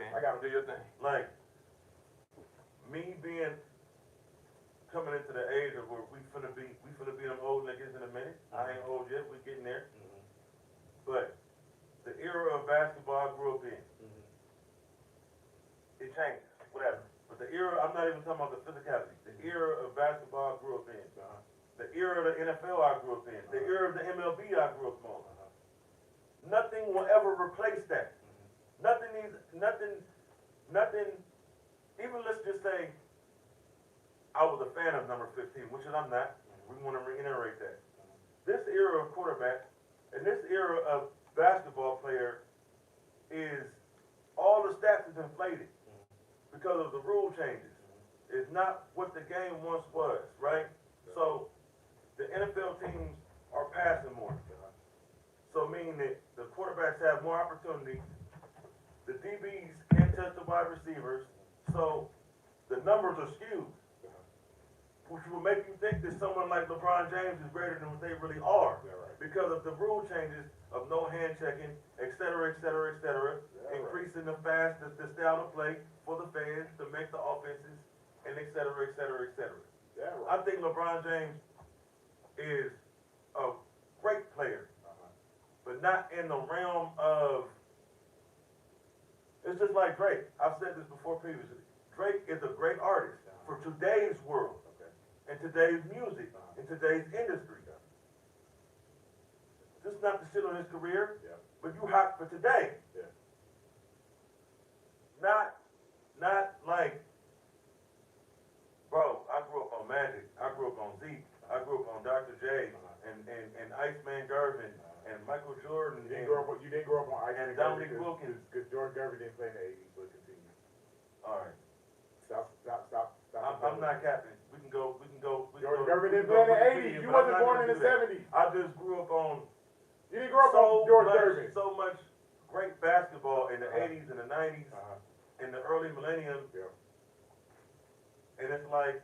I gotta do your thing. Like, me coming into the age of where we finna be them old niggas in a minute. I ain't old yet, we getting there. But the era of basketball I grew up in, it changes, whatever. But the era, I'm not even talking about the physicality. The era of basketball I grew up in, the era of the NFL I grew up in, the era of the MLB I grew up on. Nothing will ever replace that. Nothing, even let's just say, I was a fan of number 15, which is I'm not. We want to reiterate that. This era of quarterback and this era of basketball player is, all the stats is inflated because of the rule changes. It's not what the game once was, right? So the NFL teams are passing more. So meaning that the quarterbacks have more opportunities. The DBs can't touch the wide receivers. So the numbers are skewed, which will make you think that someone like LeBron James is greater than what they really are, because of the rule changes of no hand checking, et cetera, et cetera, et cetera, increasing the style of play for the fans to make the offenses, and et cetera, et cetera, et cetera. I think LeBron James is a great player, but not in the realm of, it's just like Drake. I've said this before previously. Drake is a great artist for today's world, and today's music, and today's industry. This is not to shit on his career, but you hot for today. Not like, bro, I grew up on Magic, I grew up on Zeke, I grew up on Dr. J, and Iceman Gervin, and Michael Jordan. You didn't grow up on Iceman and Dominic Wilkins. Because Jordan Gervin didn't play in the 80s, but continue. All right. Stop. I'm not capping. We can go. Jordan Gervin didn't play in the 80s. You wasn't born in the 70s. I just grew up on. You didn't grow up on Jordan Gervin. So much great basketball in the 80s and the 90s, in the early millennium. And it's like,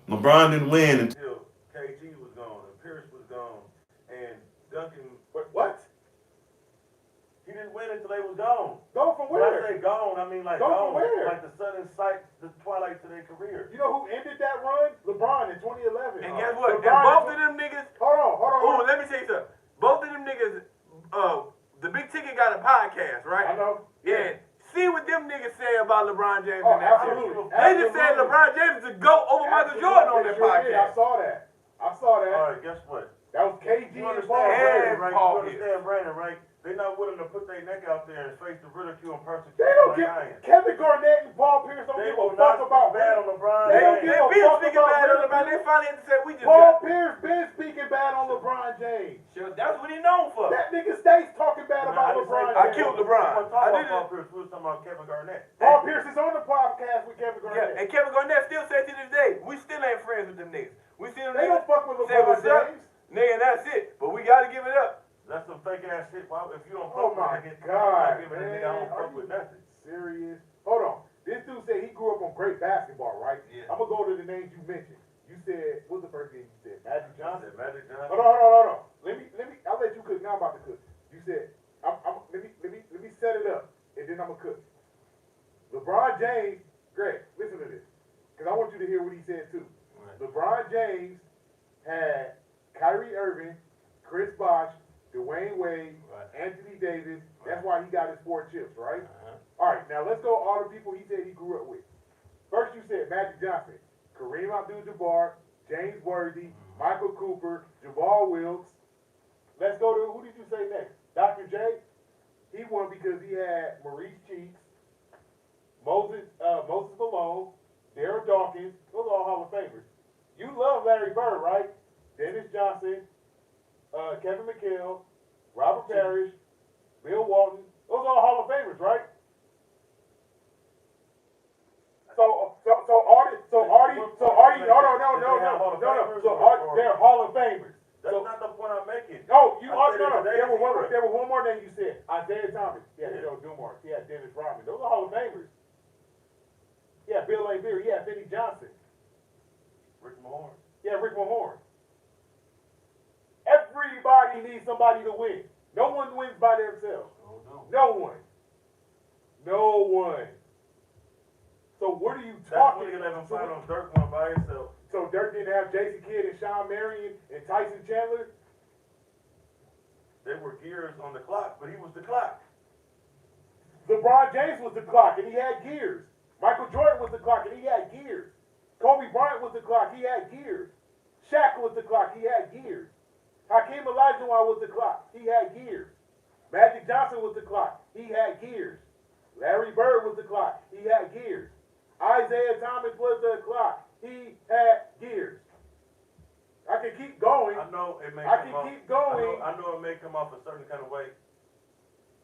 LeBron didn't win until KG was gone, and Pierce was gone, and Duncan. What? He didn't win until they was gone. Gone from where? When I say gone, I mean like gone. From where? Like the sun in sight, the twilight to their career. You know who ended that run? LeBron in 2011. And guess what? LeBron and both of them niggas. Hold on. Oh, let me tell you something. Both of them niggas. The Big Ticket got a podcast, right? I know. Yeah. See what them niggas say about LeBron James. Oh, in that absolutely. shit. They just said LeBron James is a GOAT over Michael Jordan on that podcast. I saw that. All right, guess what? That was KG You and understand, Paul. right? You understand, Brandon, right? They're not willing to put their neck out there and face the ridicule and persecution. They don't like give I am. Kevin Garnett and Paul Pierce don't They give will a fuck not about bad on LeBron. They don't give a fuck speaking bad on LeBron. They finally had to say we just Paul got. Pierce been speaking bad on LeBron James. Sure, that's what he known for. That nigga stays talking bad about LeBron James. I killed LeBron. We were talking about Paul Pierce. We were talking about Kevin Garnett. Paul Pierce is on the podcast with Kevin Garnett. Yeah, and Kevin Garnett still says to this day, we still ain't friends with them niggas. We see them They niggas don't fuck with say LeBron what's up, James. nigga, that's it. But we gotta give it up. That's some fake ass shit. Why, if you don't Oh fuck my with it, God, I man. don't fuck with nothing. Serious? Hold on. This dude said he grew up on great basketball, right? Yeah. I'm gonna go to the names you mentioned. You said, what's the first name you said? Magic Johnson? Magic Johnson. Hold on. Let me, I'll let you cook. Now I'm about to cook. You said, let me set it up, and then I'm gonna cook. LeBron James, Greg, listen to this, because I want you to hear what he said too. Right. LeBron James had Kyrie Irving, Chris Bosh, Dwayne Wade, Anthony Davis. That's why he got his 4 chips, right? All right, now let's go all the people he said he grew up with. First you said Magic Johnson, Kareem Abdul-Jabbar, James Worthy, Michael Cooper, Jamal Wilkes. Let's go to, who did you say next? Dr. J? He won because he had Maurice Cheeks, Moses Malone, Darryl Dawkins. Those are all Hall of Famers. You love Larry Bird, right? Dennis Johnson, Kevin McHale, Robert Parrish, Bill Walton. Those are all Hall of Famers, right? They're Hall of Famers. That's not the point I'm making. No, no. There was one more name you said. Isaiah Thomas. Yeah, Joe Dumars. He had Dennis Rodman. Those are Hall of Famers. Yeah, Bill Laimbeer. Yeah, Benny Johnson. Rick Mahorn. Yeah, Rick Mahorn. Everybody needs somebody to win. No one wins by themselves. No, No one. No one. So what are you That talking 2011 so, final, Dirk won by himself. so Dirk didn't have Jason Kidd and Sean Marion and Tyson Chandler? There were gears on the clock, but he was the clock. LeBron James was the clock and he had gears. Michael Jordan was the clock and he had gears. Kobe Bryant was the clock, he had gears. Shaq was the clock, he had gears. Hakeem Olajuwon was the clock, he had gears. Magic Johnson was the clock, he had gears. Larry Bird was the clock, he had gears. Isaiah Thomas was the clock, he had gears. I can keep going. I know it may I come can off, keep going. I know it may come off a certain kind of way.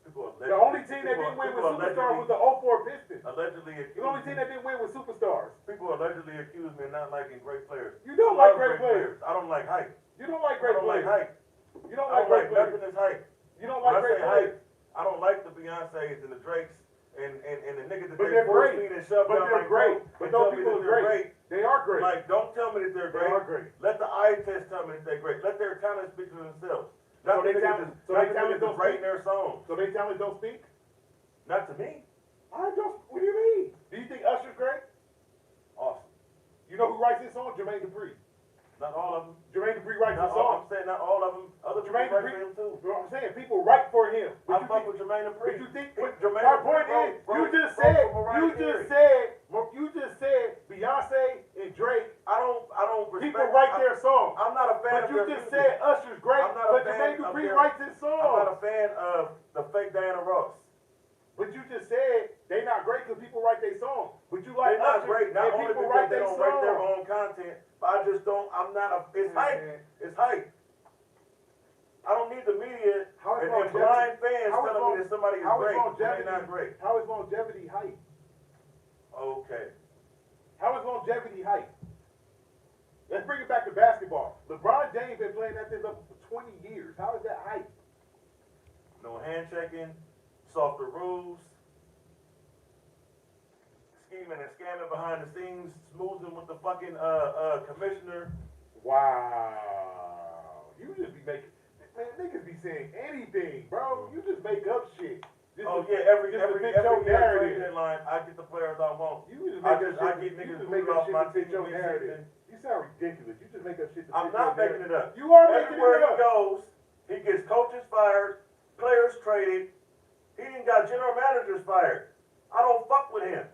The only team that didn't win with superstars was the 04 Pistons. Allegedly accused The only team that didn't win with superstars. People allegedly accuse me of not liking great players. You don't I like love great players. I don't like hype. You don't like I great don't like players. hype. You don't I like don't great like players. nothing that's hype. You don't When like I great say players. hype, I don't like the Beyonces and the Drakes and the niggas that But they they're force great. me and shove But down they're my great. throat But and those tell me people that are they're great. They are great. Like, don't tell me that they're They great. are great. Let the eye test tell me that they're great. Let their talent speak for themselves. So Not they the niggas talent- that's- so not they the talent niggas don't that's writing speak? their songs. So they talent don't speak? Not to me. I don't. What do you mean? Do you think Usher's great? Awesome. You know who writes his song? Jermaine Dupri. Not all of them. Jermaine Dupri writes his Not all, song. I'm saying not all of them. Other people Jermaine write Dupri. for him too. You know what I'm saying? People write for him. I But you fuck think, with Jermaine but Dupri. you think, Jermaine my Dupri point wrote- is, wrote- you just wrote said, for Mariah you Carey. just said Beyonce and Drake, I don't respect. people write their songs. I'm not a fan But of you their just music. said Usher's great, I'm not a but fan Jermaine of Dupri their- writes his I'm not a songs. fan of the fake Diana Ross. But you just said they not great because people write their songs. But you like They're not Usher great. Not and only people because write they their don't write their songs. own content, but I just don't. I'm not a. It's hype. Man. It's hype. I don't need the media How is and longevity- blind fans how is telling me that somebody is how is great when longevity- they're not great. How is longevity hype? Okay. How is longevity hype? Let's bring it back to basketball. LeBron James been playing at this level for 20 years. How is that hype? No handshaking, softer rules, scheming and scamming behind the scenes, smoothing with the fucking commissioner. Wow. You just be making, man, niggas be saying anything, bro. You just make up shit. Just Oh to- yeah, every just to every fit your year trade narrative. deadline, I get the players I want. You just I make just up I shit. get You niggas just booted make up off shit my to fit team your mid-season. narrative. You sound ridiculous. You just make up shit to I'm fit not your making narrative. it up. You are making Everywhere it he up. goes, he gets coaches fired, players traded. He even got general managers fired. I don't fuck with him.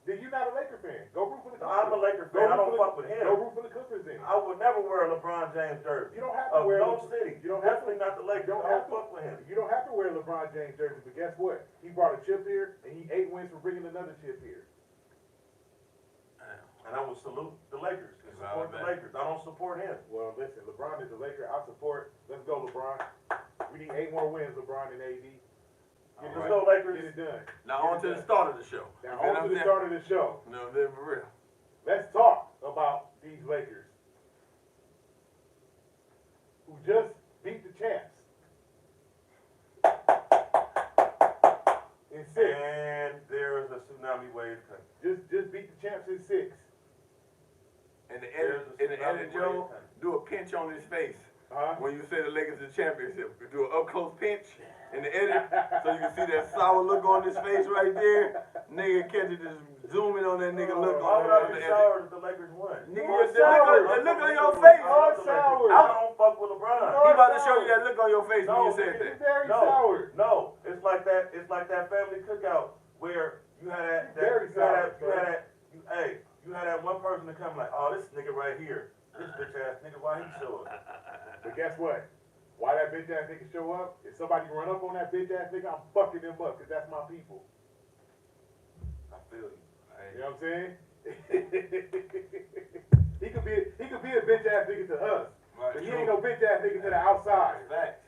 Then you're not a Laker fan. Go root for the No, Clippers. I'm a Laker Go fan. I root don't for fuck with Go him. root for the Clippers then. I would never wear a LeBron James jersey. You don't have to Of wear no Le- city. You don't have to. Definitely not the Lakers. You don't I have don't to. fuck with him. You don't have to wear a LeBron James jersey, but guess what? He brought a chip here, and he 8 wins for bringing another chip here. And I would salute the Lakers and Wow, support the man. Lakers. I don't support him. Well, listen, LeBron is a Laker. I support. Let's go, LeBron. We need 8 more wins, LeBron and AD. Get Let's it go done. Lakers. Get it done. Now on to the start of the show. Now, You know on what to I'm the saying? start of the show. No, they're for real. Let's talk about these Lakers who just beat the champs in 6. And there's a tsunami wave coming. Just beat the champs in 6. And the There's a edit, tsunami Joe, wave coming. do a pinch on his face. Huh? When you say the Lakers are championship, do an up close pinch in the edit, so you can see that sour look on his face right there. Nigga catch it, just zoom in on that nigga look Why on would I the be edit. sour if the Lakers won? Nigga, You're the sour. look on your face. Oh, sour. I don't fuck with LeBron. He about to show you that look on your face when you said It's that. very No, sour. no, it's like that. It's like that family cookout where you had Very sour, you had that one person to come like, oh, this nigga right here, this bitch ass nigga, why he show up? But guess what? Why that bitch ass nigga show up? If somebody run up on that bitch ass nigga, I'm fucking them up, because that's my people. I feel you. You know what I'm saying? he could be a bitch ass nigga to us. Right, But he true. ain't no bitch ass nigga to the outside. Facts.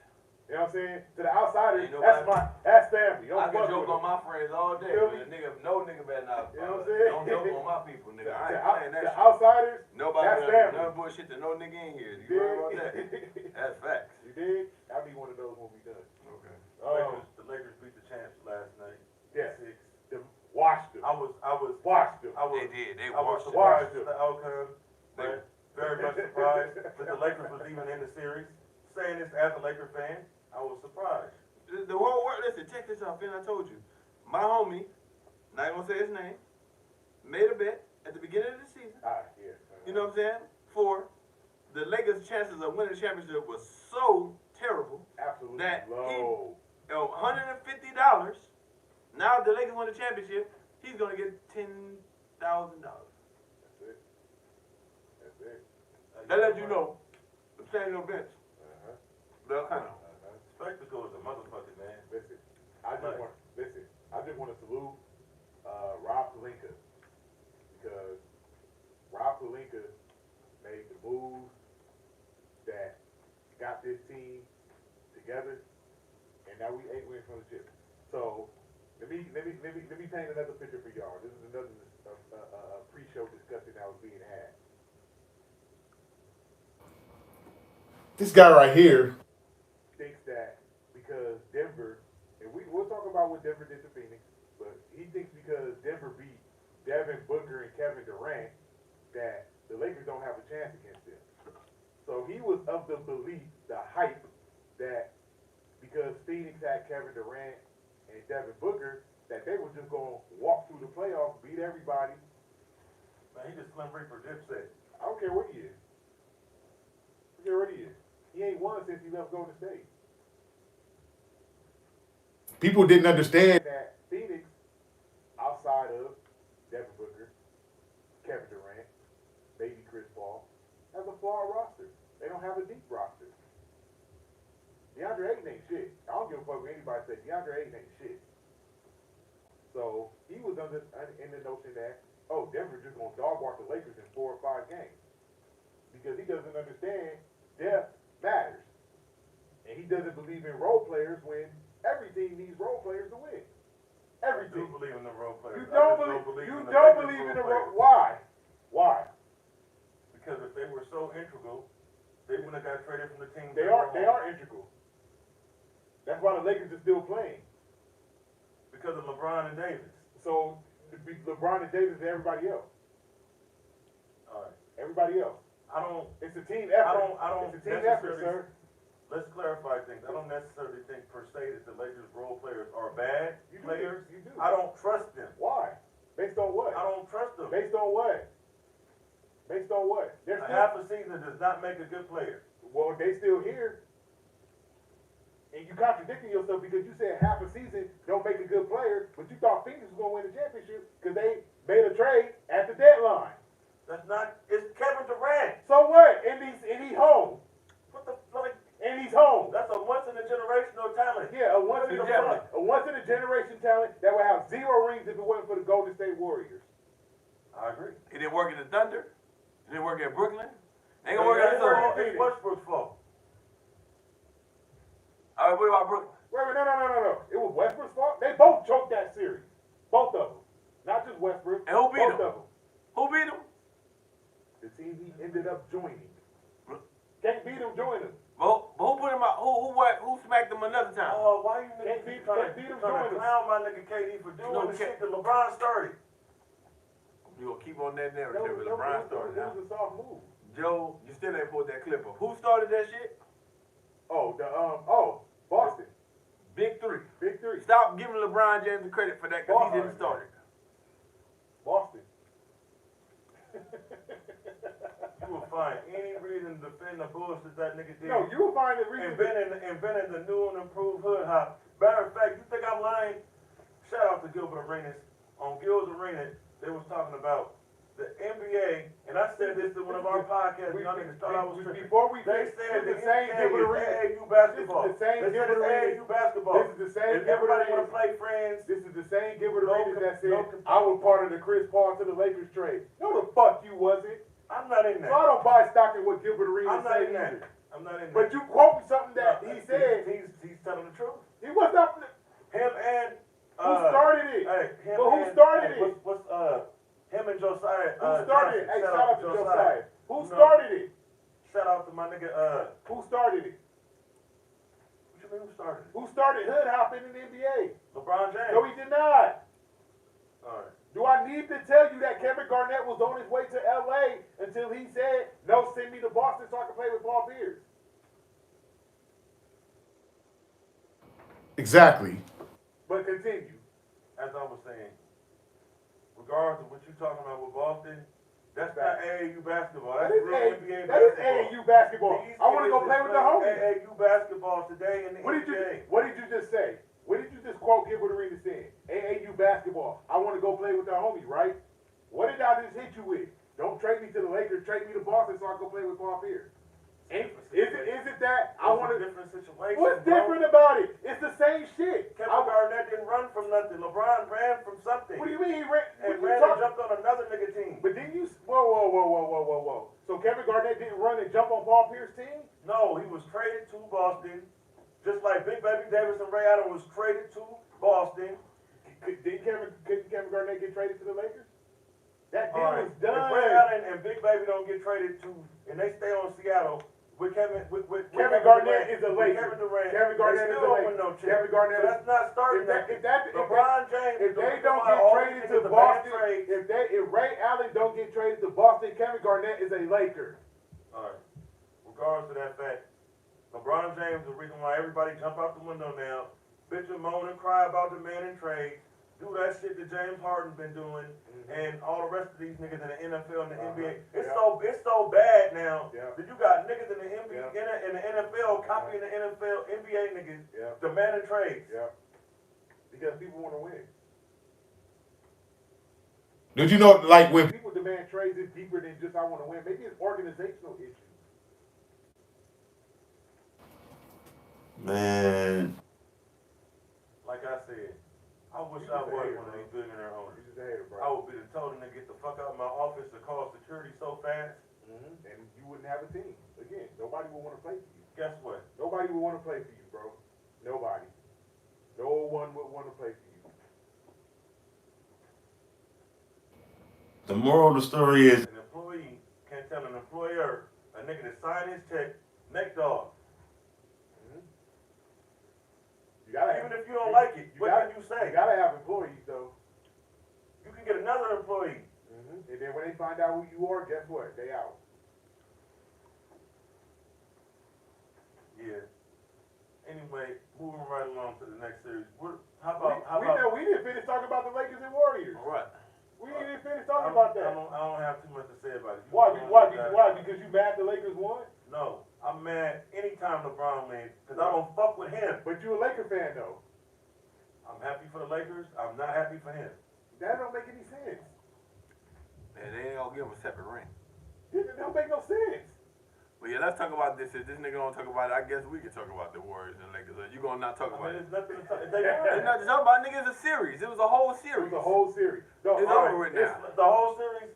You know what I'm saying? To the outsiders, Ain't that's nobody- that's family. I Don't can fuck joke with on them. my friends all day, Feel but me? no nigga better not. You know what I'm saying? Don't joke on my people, nigga. I ain't playing that The shit. outsiders, Nobody that's does family. none bullshit to no nigga in here. You know about that? That's facts. You dig? I'll be one of those when we done. Okay. The Lakers beat the champs last night. Yes. 6. Watch them. I was Watch them. I was They did. They I was washed it. surprised at the outcome, They- but very much surprised that the Lakers was even in the series. Saying this as a Laker fan, I was surprised. The whole world, listen, check this out, Finn. I told you. My homie, not even gonna say his name, made a bet at the beginning of the season. Yeah. You know what I'm saying? For the Lakers' chances of winning the championship was so terrible Absolutely that low. he, $150. Now if the Lakers win the championship, he's gonna get $10,000. That's it. That's it. That lets you know I'm standing on the bench. Uh-huh. That kind of. Spectacle is a motherfucker, man. Listen, I just want to salute Rob Pelinka, because Rob Pelinka made the moves that got this team together, and now we 8 wins from the chip. So let me paint another picture for y'all. This is another pre-show discussion that was being had. This guy right here thinks that because Denver, and we'll talk about what Denver did to Phoenix, but he thinks because Denver beat Devin Booker and Kevin Durant that the Lakers don't have a chance against them. So he was of the belief, the hype, that because Phoenix had Kevin Durant and Devin Booker, that they were just going to walk through the playoffs, beat everybody. Man, he just Slim Reaper Dipset. I don't care what he is. I don't care what he is. He ain't won since he left Golden State. People didn't understand that Phoenix, outside of Devin Booker, Kevin Durant, maybe Chris Paul, has a flawed roster. They don't have a deep roster. DeAndre Ayton ain't shit. I don't give a fuck what anybody says. DeAndre Ayton ain't shit. So he was in the notion that, oh, Denver just gonna dog walk the Lakers in 4 or 5 games, because he doesn't understand depth matters, and he doesn't believe in role players when every team needs role players to win. Every I do team. believe in the role players. You don't believe in the role. Why? Why? Because if they were so integral, they wouldn't have got traded from the team. They are integral. That's why the Lakers are still playing. Because of LeBron and Davis. So LeBron and Davis and everybody else. All right. Everybody else. It's a team effort. I don't It's a team effort, sir. Let's clarify things. I don't necessarily think per se that the Lakers role players are bad players. You do. I don't trust them. Why? Based on what? I don't trust them. Based on what? Based on what? A half a season does not make a good player. Well, they still here. And you contradicting yourself, because you said half a season don't make a good player, but you thought Phoenix was going to win the championship because they made a trade at the deadline. That's not. It's Kevin Durant. So what? And he's home. What the fuck? And he's home. That's a once in a generational talent. Yeah, a once in a generation talent that would have 0 rings if it wasn't for the Golden State Warriors. I agree. It didn't work in the Thunder. It didn't work at Brooklyn. Ain't gonna work at the Thunder. It's Westbrook's fault. All right, what about Brooklyn? Wait, no. It was Westbrook's fault. They both choked that series. Both of them. Not just Westbrook. And who beat both them? of them. Who beat him? The team he ended up joining. Can't beat him, join him. But who put him out? Who smacked him another time? Oh, why you Can't niggas beat trying him, to join him. clown my nigga KD for doing the shit that LeBron started? You gonna keep on that That narrative was, with LeBron started that now. was a soft move. Joe, you still ain't pulled that clip up. Who started that shit? Boston. Big Three. Big Three. Stop giving LeBron James the credit for that, because he didn't start it. Boston. You will find any reason to defend the bullshit that nigga did. No, you will find the reason. Inventing the new and improved hood hop. Matter of fact, you think I'm lying? Shout out to Gilbert Arenas. On Gil's Arena, they was talking about the NBA, and I said this to one of our podcasts. Y'all niggas thought I was tripping. Before we They said the the same NBA Gilbert is Arenas. AAU basketball. This is the same They said Gilbert it's Arenas. AAU basketball. This is the same If Gilbert everybody want to Arenas. play friends, This is the same Gilbert No Arenas that said, no I was part of the Chris Paul to the Lakers trade. No, the fuck you wasn't. I'm not in So that. I don't buy stock in what Gilbert Arenas I'm not said in that. either. I'm not in that. But you quote something that he said. He's telling the truth. He was not. Him and Who started it? Hey, him But who and, started hey, it? What's him and Josiah? Who started it? Johnson. Hey, shout out to Josiah. Who You know, started it? Shout out to my nigga. Who started it? What you mean who started it? Who started hood hopping in the NBA? LeBron James. No, he did not. All right. Do I need to tell you that Kevin Garnett was on his way to LA until he said, no, send me to Boston so I can play with Paul Pierce? Exactly. as I was saying, regardless of what you're talking about with Boston, that's not AAU basketball. That's real NBA that is basketball. AAU basketball. I want to go play with the homies. AAU basketball today in the What did you just say? What did you just quote Gilbert Arenas saying? AAU basketball. I want to go play with the homies, right? What did I just hit you with? Don't trade me to the Lakers, trade me to Boston so I can go play with Paul Pierce. Is it that I want to? Different situation. What's bro. different about it? It's the same shit. Kevin Garnett didn't run from nothing. LeBron ran from something. What do you mean he ran? And jumped on another nigga team. But then you whoa. So Kevin Garnett didn't run and jump on Paul Pierce's team? No, he was traded to Boston, just like Big Baby Davis and Ray Allen was traded to Boston. Couldn't Kevin Garnett get traded to the Lakers? That deal was done. If Ray Allen and Big Baby don't get traded to, and they stay on Seattle. Kevin Garnett is a Laker. Kevin Durant. Kevin Garnett is a Laker. No Kevin Garnett. So that's not starting. LeBron James. If they don't get traded to Boston, if Ray Allen don't get traded to Boston, Kevin Garnett is a Laker. All right. Regardless of that fact, LeBron James is the reason why everybody jump out the window now, bitch and moan and cry about the man in trade, do that shit that James Harden's been doing, and all the rest of these niggas in the NFL and the NBA. It's so bad now that you got niggas in the NBA in the NFL copying the NFL NBA niggas demanding trades. Yeah. Because people want to win. Did you know, like, when People demand trades, it's deeper than just I want to win. Maybe it's organizational issues. man, Like I said, I wish I was one of these billionaire owners. You're just a hater, bro. I would be told them to get the fuck out of my office to call security so fast. And you wouldn't have a team. Again, nobody would want to play for you. Guess what? Nobody would want to play for you, bro. Nobody. No one would want to play for you. the moral of the story is, An employee can't tell an employer, a nigga to sign his check, neck dog. Even if you don't like it, what can you say? You gotta have employees, though. You can get another employee. And then when they find out who you are, guess what? They out. Yeah. Anyway, moving right along to the next series. We didn't finish talking about the Lakers and Warriors. All right. We didn't finish talking about that. I don't have too much to say about it. Why? Because you mad the Lakers won? No. I'm mad anytime LeBron wins because I don't fuck with him. But you a Laker fan, though. I'm happy for the Lakers. I'm not happy for him. That don't make any sense. And they ain't gonna give him a separate ring. It don't make no sense. But yeah, let's talk about this. If this nigga don't talk about it, I guess we can talk about the Warriors and Lakers. You gonna not talk about it? There's nothing to talk about. There's nothing to talk about, nigga. It's a series. It was a whole series. It was a whole series. No, It's over with now. The whole series,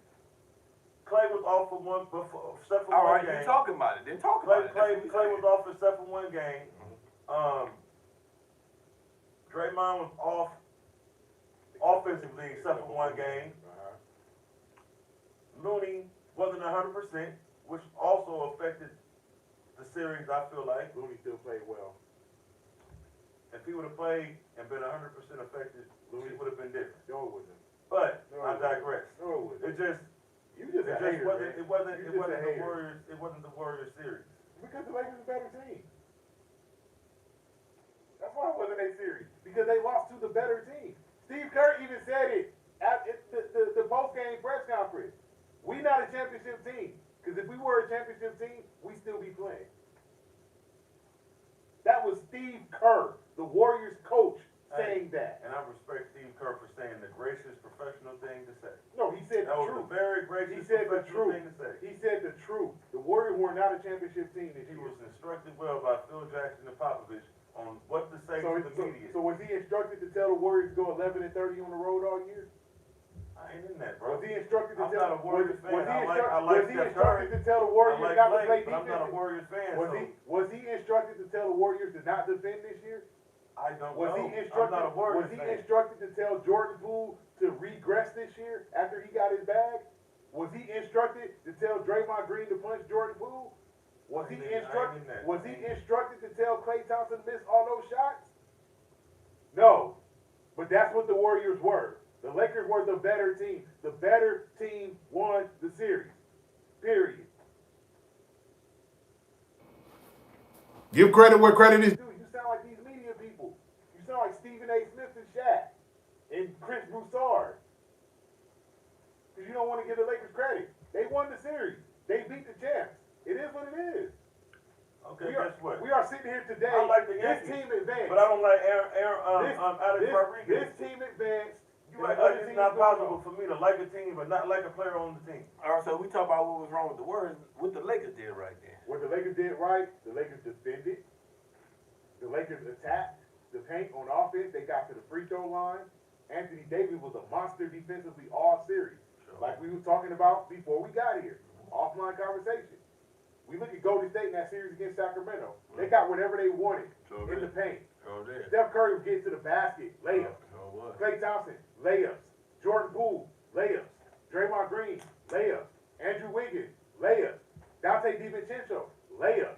Clay was off for one, except for All one right, game. you talking about it. Then talk about it. Clay was off except for one game. Draymond was off offensively except for one game. Looney wasn't 100%, which also affected the series, I feel like. Looney still played well. If he would have played and been 100% affected, Looney would have been different. No, it wasn't. But No, I digress. No, it wasn't. It You just a hater, man. it wasn't You the just a hater. Warriors. It wasn't the Warriors series. Because the Lakers are a better team. That's why it wasn't a series. Because they lost to the better team. Steve Kerr even said it at the post-game press conference. We not a championship team. Because if we were a championship team, we'd still be playing. That was Steve Kerr, the Warriors coach, saying that. And I respect Steve Kerr for saying the gracious professional thing to say. No, he said That the was truth. a very gracious He said the professional truth. thing to say. He said the truth. The Warriors were not a championship team this He year. was instructed well by Phil Jackson and Popovich on what to say to the media. So was he instructed to tell the Warriors to go 11-30 on the road all year? I ain't in that, bro. Was he instructed to I'm tell? not a Warriors fan. Was he I like instructed Steph to tell the Warriors I like not to Clay, play but I'm not a defense? Warriors fan. Was he instructed to tell the Warriors to not defend this year? I don't Was know. he instructed? I'm not a Warriors Was he fan. instructed to tell Jordan Poole to regress this year after he got his bag? Was he instructed to tell Draymond Green to punch Jordan Poole? Was he instructed? Was he instructed to tell Klay Thompson to miss all those shots? No, but that's what the Warriors were. The Lakers were the better team. The better team won the series. Period. give credit where credit is. Dude, you sound like these media people. You sound like Stephen A. Smith and Shaq. And Broussard. Because you don't want to give the Lakers credit. They won the series. They beat the champs. It is what it is. Okay, guess what? We are sitting here today. I like the this Yankees, team advanced. but I don't like Alex Rodriguez. This team advanced. You act like it's not possible for me to like a team but not like a player on the team. All right, so we talk about what was wrong with the Warriors. What the Lakers did right there. What the Lakers did right, the Lakers defended. The Lakers attacked the paint on offense. They got to the free throw line. Anthony Davis was a monster defensively all series. Sure. Like we were talking about before we got here. Offline conversation. We look at Golden State in that series against Sacramento. They got whatever they wanted in the paint. Steph Curry was getting to the basket, layups. Klay Thompson, layups. Jordan Poole, layups. Draymond Green, layups. Andrew Wiggins, layups. Dante DiVincenzo, layups.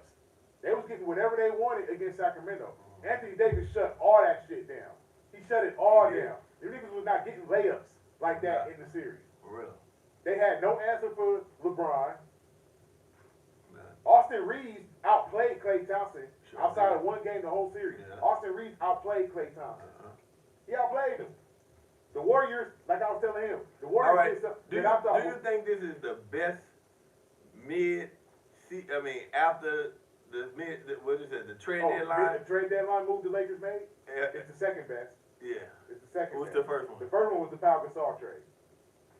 They was getting whatever they wanted against Sacramento. Anthony Davis shut all that shit down. He shut it all down. The niggas was not getting layups like that in the series. For real. They had no answer for LeBron. Austin Reeves outplayed Klay Thompson outside of one game the whole series. Austin Reeves outplayed Klay Thompson. He outplayed him. The Warriors, like I was telling him, the Warriors did do you think this is the best after the trade deadline? The trade deadline move the Lakers made? Yeah. It's the second best. Yeah. It's the second What's best. the first one? The first one was the Pau Gasol trade.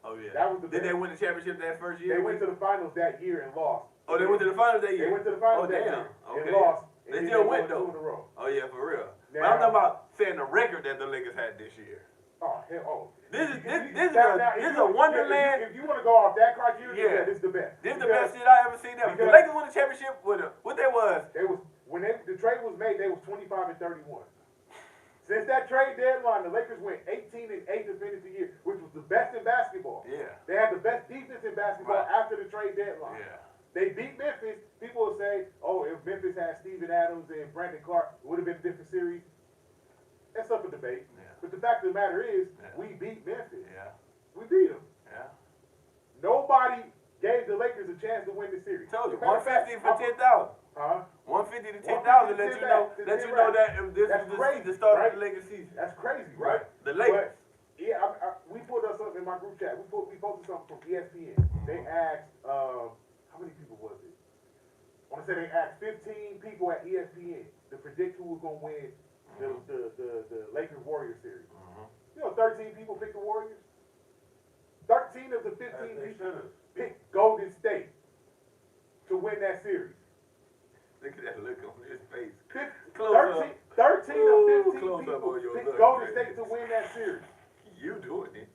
Oh, yeah. That was the Did best. they win the championship that first year? They went to the finals that year and lost. Oh, they went to the finals that year? They went to the finals that year and lost. They still went, though. 2 in a row. Oh, yeah, for real. Now, but I'm talking about saying the record that the Lakers had this year. Oh, hell, This is a wonderland. If you want to go off that criteria, this is the best. This is the best shit I ever seen ever. The Lakers won the championship with what they was. When the trade was made, they was 25-31. Since that trade deadline, the Lakers went 18-8 to finish the year, which was the best in basketball. Yeah. They had the best defense in basketball after the trade deadline. Yeah. They beat Memphis. People will say, oh, if Memphis had Steven Adams and Brandon Clark, it would have been a different series. That's up for debate. Yeah. But the fact of the matter is, we beat Memphis. Yeah. We beat them. Yeah. Nobody gave the Lakers a chance to win the series. Told you, 150 for 10,000. 150 to 10,000 let you know that this is the start of the Lakers season. That's crazy, right? The Lakers. But, we pulled up something in my group chat. We posted something from ESPN. They asked, how many people was it? I want to say they asked 15 people at ESPN to predict who was going to win the Lakers Warriors series. You know, 13 people picked the Warriors. 13 of the 15 people picked Golden State to win that series. Look at that look on his face. 13 of 15 people picked Golden State to win that series. You doing it.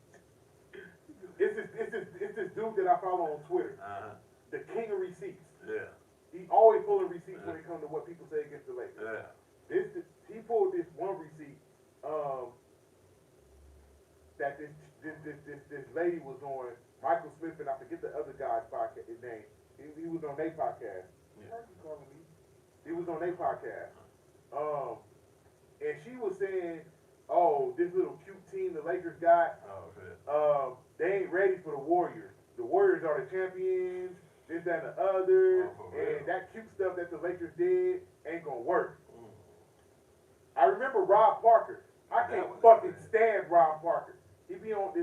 It's this dude that I follow on Twitter. The king of receipts. Yeah. He always pulling receipts when it comes to what people say against the Lakers. Yeah. He pulled this one receipt that this lady was on Michael Smith and I forget the other guy's podcast. His name. He was on their podcast. Yeah. He was on their podcast. And she was saying, "Oh, this little cute team the Lakers got. They ain't ready for the Warriors. The Warriors are the champions. This, that, and the other. And that cute stuff that the Lakers did ain't gonna work." I remember Rob Parker. I can't fucking stand Rob Parker. He be on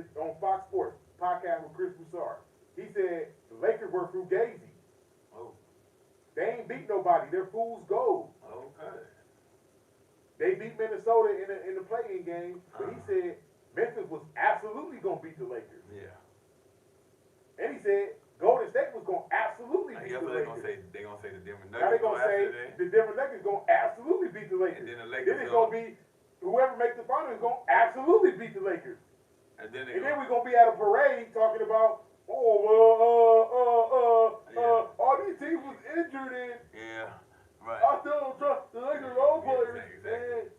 Fox Sports podcast with Chris Broussard. He said the Lakers were fugazi. They ain't beat nobody. They're fool's gold. Okay. They beat Minnesota in the play-in game, but he said Memphis was absolutely gonna beat the Lakers. Yeah. And he said Golden State was gonna absolutely beat the Lakers. They're gonna say the Denver Now they Nuggets gonna say the Denver Nuggets gonna absolutely beat the Lakers. And then the Lakers it's gonna be whoever makes the finals is gonna absolutely beat the Lakers. And then we're gonna be at a parade talking about, all these teams was injured and right. I still don't trust the Lakers role players. Exactly.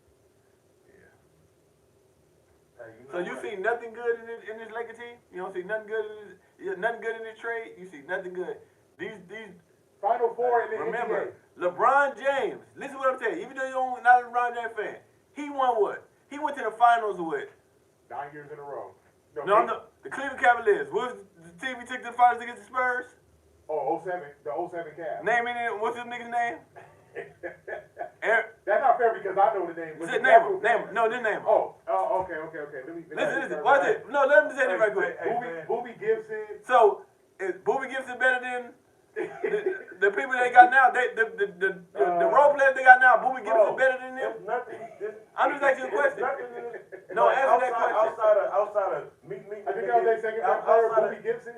So you see nothing good in this Lakers team? You don't see nothing good in this trade? You see nothing good. These Final Four in the remember, NBA. LeBron James, listen to what I'm telling you, even though you're not a LeBron James fan, he won what? He went to the finals with 9 years in a row. No, the Cleveland Cavaliers. What was the team he took to the finals against the Spurs? Oh, 07, the 07 Cavs. Name it, what's this nigga's name? That's not fair because I know the name. But Name him. No, just name him. Oh, okay. Listen. Watch it. No, let me say it right quick. Booby Gibson. So, is Booby Gibson better than the people they got now? The role players they got now, Booby Gibson better than them? I'm just asking you a question. No, answer that question. Outside of me. I think that was their second best player, Booby Gibson.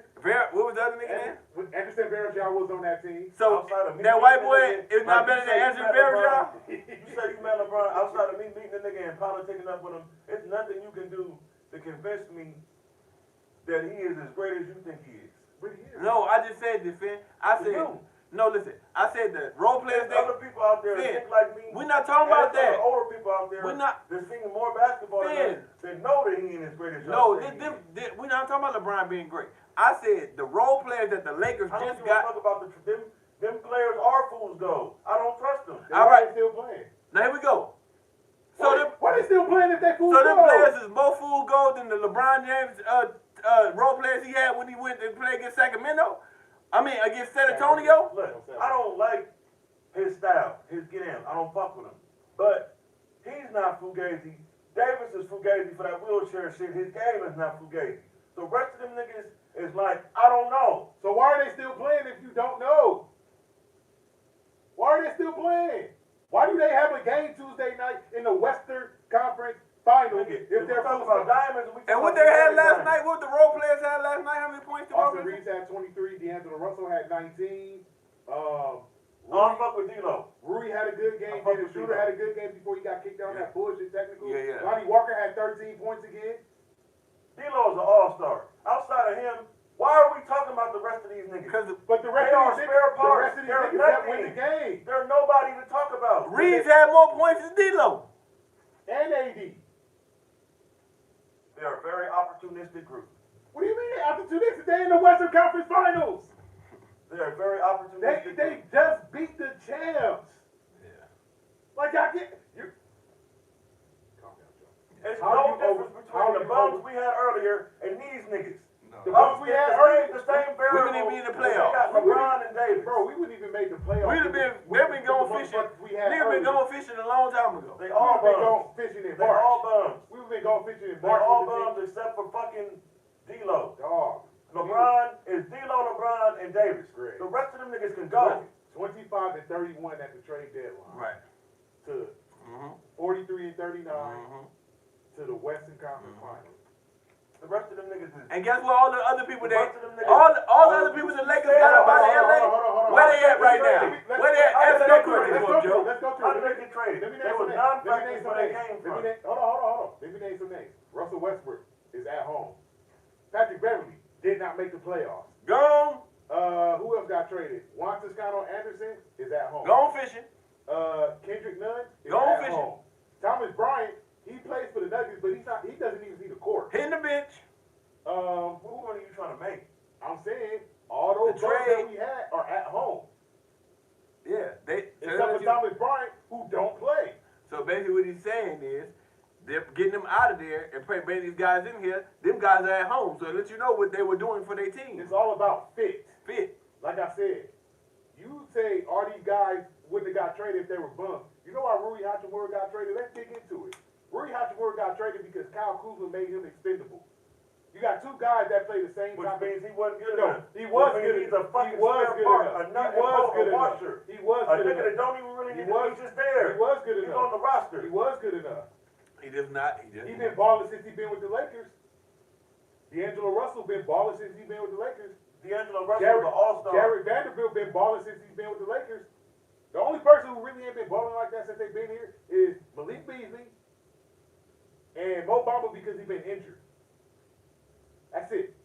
What was the other nigga name? Anderson Varejao was on that team. So, that white boy is not better than Anderson Varejao? You say you met LeBron outside of me meeting the nigga and politicking up with him. It's nothing you can do to convince me that he is as great as you think he is. But he is. No, I just said this, Finn. I said, no, listen. I said the role players. There's other people out there that think like me. We're not talking about that. Older people out there that seen more basketball than that know that he ain't as great as you. No, we're not talking about LeBron being great. I said the role players that the Lakers just got. I don't give a fuck about them players are fools though. I don't trust them. All right, still playing. Now here we go. So why they still playing if they fools So gold? them players is more fool gold than the LeBron James role players he had when he went to play against Sacramento. I mean against San Antonio. Look, I don't like his style, his get in. I don't fuck with him. But he's not fugazi. Davis is fugazi for that wheelchair shit. His game is not fugazi. The rest of them niggas is like, I don't know. So why are they still playing if you don't know? Why are they still playing? Why do they have a game Tuesday night in the Western Conference Finals if they're talking about diamonds? And what they had last night, what the role players had last night, how many points did Austin Reeves had 23, D'Angelo Russell had 19. I don't fuck with D-Lo. Rui had a good game. Dennis Schroeder had a good game before he got kicked out of that bullshit technical. Yeah. Lonnie Walker had 13 points again. D-Lo is an all-star. Outside of him, why are we talking about the rest of these niggas? But the rest of these niggas that win the game. There's nobody to talk about. Reeves had more points than D-Lo. And AD. They're a very opportunistic group. What do you mean they're opportunistic? They in the Western Conference Finals. They're a very opportunistic They just beat the champs. Yeah. Like I get you. Calm down, Joe. It's no difference between the bums we had earlier and these niggas. The bums we had earlier, the same variable. We wouldn't even be in the playoffs. They got LeBron and Davis. Bro, we wouldn't even make the playoffs. They've been going fishing. Niggas been going fishing a long time ago. They all been bums. going fishing in They March. all bums. We've been going fishing in They're March. all bums except for fucking D-Lo. Dog. LeBron is D-Lo, LeBron, and Davis. Great. The rest of them niggas can go. 25 and 31 at the trade deadline. Right. To 43 and 39 to the Western Conference Finals. The rest of them niggas is. And guess what? All the other people The rest of them niggas- all the other people the Lakers got up out of LA. Where they at right now? Where they at? Answer that question for Joe. Let's go How through did it. they get traded? Let me They name were some names. non-factors where they came from. Hold on. Let me name some names. Russell Westbrook is at home. Patrick Beverly did not make the playoffs. Gone. Who else got traded? Juan Toscano Anderson is at home. Gone fishing. Kendrick Nunn is Gone at fishing. home. Thomas Bryant, he plays for the Nuggets, but he doesn't even see the court. Hitting the bench. Who are you trying to make? I'm saying all those The guys trade. that we had are at home. Yeah. Except for Thomas Bryant, who don't play. So basically what he's saying is they're getting them out of there and bringing these guys in here. Them guys are at home. So it lets you know what they were doing for their team. It's all about fit. Fit. Like I said, you say all these guys wouldn't have got traded if they were bums. You know why Rui Hachimura got traded? Let's dig into it. Rui Hachimura got traded because Kyle Kuzma made him expendable. You got two guys that play the same Which time. means he wasn't good No, enough. he was Which good means he's a fucking He was spare good part, enough. a nut He was and good a enough. washer. He was A good nigga enough. that don't even really He need was- he's just there. He was good He's enough. on the roster. He was good enough. He does not. He does He not. been balling since he been with the Lakers. D'Angelo Russell been balling since he been with the Lakers. D'Angelo Russell was an all-star. Jared Vanderbilt been balling since he's been with the Lakers. The only person who really ain't been balling like that since they've been here is Malik Beasley and Mo Bamba because he's been injured. That's it.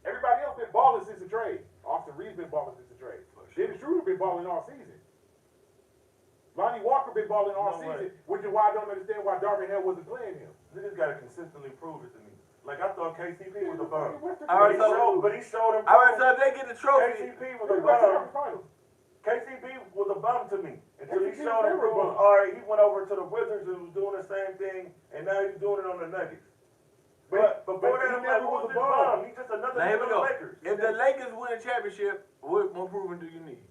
Everybody else been balling since the trade. Austin Reeves been balling since the trade. Dennis Schroeder been balling all season. Lonnie Walker been balling all season, which is why I don't understand why Darvin Ham wasn't playing him. Niggas gotta consistently prove it to me. Like I thought KCP was a bum. All right, But he showed him. All right, so if they get the trophy. KCP was a bum. KCP was a bum to me until he KCP showed him. never a bum. All right, he went over to the Wizards and was doing the same thing, and now he's doing it on the Nuggets. But before that, I'm like, who's this bum? He's just another Now here nigga we on go. the Lakers. If the Lakers win a championship, what more proving do you need?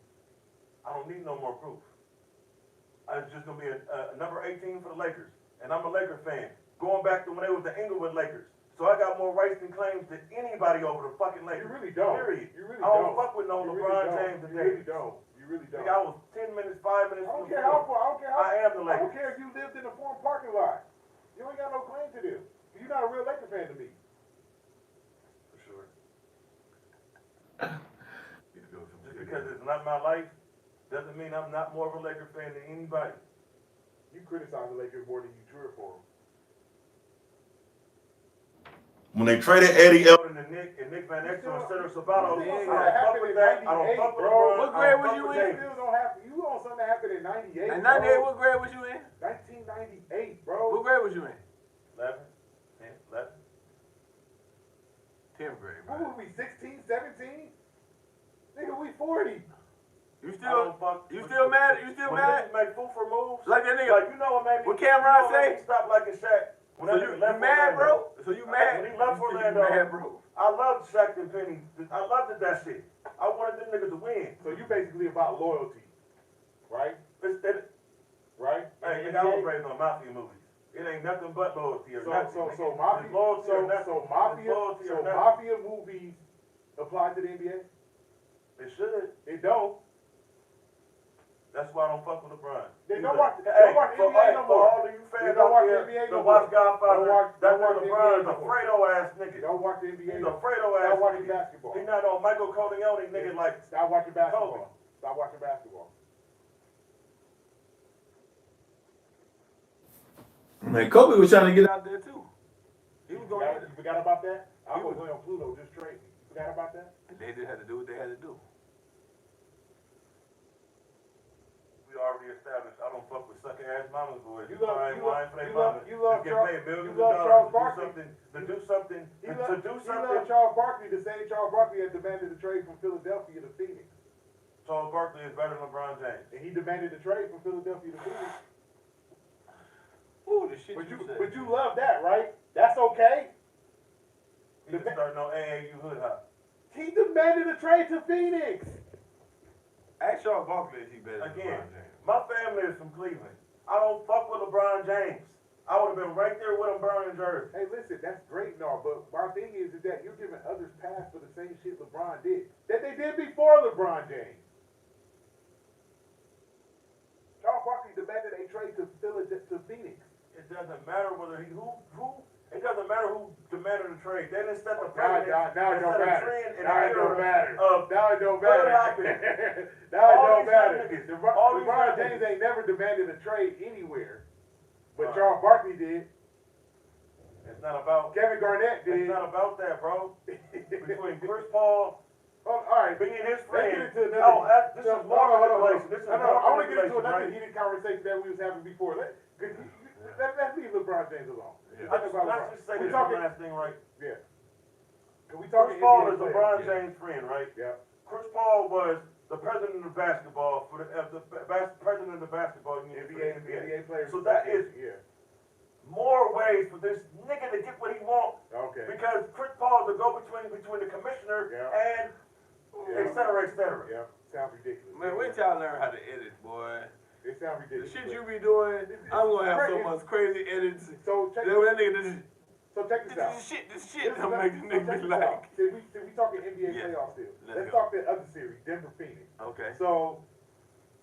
I don't need no more proof. it's just gonna be a number 18 for the Lakers, and I'm a Laker fan. Going back to when they was the Inglewood Lakers, so I got more rights and claims than anybody over the fucking Lakers. You really don't. Period. You really I don't don't. fuck with no You LeBron really James don't. and You really Davis. don't. You really don't. Nigga, I was 10 minutes, 5 minutes I from don't the care how floor. far. I don't care how. I am the I Lakers. don't care if you lived in a foreign parking lot. You ain't got no claim to this. You're not a real Laker fan to me. For sure. Just because it's not my life doesn't mean I'm not more of a Laker fan than anybody. You criticize the Lakers more than you cheer for them. When they traded Eddie Elton, And Nick Van Exel and Cedric You Sabato, still I on don't something that fuck happened with in that. I don't 98, fuck with bro. LeBron. What I grade don't was fuck you with in? You Davis. still don't have. You on something that happened in '98. In bro. 98, what grade was you in? 1998, bro. What grade was you in? 11, 10, 11. 10th grade, What bro. were we, 16, 17? Nigga, we 40. You I still don't fuck you with still mad? You still when mad? niggas make fool-for moves, Like that nigga. like you know what made me, What Cameron you know what made say? me stop liking Shaq. When So that you nigga left mad, Orlando. bro? So you mad? When he left You Orlando, mad, bro? I loved Shaq and Penny. I loved that shit. I wanted them niggas to win. So you basically about loyalty, right? Right? Hey, nigga, I was raised on mafia movies. It ain't nothing but loyalty or nothing. So nigga. mafia, It's loyalty or nothing. so mafia, It's loyalty so or nothing. mafia movies apply to the NBA? It should. It don't. That's why I don't fuck with LeBron. They He's don't a- watch the Hey, NBA for no more. all of you They fans don't out watch there the NBA that no watch more. Godfather, Don't watch that the nigga NBA LeBron is no a more. Fredo ass nigga. Don't watch the NBA. He's a Fredo Stop ass watching nigga. basketball. He not on Michael Corleone nigga like Stop watching basketball. Kobe. Stop watching basketball. Man, Kobe was trying to get out there too. He was going to You forgot about that? I He was was- going on Pluto, just trade me. You forgot about that? They just had to do what they had to do. we already established. I don't fuck with sucker ass mamas boys. You love- Fine you love- wine for their you love- mamas. you love Just get Charles- paid millions you love of Charles dollars Barkley. to do something. He loved Charles Charles Barkley. The same Charles Barkley had demanded a trade from Philadelphia to Phoenix. Barkley is better than LeBron James. And he demanded a trade from Philadelphia to Phoenix. Ooh, the shit But you you, said. but you love that, right? That's okay. He can start no AAU hood hop. He demanded a trade to Phoenix. Ask Charles Barkley if he better than Again, LeBron James. my family is from Cleveland. I don't fuck with LeBron James. I would have been right there with him burning jersey. Hey, listen, that's great and all, but my thing is that you're giving others pass for the same shit LeBron did. That they did before LeBron James. Charles Barkley demanded a trade to Phoenix. It doesn't matter whether he it doesn't matter who demanded the trade. They didn't set the Now precedent. it They don't set a matter. trend in Now the it don't era matter. of Now it don't What matter. happened? Now it All don't these matter. young niggas, LeBron all these LeBron young James niggas. ain't never demanded a trade anywhere, but Right. Charles Barkley did. It's not about Kevin Garnett did. it's not about that, bro. Between Chris Paul All right. being his Let's friend. get into another. Oh, this is more manipulation. This is I more want to get into manipulation, another right? heated conversation that we was having before. Let's leave LeBron James alone. Yeah. We're talking about Let's LeBron. just say We this talking- one last thing, right? Yeah. Can we talk Chris Paul is NBA LeBron players? James' friend, right? Yeah. Chris Paul was the president of basketball for the president of the basketball union for the NBA players. So that is yeah. more ways for this nigga to get what he wants Okay. because Chris Paul is the go-between between the commissioner Yeah. and et cetera, et cetera. Yeah. Sounds ridiculous. Man, wait till I learn how to edit, boy. It sounds The ridiculous. shit you be doing, I'm gonna have so much crazy edits. So check. That nigga, Check this out. this shit, I'm making niggas be like. See, we talking NBA Yeah. playoffs still. Let's Let's go. talk that other series, Denver Phoenix. Okay. So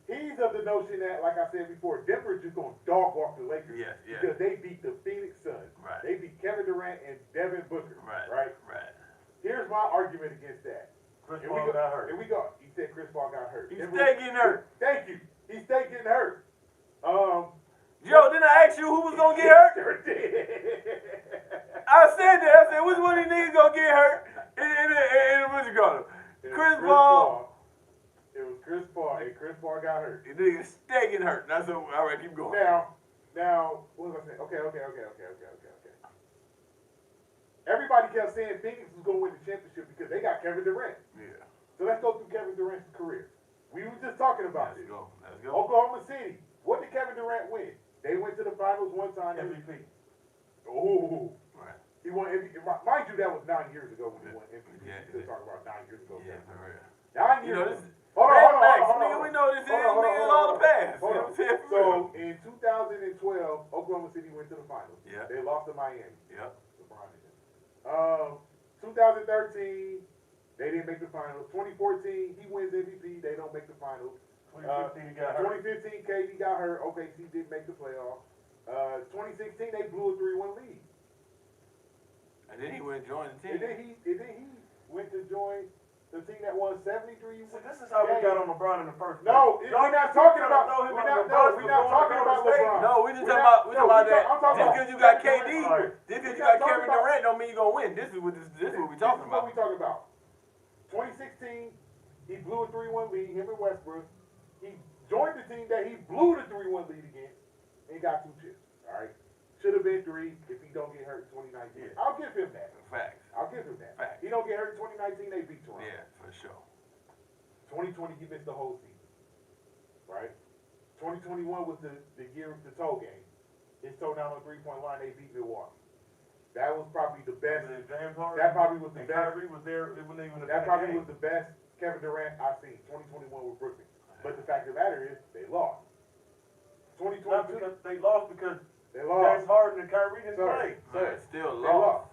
he's of the notion that, like I said before, Denver's just gonna dog walk the Lakers Yes, yeah. because they beat the Phoenix Suns. Right. They beat Kevin Durant and Devin Booker. Right. Here's my argument against that. Chris Here we Paul go. got hurt. Here we go. He said Chris Paul got hurt. He's Denver- stay getting hurt. Thank you. He's stay getting hurt. Joe, didn't I ask you who was gonna get hurt? Sure did. I said that. I said, which one of these niggas gonna get hurt? And what you call him? It was Chris Paul. It was Chris Paul, and Chris Paul got hurt. The nigga stay getting hurt. That's all right. Keep going. Now, what was I saying? Okay. Everybody kept saying Phoenix was going to win the championship because they got Kevin Durant. Yeah. So let's go through Kevin Durant's career. We were just talking about Let's this. go. Oklahoma City. What did Kevin Durant win? They went to the finals one time. MVP. Oh. Right. He won MVP. Mind you, that was 9 years ago when he won MVP. Yeah, We're talking about 9 years ago. Yeah, for real. 9 You years know ago. this. Hold Red on. Max, nigga, we know this send niggas all the pass. Hold You know on. what I'm saying? So in 2012, Oklahoma City went to the finals. Yeah. They lost to Miami. Yep. 2013, they didn't make the finals. 2014, he wins MVP. They don't make the finals. 2015, he got hurt. 2015, KD got hurt. OKC didn't make the playoffs. 2016, they blew a 3-1 lead. And then he went and joined the team. And then he went to join the team that won 73. So this is how we got on LeBron in the first place. No, we're not talking about. We're not talking about LeBron. No, we just talking about that. I'm talking Just because you got KD, Right. just because you got Kevin Durant, don't mean you're gonna win. This is what we talking about. What we talking about? 2016, he blew a 3-1 lead. Him and Westbrook. He joined the team that he blew the 3-1 lead against and got 2 chips. All right, should have been 3 if he don't get hurt in 2019. Yeah. I'll give him that. Facts. I'll give him that. Facts. He don't get hurt in 2019, they beat Toronto. Yeah, for sure. 2020, he missed the whole season. Right? 2021 was the year of the toe game. His toe down on 3-point line, they beat Milwaukee. That was probably the best. James Harden. That probably was the and best. Kyrie was there. It wasn't even a That bad probably game. was the best Kevin Durant I've seen. 2021 with Brooklyn. But the fact of the matter is, they lost. Not 2022, because they lost because they James lost. Harden and Kyrie didn't Sir. play. But still They lost. lost.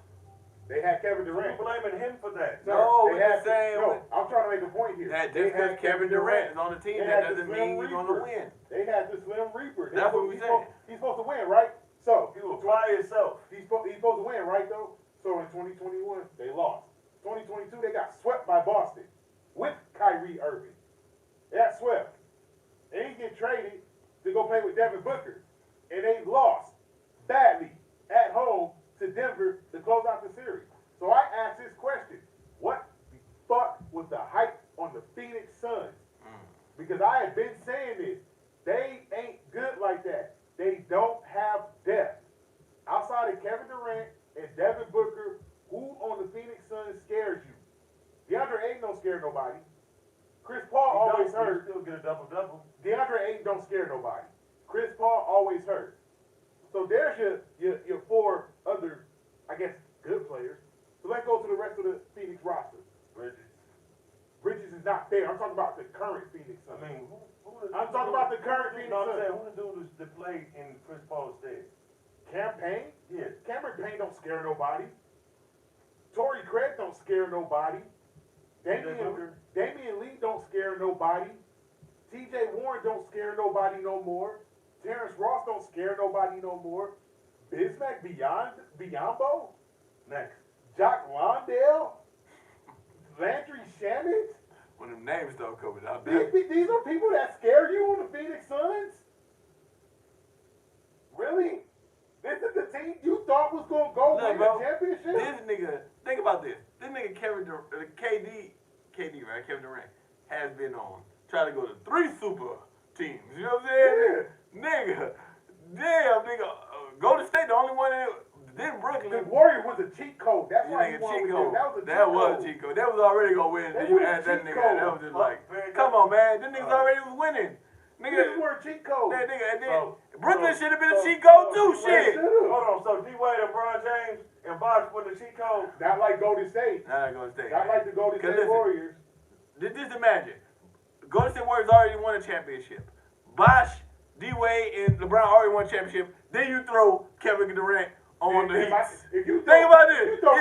They had Kevin So Durant. you blaming him for that? Sir, No, they we're had just saying No, I'm trying to make a point here. That They just because had Kevin Durant is on the team, They that had the doesn't Slim mean he's gonna Reaper. win. They had the Slim Reaper. That's what we saying. He's supposed to win, right? So, He was by himself. he's supposed to win, right, though? So in 2021, they lost. 2022, they got swept by Boston with Kyrie Irving. They got swept. They didn't get traded to go play with Devin Booker. And they lost badly at home to Denver to close out the series. So I asked this question. What the fuck was the hype on the Phoenix Suns? Because I have been saying this. They ain't good like that. They don't have depth. Outside of Kevin Durant and Devin Booker, who on the Phoenix Suns scares you? DeAndre Ayton don't scare nobody. Chris Paul always hurt. Still get a double-double. DeAndre Ayton don't scare nobody. Chris Paul always hurt. So there's your 4 other, I guess, good players. So let's go to the rest of the Phoenix roster. Bridges is not there. I'm talking about the current Phoenix I Suns. mean, I'm talking about the current Phoenix No, I'm saying, Suns. who the dude that played in Chris Paul's stead? Campaign? Yeah. Cameron Payne don't scare nobody. Torrey Craig don't scare nobody. Damian Lee don't scare nobody. TJ Warren don't scare nobody no more. Terrence Ross don't scare nobody no more. Bismack Biyombo? Next. Jock Londale? Landry Shamet? When them names don't come out, These are people that scare you on the Phoenix Suns? Really? This is the team you thought was going to go Look, win bro, the championship? this nigga, think about this. This nigga KD, right? Kevin Durant has been on trying to go to 3 super teams. You know what I'm saying? Nigga, damn, nigga, Golden State the only one that. Then Brooklyn. The Warrior was a cheat code. That's You why he nigga won cheat with code. them. That was a cheat code. That was already gonna win. That Then you was a add that cheat nigga. code. That was just like, come on, man. Them niggas already was winning. This Nigga, were a cheat code. that nigga, and then So- Brooklyn should have been a so- cheat code too. so- Shit. Hold on. So D-Wade and LeBron James and Bosh with the cheat code. Not like Golden State. Nah, I'm gonna stay. Not like the Golden State listen, Warriors. Just imagine. Golden State Warriors already won a championship. Bosh, D-Wade, and LeBron already won a championship. Then you throw Kevin Durant on the Heat. If you Think about this. You throw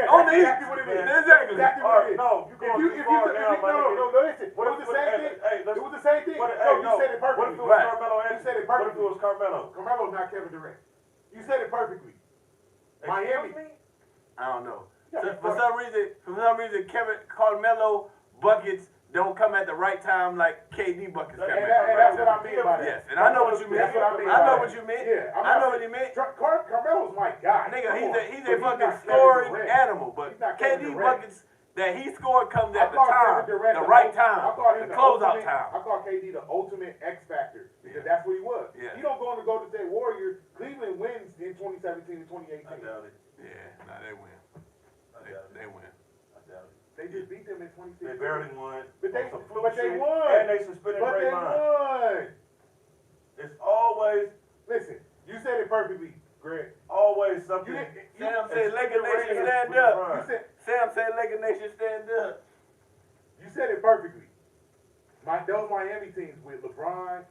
On the that's exactly Heat. what it is. Exactly. Exactly what it is. No, you going too far now, my nigga. No, listen. It was the same thing. It was the same thing. No, you said it What if it perfectly. was Right. Carmelo You Anthony? said it What if it perfectly. was Carmelo? Carmelo's not Kevin Durant. You said it perfectly. Miami. Excuse me? I don't know. Yeah, For some reason, Carmelo buckets don't come at the right time like KD buckets come And at. that's what I mean by that. Yes, and I know what you meant. That's what I mean I by know that. what you meant. Yeah, I know what you meant. Carmelo's my guy. Nigga, Come on. he's But a fucking not Kevin scoring Durant. animal, but He's not Kevin KD Durant. buckets that he scored comes I at the call time, Kevin Durant the right I time, call him the closeout ultimate- time. I call KD the ultimate X factor because that's what he was. Yeah. He don't go on to Golden State Warriors. Cleveland wins in 2017 and 2018. I doubt it. Yeah, nah, they win. They win. I doubt it. They just beat them in 2016. They barely won. But they- On some fluke but they shit, won. And they suspended But they Draymond. won. It's always Listen, you said it perfectly, Greg. something. Sam said Laker Nation It's stand with up. LeBron. You said Sam said Laker Nation stand up. you said it perfectly. those Miami teams with LeBron,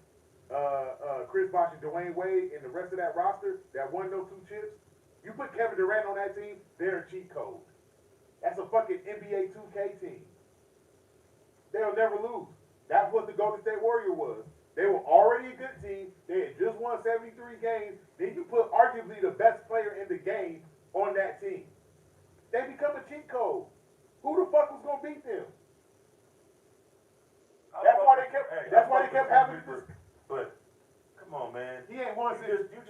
Chris Bosh and Dwayne Wade and the rest of that roster that won those 2 chips, you put Kevin Durant on that team, they're a cheat code. That's a fucking NBA 2K team. They'll never lose. That's what the Golden State Warrior was. They were already a good team. They had just won 73 games. Then you put arguably the best player in the game on that team. They become a cheat code. Who the fuck was gonna beat them? That's why they kept having this. But come on, man. He ain't won since You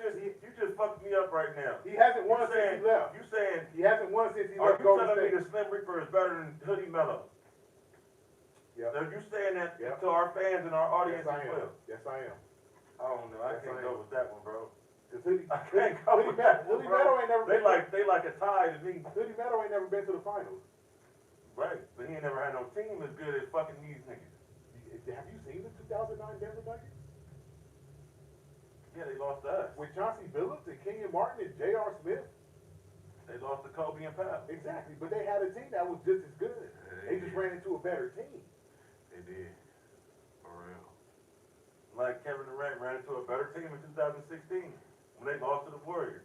just fucked me up right now. he hasn't won since he left. You saying He hasn't won since he are left you Golden telling me State. the Slim Reaper is better than Hoodie Mello? Yep. Are you saying that Yep. to our fans and our audience Yes, I as am. well? Yes, I am. I don't know. I Yes, can't I go am. with that one, bro. Cause Hoodie I can't go with that one, Hoodie bro. Meadow ain't never They been. like a tie to me. Hoodie Meadow ain't never been to the finals. Right. But he ain't never had no team as good as fucking these niggas. Have you seen the 2009 Denver Nuggets? Yeah, they lost to us. With Chauncey Billups and Kenyon Martin and J.R. Smith? They lost to Kobe and Pop. Exactly, but they had a team that was just as good. They just ran into a better team. They did. For real. Like Kevin Durant ran into a better team in 2016 when they lost to the Warriors.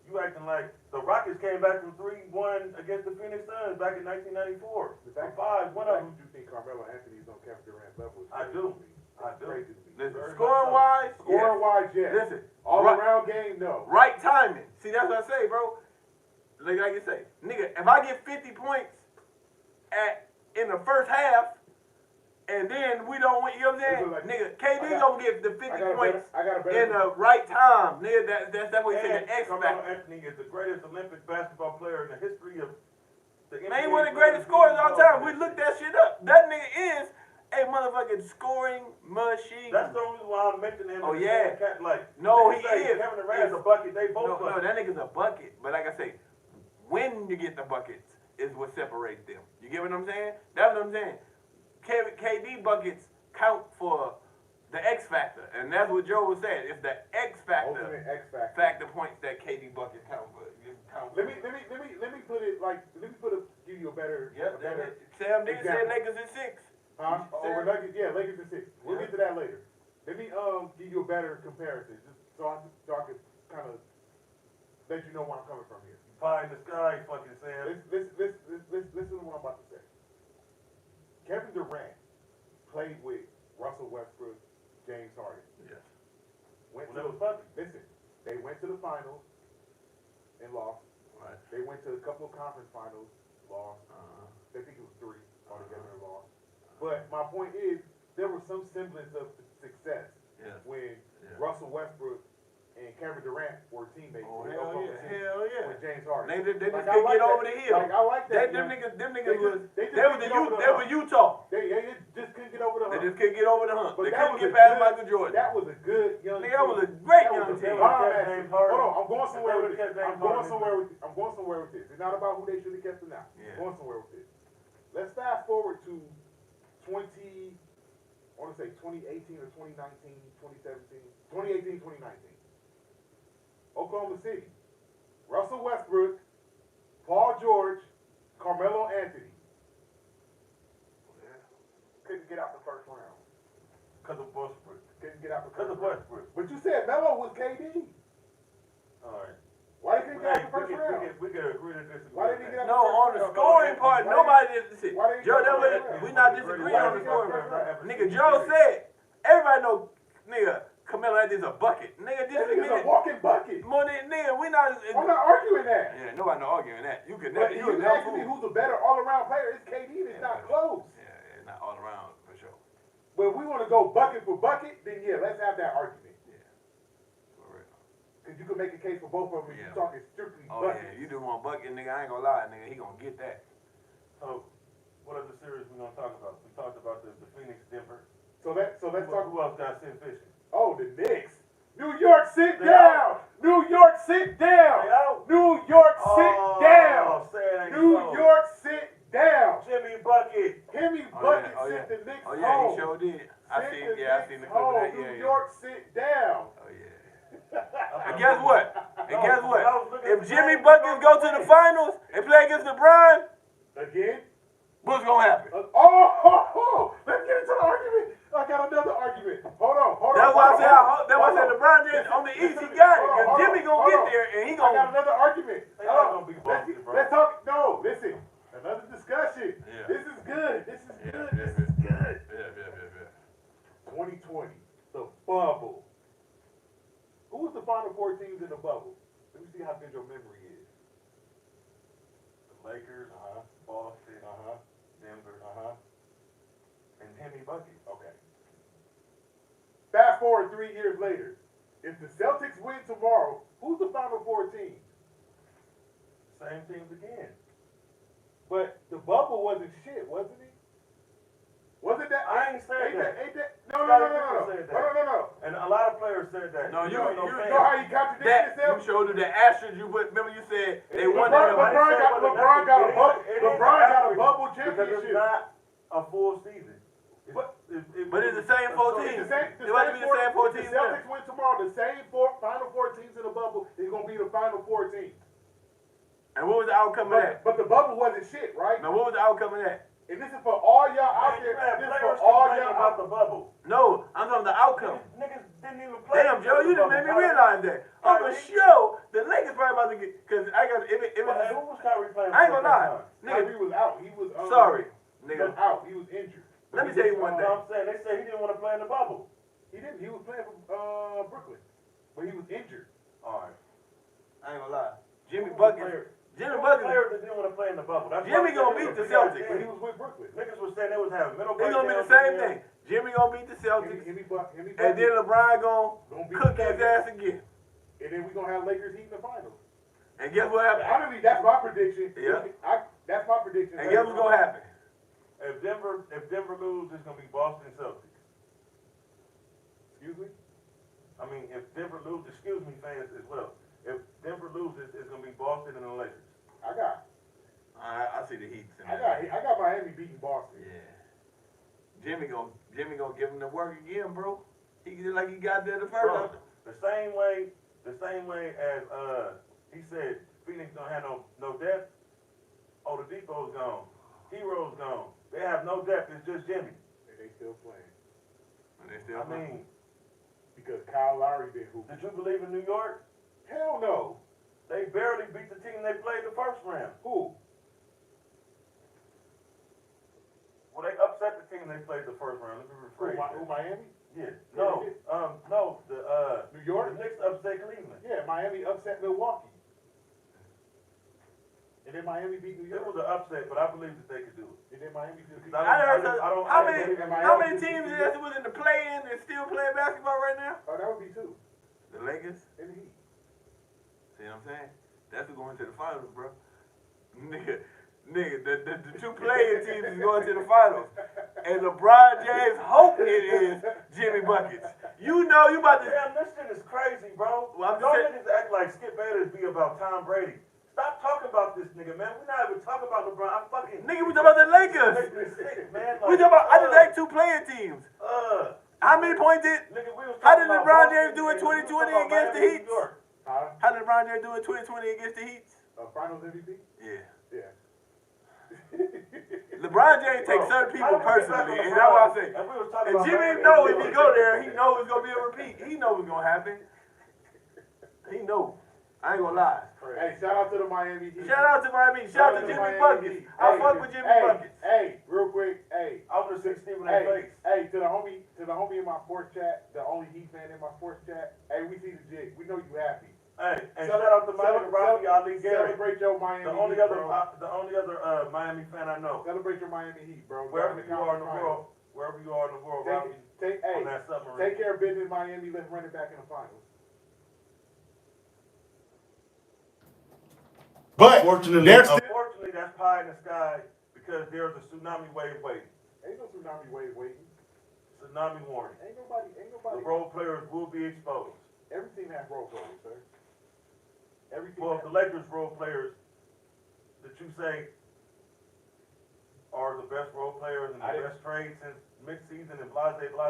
You acting like the Rockets came back from 3-1 against the Phoenix Suns back in 1994. The fact, 5, one of them. You think Carmelo Anthony's on Kevin Durant's level? Is I crazy do. to me. I It's do. crazy to me. Listen, Very scoring much wise, Scoring wise, yes. Listen, All right, around game, no. right timing. See, that's what I say, bro. Like you say, nigga, if I get 50 points in the first half, and then we don't win, you know what I'm saying? Like, Nigga, KD gonna get the 50 points I got a better in the right time. Nigga, that's what he said, And the X Carmelo factor. Anthony is the greatest Olympic basketball player in the history of the NBA. Man, he one of the greatest scorers of all time. We looked that shit up. That nigga is a motherfucking scoring machine. That's the only reason why I'm mentioning him. Oh, in the yeah. same like, No, they he say is. Kevin Durant is a bucket. They both No, that nigga's a bucket. But like I say, when you get the buckets is what separates them. You get what I'm saying? That's what I'm saying. KD buckets count for the X factor, and that's what Joe was saying. It's the X factor, ultimate X factor. factor points that KD buckets count for. Let me put it like, give you a better. Yep. a better Sam nigga said example. Lakers in 6. Huh? Over Nuggets, yeah, Lakers in 6. We'll Yeah. get to that later. Let me give you a better comparison, just so I can kind of let you know where I'm coming from here. Pie in the sky, fucking Sam. Listen to what I'm about to say. Kevin Durant played with Russell Westbrook, James Harden. Yes. Went Well, to that was fucking. listen, they went to the finals and lost. Right. They went to a couple of conference finals, lost. Uh-huh. I think it was 3 altogether and lost. But my point is, there was some semblance of success Yes. when Yeah. Russell Westbrook and Kevin Durant were teammates. Oh, in hell Oklahoma yeah. City Hell yeah. With James Harden. They just Like, I couldn't like get that. over the hill. Like, I like that. Them man. niggas They was, just they couldn't was get over the they hump. were Utah. They just couldn't get over the They hump. just couldn't get over the hump. But They that couldn't was get a past good- Michael Jordan. That was a good young Nigga, team. that was a great That young was a team. bomb James action. Harden. Hold on, I'm going somewhere with James this. Harden. I'm going somewhere with this. It's not about who they should have kept or not. Yeah. I'm going somewhere with this. Let's fast forward to 2018 or 2019, 2017, 2018, 2019. Oklahoma City. Russell Westbrook, Paul George, Carmelo Anthony. Couldn't get out the first round. Because of Westbrook. Couldn't get out the Because first of round. Westbrook. But you said Melo was KD. Alright. Why they couldn't get out the first round? We can agree to disagree. Why they didn't get out No, on the scoring part, nobody did shit. Why they Joe, get out the that first was, we round? not disagreeing on the scoring part. Nigga, Joe said, everybody know, nigga, Carmelo Anthony's a bucket. Nigga, this That nigga's a nigga, walking bucket. more than, nigga, we not. I'm not arguing that. Yeah, nobody not arguing that. You could But never, if you you would never asking me fool. who's a better all-around player, it's KD. It's not close. Yeah, not all around, for sure. But if we want to go bucket for bucket, then yeah, let's have that argument. Yeah, for real. Because you can make a case for both of them if Yeah. you're talking strictly Oh buckets. yeah, you do one bucket, nigga, I ain't gonna lie, nigga, he gonna get that. So, what other series we gonna talk about? We talked about the Phoenix, Denver. So let's talk. Who else got Sin fishing? Oh, the Knicks. New York, sit They down. New York, sit down. They out. New York, sit down. Say it ain't New so. York, sit down. Jimmy Bucket. Hemi Oh, Bucket yeah, oh, sent yeah. the Knicks Oh yeah, home. he sure did. I Sent seen the the Knicks clip of home. that. Yeah, New yeah. York, sit down. Oh yeah. And guess what? And guess I was what? looking at If the Jimmy game, Buckets go to the finals and play against LeBron, Again? What's gonna happen? Let's get into the argument. I got another argument. Hold on. That's why I said LeBron James on the East, he got it. Because Jimmy gonna get there and he gonna. I got another argument. They're not gonna be Boston, bro. Let's talk. No, listen. Another discussion. Yeah. This is good. This is good. This is good. Yeah. 2020, the bubble. Who was the final four teams in the bubble? Let me see how good your memory is. The Lakers, Boston, Denver, and Henry Bucket. Okay. Fast forward 3 years later. If the Celtics win tomorrow, who's the final four teams? Same teams again. But the bubble wasn't shit, wasn't it? Wasn't that? I ain't said that. No. And a lot of players said that. No, you know how you contradict yourself? You showed the asterisk you put. Remember you said they won LeBron got a bubble because championship. it's not a full season. But it's the same 4 teams. It must be the same 4 teams. The Celtics win tomorrow. The same final four teams in the bubble is going to be the final 4 teams. And what was the outcome of that? But the bubble wasn't shit, right? Now what was the outcome of that? And this is for all y'all out there. This is for all y'all about the bubble. No, I'm talking the outcome. Niggas didn't even play. Damn, Joe, you done made me realize that. On the show, the Lakers probably about to get, because I got, it was, Who was Kyrie playing? I ain't gonna lie. Kyrie was out. He was sorry, He nigga. was out. He was injured. Let me tell you one thing. I'm saying, they said he didn't want to play in the bubble. He didn't. He was playing for Brooklyn, but he was injured. All right. I ain't gonna lie. Jimmy Players that didn't want to play in the bubble. That's Jimmy gonna beat the Celtics. But he was with Brooklyn. Niggas was saying they was having mental It's gonna be the breakdowns same thing. Jimmy gonna beat the Celtics, And and then LeBron gonna cook his ass again. And then we gonna have Lakers Heat in the finals. And guess what happened? Honestly, that's my prediction. Yeah. That's my prediction. And guess what's gonna happen? If Denver loses, it's gonna be Boston Celtics. Excuse me? I mean, if Denver loses, excuse me, fans as well. If Denver loses, it's gonna be Boston and the Lakers. I see the Heat. I got Miami beating Boston. Yeah. Jimmy gonna give him the work again, bro. He did like he got there the first Bro, time. the same way as he said Phoenix don't have no depth. Oladipo's gone. Hero's gone. They have no depth, it's just Jimmy. And they still playing. I mean, because Kyle Lowry been hooping. did you believe in New York? Hell no. They barely beat the team they played the first round. Who? Well, they upset the team they played the first round. Let me rephrase that. Who, Miami? Yeah. No, The New York? The Knicks upset Cleveland. Yeah, Miami upset Milwaukee. And then Miami beat New It York. was an upset, but I believe that they could do it. And then Miami just beat How many teams that was in the play-in and still playing basketball right now? Oh, that would be 2. The Lakers. And the Heat. See what I'm saying? That's who's going to the finals, bro. Nigga, the 2 playing teams is going to the finals. And LeBron James hope it is Jimmy Buckets. You know you about to... Damn, this shit is crazy, bro. Well, Y'all niggas act like Skip Bayless be about Tom Brady. Stop talking about this nigga, man. We're not even talking about LeBron. I'm fucking... Nigga, we talking about the Lakers. Sick, man. We talking about... I just like 2 playing teams. How many points did... Nigga, How did LeBron James do in 2020 against the Heat? Huh? How did LeBron James do in 2020 against the Heat? Finals MVP? Yeah. Yeah. LeBron James takes certain people personally, and that's what I say. And Jimmy know if he go there, he know it's gonna be a repeat. He know what's gonna happen. He know. I ain't gonna lie. Hey, shout out to the Miami Heat. Shout out to Miami. Shout out to Jimmy Buckets. I fuck with Jimmy Buckets. Hey, real quick. Hey, I would have said Stephen A. Face. Hey, to the homie in my sports chat, the only Heat fan in my sports chat. Hey, we see the jig. We know you happy. Hey, and shout out to Miami Rocky Ali Gary. Celebrate your Miami The only Heat, other bro. Miami fan I know. Celebrate your Miami Heat, bro. Wherever you are in the world, Rocky, on that submarine. Take care of business, Miami. Let's run it back in the finals. But unfortunately, that's pie in the sky because there's a tsunami wave waiting. Ain't no tsunami wave waiting. Tsunami warning. Ain't nobody. The role players will be exposed. Everything has role players, sir. Everything. Well, if the Lakers role players that you say are the best role players and the best trade since mid-season and blase. It was.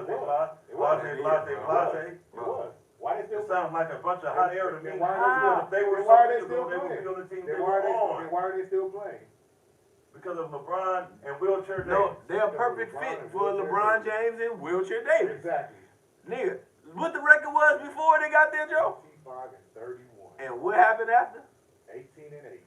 Why they still? It sounds like a bunch of hot air to me. If they were so still good, they would playing? be on the team Then they why were on. are they still playing? because of LeBron and wheelchair Davis. No, they're a perfect fit for LeBron James and wheelchair Davis. Exactly. Nigga, what the record was before they got there, Joe? 25 and 31. And what happened after? 18 and 8.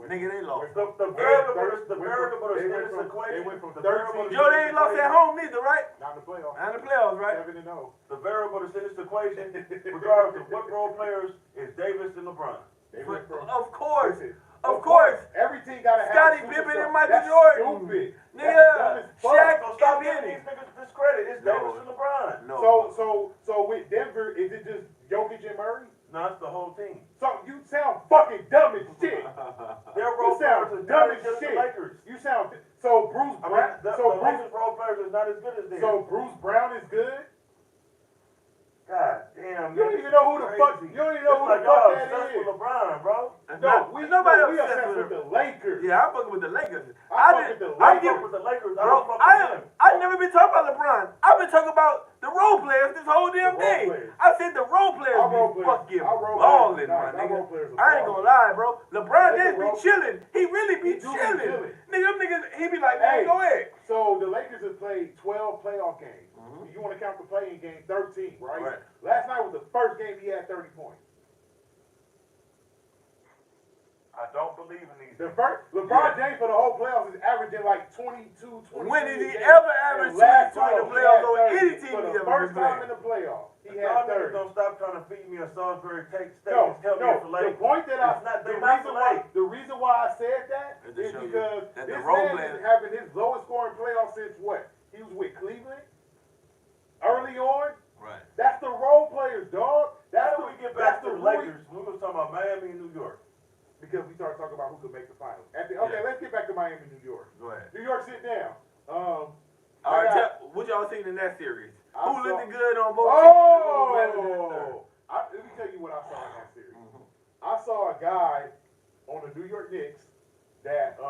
Nigga, they lost. The variable is in this equation. They went from the 13. Joe, they ain't lost at home neither, right? Not in the playoffs. Not in the playoffs, right? 7 and 0. The variable that's in this equation, regardless of what role players, is Davis and LeBron. They went from, Of course. listen, Of course. Every team got to have Scottie superstars. Pippen and Michael That's Jordan. Stupid. Nigga, That's dumb as fuck. Shaq So stop and giving Penny. these niggas discredit. It's No. Davis and LeBron. No. So with Denver, is it just Jokic and Murray? No, it's the whole team. So you sound fucking dumb as shit. Their You role players sound is dumb not as as good as the shit. Lakers. You sound so Bruce I Brown. mean, the So Bruce. Lakers role players is not as good as theirs. So Bruce Brown is good. God damn, You don't even know who the fuck. You don't even know who the fuck that is. for LeBron, bro. No, we Nobody obsessed obsessed with the Lakers. Yeah, I'm fucking with the Lakers. I fuck with the I Lakers. fuck with the Lakers. I Bro, don't fuck with them. I've never been talking about LeBron. I've been talking about the role players this whole damn The role thing. players. I said the role players Our role be players- fucking our role balling, players- my our role nigga. players are I ain't balling. gonna lie, bro. LeBron They just the be role- chilling. He really be He do be chilling. chilling. Nigga, them niggas, he be like, Hey. man, go ahead. So the Lakers have played 12 playoff games. Mhm. You want to count the playing game, 13, right? Right. Last night was the first game he had 30 points. I don't believe in these. The first LeBron James for the whole playoffs is averaging like 22, 23. When did he a game. ever average And last 22 in the night, he playoffs had on 30. any team For he the ever first been time playing? in the playoffs, he Y'all had niggas 30. don't stop trying to feed me a Salisbury steak No, and tell me no. it's late. The point that It's not- the they not reason late. why the reason why I said that Is to is show you because that the this role man players- is having his lowest scoring playoff since what? He was with Cleveland early on. Right. That's the role players, dog. How That's do the we get that's back to the Rui- Lakers? We was talking about Miami and New York. Because we started talking about who could make the finals. Okay, Yeah. let's get back to Miami, New York. Go ahead. New York, sit down. All I right, got- what y'all seen in that series? I Who saw- looked good on both teams? Who was better than the third? Let me tell you what I saw in that series. Mhm. I saw a guy on the New York Knicks that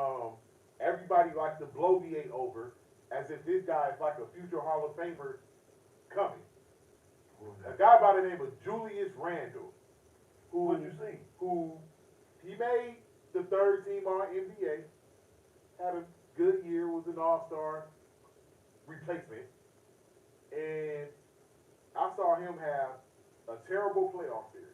everybody likes to bloviate over as if this guy is like a future Hall of Famer coming. A guy by the name of Julius Randle, What'd you see? who he made the third team on NBA, had a good year, was an all-star replacement, and I saw him have a terrible playoff series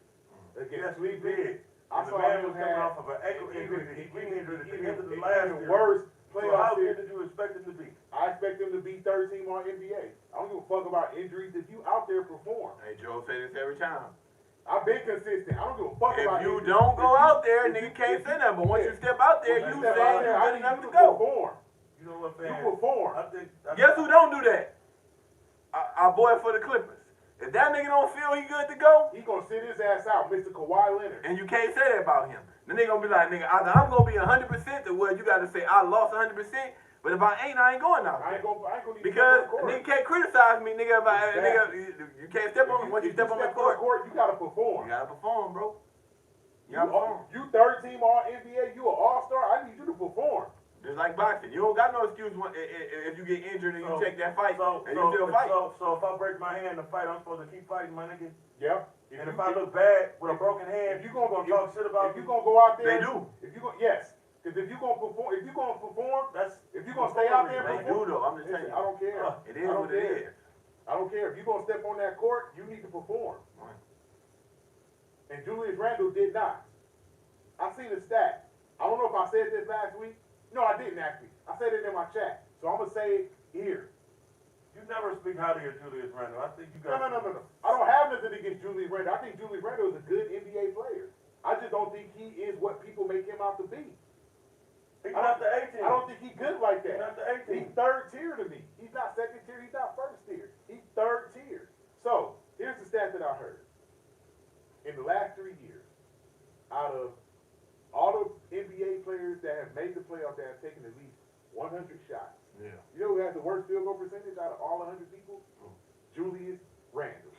Yes, against we Cleveland. did. I And the saw man him was coming have off of an ankle injury, he injured at the end of the the last year. worst So playoff how series. good did you expect it to be? I expect him to be third team on NBA. I don't give a fuck about injuries if you out there perform. Hey, Joe say this every time. I've been consistent. I don't give a fuck about If you injuries. don't go If you- out there, if nigga you- can't if say you- nothing. But once yeah. you step out there, When you step say out you're there, I good need enough you to to go. perform. You know what, You man? perform. I think. Guess who don't do that? Our boy for the Clippers. If that nigga don't feel he good to go, He gonna sit his ass out, Mr. Kawhi Leonard. and you can't say that about him, then they gonna be like, nigga, either I'm gonna be 100% to where you gotta say I lost 100%, but if I ain't going out I there. ain't gonna need Because to step on the nigga court. can't criticize me, nigga, if I, Exactly. nigga, you can't step on me. Once you step on the court, you gotta perform. you gotta perform, bro. You You, gotta perform. you third team all NBA, you an all-star, I need you to perform. Just like boxing. You don't got no excuse if you get injured and you take that fight and you still fight. So if I break my hand in the fight, I'm supposed to keep fighting, my nigga. Yeah. And if I look bad with a broken hand, if you gonna talk shit about if you me, gonna go out there, They do. If you go, yes, because if you gonna perform, that's if you gonna stay out there, They and perform, do though. I'm just listen, telling I you. don't care. It is I don't what it care. is. I don't care if you gonna step on that court, you need to perform. Right. And Julius Randle did not. I seen a stat. I don't know if I said this last week. No, I didn't actually. I said it in my chat, so I'm gonna say it here. you never speak highly of Julius Randle. I think you No. got. I don't have nothing against Julius Randle. I think Julius Randle is a good NBA player. I just don't think he is what people make him out to be. He's not the 18. I don't think he's good like He's that. not the 18. He's third tier to me. He's not second tier. He's not first tier. He's third tier. So here's the stat that I heard. In the last 3 years, out of all the NBA players that have made the playoff that have taken at least 100 shots, Yeah. you know who has the worst field goal percentage out of all 100 people? Julius Randle.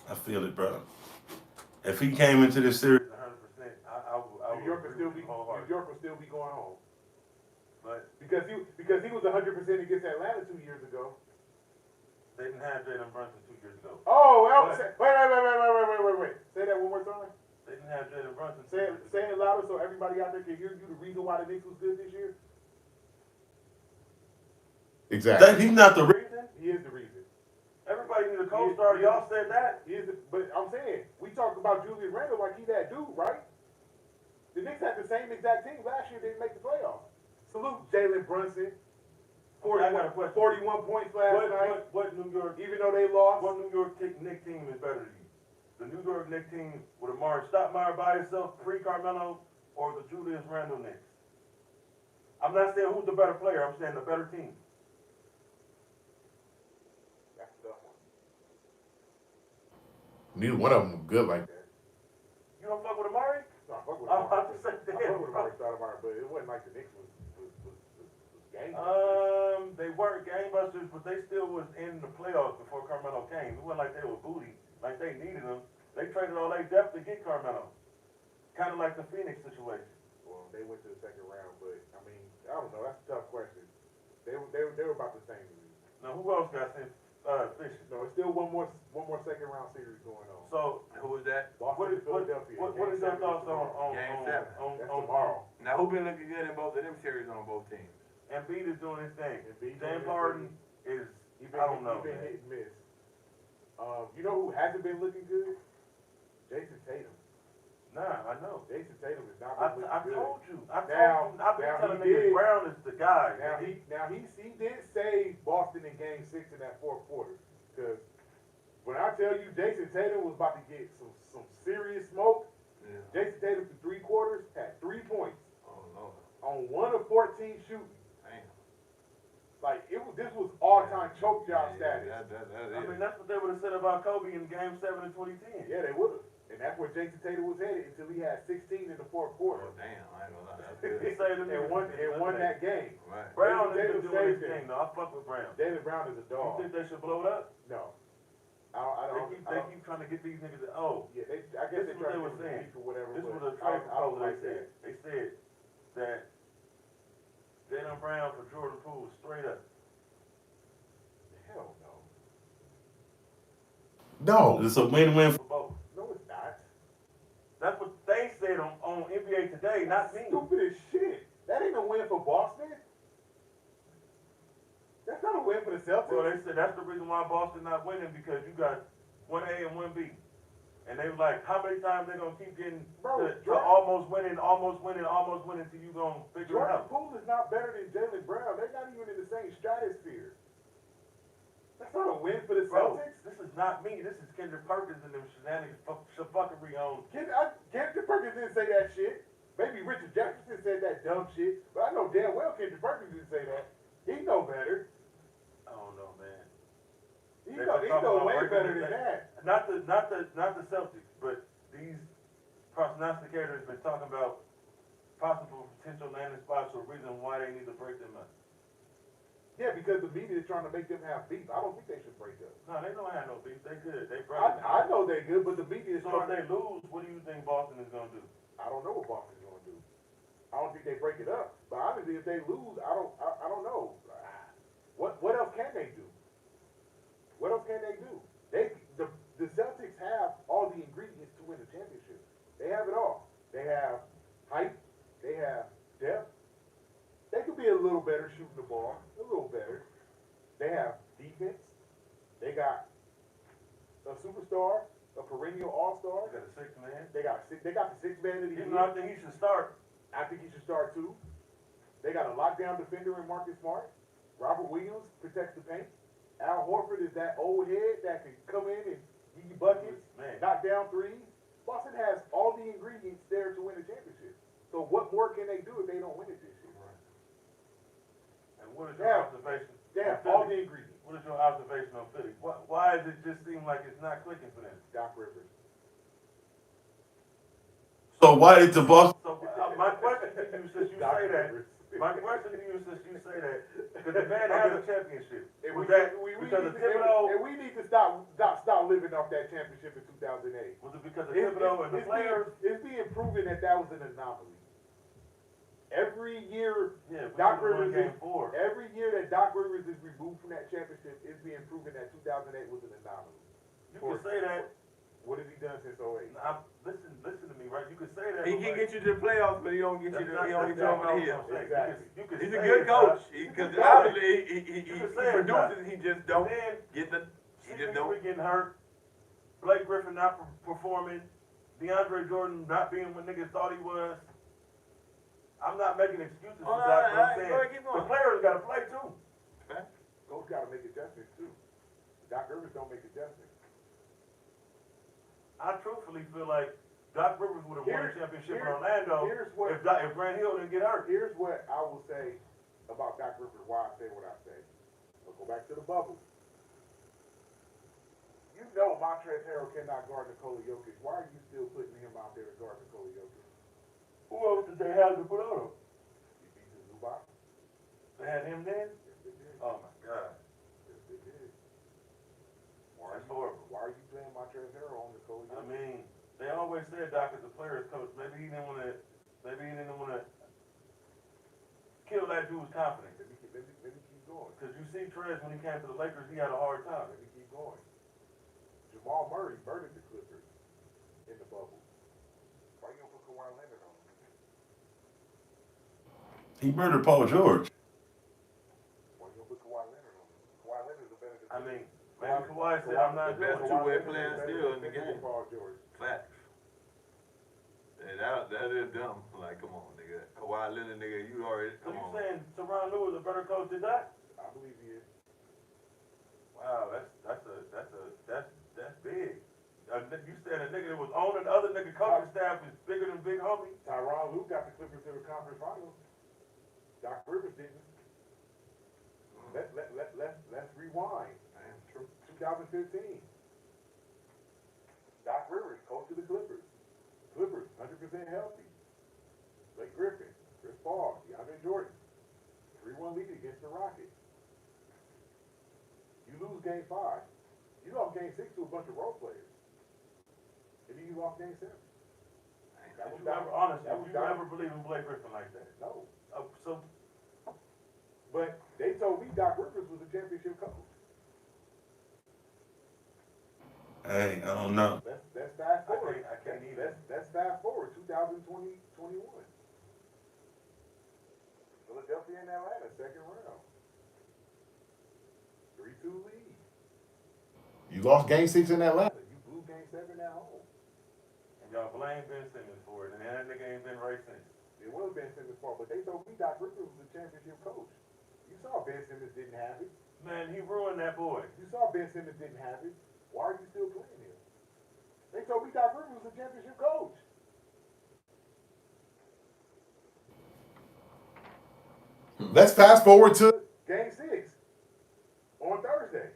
I feel it, bro. If he came into this series, 100%. I would New York will agree still with be you wholeheartedly. New York will still be going home But because he was 100% against Atlanta 2 years ago. they didn't have Jalen Brunson 2 years ago. Oh, well, But- wait. Say that one more time. They didn't have Jalen Brunson. Say it louder so everybody out there can hear you. The reason why the Knicks was good this year. Exactly. He's not the reason. He is the reason. Everybody need a co-star. Y'all said that. But I'm saying, we talk about Julius Randle like he that dude, right? The Knicks had the same exact team last year, didn't make the playoffs. Salute Jalen Brunson. 41 points last night. What New York, Even though they lost. what New York Knicks team is better than you? The New York Knicks team with Amari Stoudemire by himself, pre-Carmelo, or the Julius Randle Knicks? I'm not saying who's the better player. I'm saying the better team. That's a tough one. Neither one of them was good like that. You don't fuck with Amari? No, I fuck with I'm Amari. about to say I fuck with Amari Stoudemire, but it wasn't like the Knicks was gang. They weren't gangbusters, but they still was in the playoffs before Carmelo came. It wasn't like they were booty, like they needed him. They traded all their depth to get Carmelo. Kind of like the Phoenix situation. Well, they went to the second round, but I mean, I don't know. That's a tough question. They were about the same to me. Now, who else got sent fishing? No, it's still one more second round series going on. So, Who is that? Boston and Philadelphia. what is your thoughts on Game 7. That's tomorrow. Now, who been looking good in both of them series on both teams? Embiid is doing his thing. Embiid doing James his Harden is, I don't know, He been man. hit and miss. You know who hasn't been looking good? Jason Tatum. Nah, I know. Jason Tatum is not I been looking good. told you. I've been Now telling he niggas did. Brown is the guy. Now he did save Boston in Game 6 in that fourth quarter. Because when I tell you Jason Tatum was about to get some serious smoke, Yeah. Jason Tatum through 3 quarters had 3 points Oh, Lord. on 1 of 14 shooting. Damn. Like this was all-time choke job status. I mean, that's what they would have said about Kobe in Game 7 in 2010. Yeah, they would have. And that's where Jason Tatum was headed until he had 16 in the fourth quarter. Oh, damn. I ain't gonna lie. That's He good. saved them and won that game. Right. Brown Jason is Tatum doing his saved it. thing, though. I fuck with Brown. Jaylen Brown is a You dog. think they should blow it up? No. I don't. They keep trying to get these niggas to, Yeah, I guess This they is what tried they to were get saying. beef or whatever. This but was a I trade don't proposal like they that. said. They said that Jaylen Brown for Jordan Poole was straight up. Hell no. No, it's a win-win. For both. No, it's not. That's what they said on NBA Today, not me. Stupid as shit. That ain't a win for Boston. That's not a win for the Celtics. Well, they said that's the reason why Boston not winning, because you got 1A and 1B. And they was like, how many times they gonna keep getting to almost winning till you gonna figure it Jordan out? Poole is not better than Jaylen Brown. They're not even in the same stratosphere. That's not a win for the Bro, Celtics. this is not me. This is Kendrick Perkins and them shenanigans fuckery on. Kendrick Perkins didn't say that shit. Maybe Richard Jefferson said that dumb shit, but I know damn well Kendrick Perkins didn't say that. He know better. I don't know, man. He know way better than that. Not the Celtics, but these prognosticators been talking about possible potential landing spots or reason why they need to break them up. Yeah, because the media is trying to make them have beef. I don't think they should break up. No, they don't have no beef. They good. They brothers. I know they good, but the media is So if trying they to. lose, what do you think Boston is gonna do? I don't know what Boston's going to do. I don't think they break it up. But honestly, if they lose, I don't know. What else can they do? What else can they do? The Celtics have all the ingredients to win the championship. They have it all. They have height. They have depth. They could be a little better shooting the ball, a little better. They have defense. They got a superstar, a perennial all-star. They got a sixth man. They got the sixth man of the year. Even though I think he should start. I think he should start too. They got a lockdown defender in Marcus Smart. Robert Williams protects the paint. Al Horford is that old head that can come in and give you buckets, Man. knock down threes. Boston has all the ingredients there to win a championship. So what more can they do if they don't win it this year? And what is your observation? They have on all Philly? the ingredients. What is your observation on Philly? Why does it just seem like it's not clicking for them? Doc Rivers. So why did the Boston? So my question to you, since you Doc say that, Rivers. because the man has a championship. And Was we, that we, we, because need of to, Thibodeau? and we need to stop living off that championship in 2008. Was it because of Thibodeau and the players? It's being proven that was an anomaly. Every year, Yeah, Doc we won Rivers game 4. every year that Doc Rivers is removed from that championship, it's being proven that 2008 was an anomaly. You can say that, What has he done since 08? Listen to me, right? You could say that. He can get you to the playoffs, but he don't get you to over the hill. Exactly. He's a good coach. Because obviously he produces, he just don't get the. He just don't. Getting hurt. Blake Griffin not performing. DeAndre Jordan not being what niggas thought he was. I'm not making excuses for that, but I'm saying the players got to play too. Coach got to make adjustments too. Doc Rivers don't make adjustments. I truthfully feel like Doc Rivers would have won a championship in Orlando if Grant Hill didn't get hurt. Here's what I will say about Doc Rivers, why I say what I say. I'll go back to the bubble. You know Montrezl Harrell cannot guard Nikola Jokic. Why are you still putting him out there to guard Nikola Jokic? Who else did they have to put on him? You beat the Zubac. They had him then? Yes, they did. Oh my God. Yes, they did. That's horrible. Why are you playing Montrezl Harrell on Nikola Jokic? I mean, they always said Doc is a player's coach. Maybe he didn't want to kill that dude's confidence. Let me keep going. Because you see Trez when he came to the Lakers, he had a hard time. Let me keep going. Jamal Murray murdered the Clippers in the bubble. Why you gonna put Kawhi Leonard on him? He murdered Paul George. Why you gonna put Kawhi Leonard on him? Kawhi Leonard's a better defender. I mean, maybe Kawhi said, I'm not the best doing it. two-way player still in the game. Paul George. Facts. That is dumb. Like, come on, nigga. Kawhi Leonard, nigga, you already, So come you on. saying Teron Lue is a better coach than Doc? I believe he is. Wow, that's big. You said a nigga that was owning the other nigga coaching staff is bigger than Big Homie. Tyronn Lue got the Clippers to the conference finals. Doc Rivers didn't. Let's rewind. 2015. Doc Rivers, coach of the Clippers. Clippers, 100% healthy. Blake Griffin, Chris Paul, DeAndre Jordan. 3-1 lead against the Rockets. You lose game 5. You lost game 6 to a bunch of role players. And then you lost game 7. Would you ever believe in Blake Griffin like that? No. So But they told me Doc Rivers was a championship coach. Hey, I don't know. Let's fast forward. I can't either. Let's fast forward. 2020-21. Philadelphia and Atlanta, second round. 3-2 lead. You lost game 6 in Atlanta. You blew game 7 at home. and y'all blame Ben Simmons for it, and that nigga ain't been right since. It was Ben Simmons' fault, but they told me Doc Rivers was the championship coach. You saw Ben Simmons didn't have it. Man, he ruined that boy. You saw Ben Simmons didn't have it. Why are you still playing him? They told me Doc Rivers was the championship coach. Let's fast forward to Game 6 on Thursday.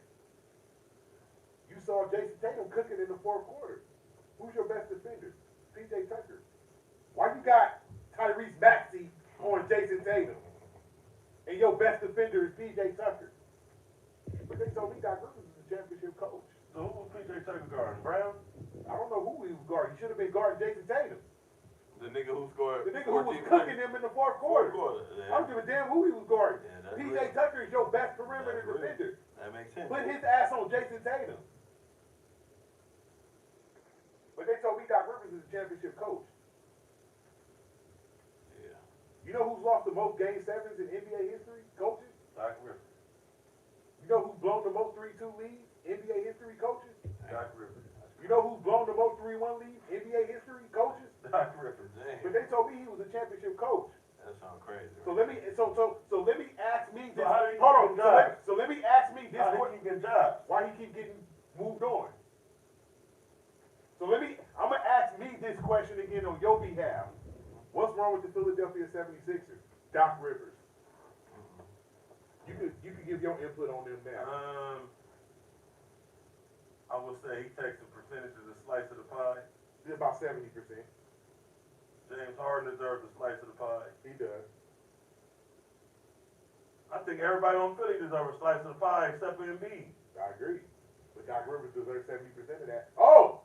You saw Jason Tatum cooking in the fourth quarter. Who's your best defender? PJ Tucker. Why you got Tyrese Maxey on Jason Tatum? And your best defender is PJ Tucker. But they told me Doc Rivers is the championship coach. So who was PJ Tucker guarding? Brown? I don't know who he was guarding. He should have been guarding Jason Tatum. The nigga who scored. The nigga who was cooking him in the fourth quarter. Yeah. I don't give a damn who he was guarding. Yeah, that's PJ real. Tucker is your best perimeter That's real. defender. That makes sense. Put his ass on Jason Tatum. But they told me Doc Rivers is the championship coach. Yeah. You know who's lost the most game 7s in NBA history? Coaches? Doc Rivers. You know who's blown the most 3-2 leads? NBA history coaches? Doc Rivers. You know who's blown the most 3-1 leads? NBA history coaches? Doc Rivers. But they told me he was a championship coach. That sounds crazy. So let me let me ask me this. So how did he Hold on. get jobs? So let me ask me this. How did he get jobs? Why he keep getting moved on? So I'm gonna ask me this question again on your behalf. What's wrong with the Philadelphia 76ers? Doc Rivers. You could give your input on them now. I would say he takes a percentage of the slice of the pie. It's about 70%. James Harden deserves a slice of the pie. He does. I think everybody on Philly deserves a slice of the pie except for Embiid. I agree. But Doc Rivers deserves 70% of that. Oh,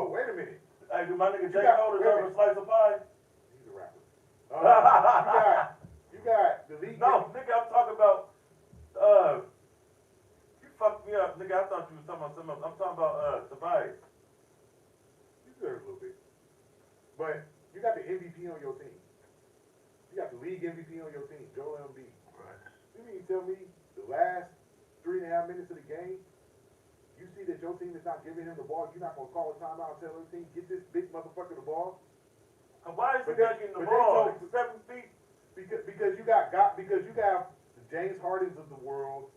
wait a minute. Hey, do my nigga J. got- Cole wait a deserve a minute. slice of pie? He's a rapper. You got the league. No, nigga, I'm talking about, you fucked me up, nigga. I thought you was talking about something else. I'm talking about, Tobias. But you got the MVP on your team. You got the league MVP on your team, Joel Embiid. Right. You mean tell me the last 3.5 minutes of the game, you see that your team is not giving him the ball, you're not gonna call a timeout and tell the team, get this big motherfucker the ball? And why is he But not getting the ball? He's 7 feet. Because you got because you got the James Hardens of the world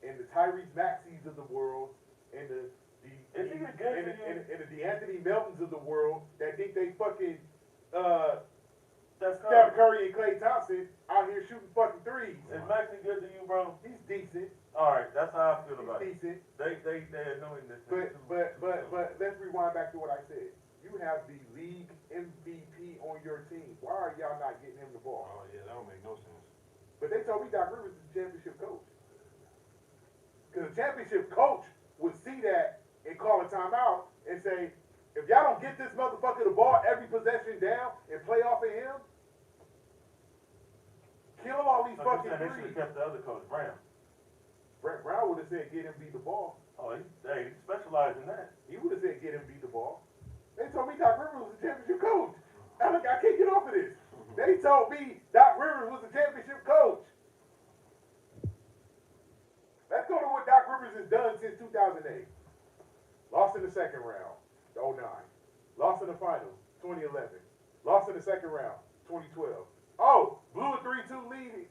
and the Tyrese Maxeys of the world and the Is he a good and the DeAnthony Meltons of the world that think they fucking That's Steph Curry and Klay Thompson out here shooting fucking threes. Is Maxey good to you, bro? He's decent. All right, that's how I feel He's about it. decent. They annoying this. But let's rewind back to what I said. You have the league MVP on your team. Why are y'all not getting him the ball? Oh yeah, that don't make no sense. But they told me Doc Rivers is the championship coach. Because the championship coach would see that and call a timeout and say, if y'all don't get this motherfucker the ball every possession down and play off of him, kill all these fucking They should threes. have kept the other coach, Brown. Brett Brown would have said, get him beat the ball. Oh, he specialized in that. He would have said, get him beat the ball. They told me Doc Rivers was the championship coach. I can't get off of this. They told me Doc Rivers was the championship coach. Let's go to what Doc Rivers has done since 2008. Lost in the second round, 2009. Lost in the finals, 2011. Lost in the second round, 2012. Oh, blew a 3-2 lead.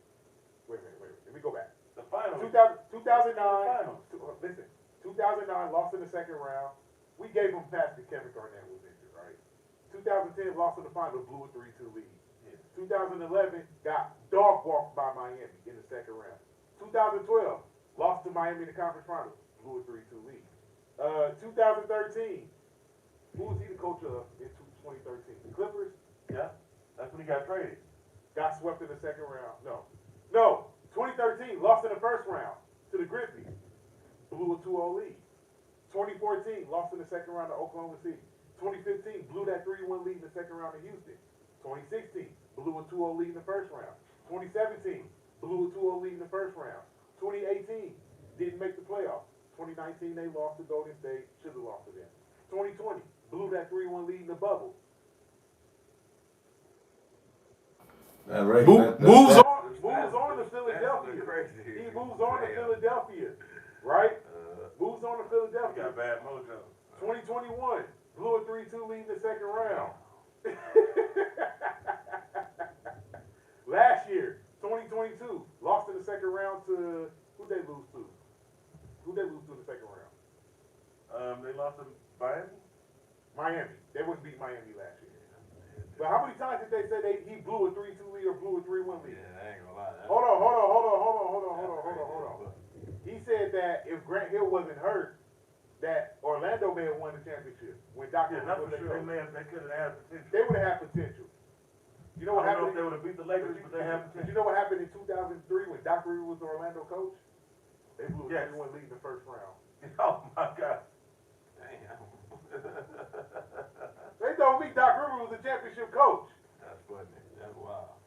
Wait a minute. Let me go back. The finals. 2009. Finals. Listen, 2009 lost in the second round. We gave them past because Kevin Garnett was injured, right? 2010 lost in the finals, blew a 3-2 lead. Yeah. 2011 got dog walked by Miami in the second round. 2012 lost to Miami in the conference finals, blew a 3-2 lead. 2013, who was he the coach of in 2013? The Clippers? Yeah, that's when he got traded. Got swept in the second round. No. 2013 lost in the first round to the Grizzlies, blew a 2-0 lead. 2014 lost in the second round to Oklahoma City. 2015 blew that 3-1 lead in the second round to Houston. 2016 blew a 2-0 lead in the first round. 2017 blew a 2-0 lead in the first round. 2018 didn't make the playoffs. 2019 they lost to Golden State, should have lost to them. 2020 blew that 3-1 lead in the bubble. Moves on to Philadelphia. He moves on to Philadelphia, right? Moves on to He Philadelphia. got bad mojo. 2021 blew a 3-2 lead in the second round. Last year, 2022, lost in the second round to who'd they lose to? Who'd they lose to in the second round? They lost to Miami. Miami. They wouldn't beat Miami last year. But how many times did they say he blew a 3-2 lead or blew a 3-1 lead? Yeah, I ain't gonna lie. Hold on. He said that if Grant Hill wasn't hurt, that Orlando may have won the championship when Dr. Yeah, that's what Rivers they showed. they could have had potential. They would have had potential. You know what I don't know if happened? they would have beat the Lakers, but they have Did potential. you know what happened in 2003 when Dr. Rivers was the Orlando coach? They blew a Yes. 3-1 lead in the first round. Oh my God. Damn. They told me Doc Rivers was the championship coach. That's funny. That's wild.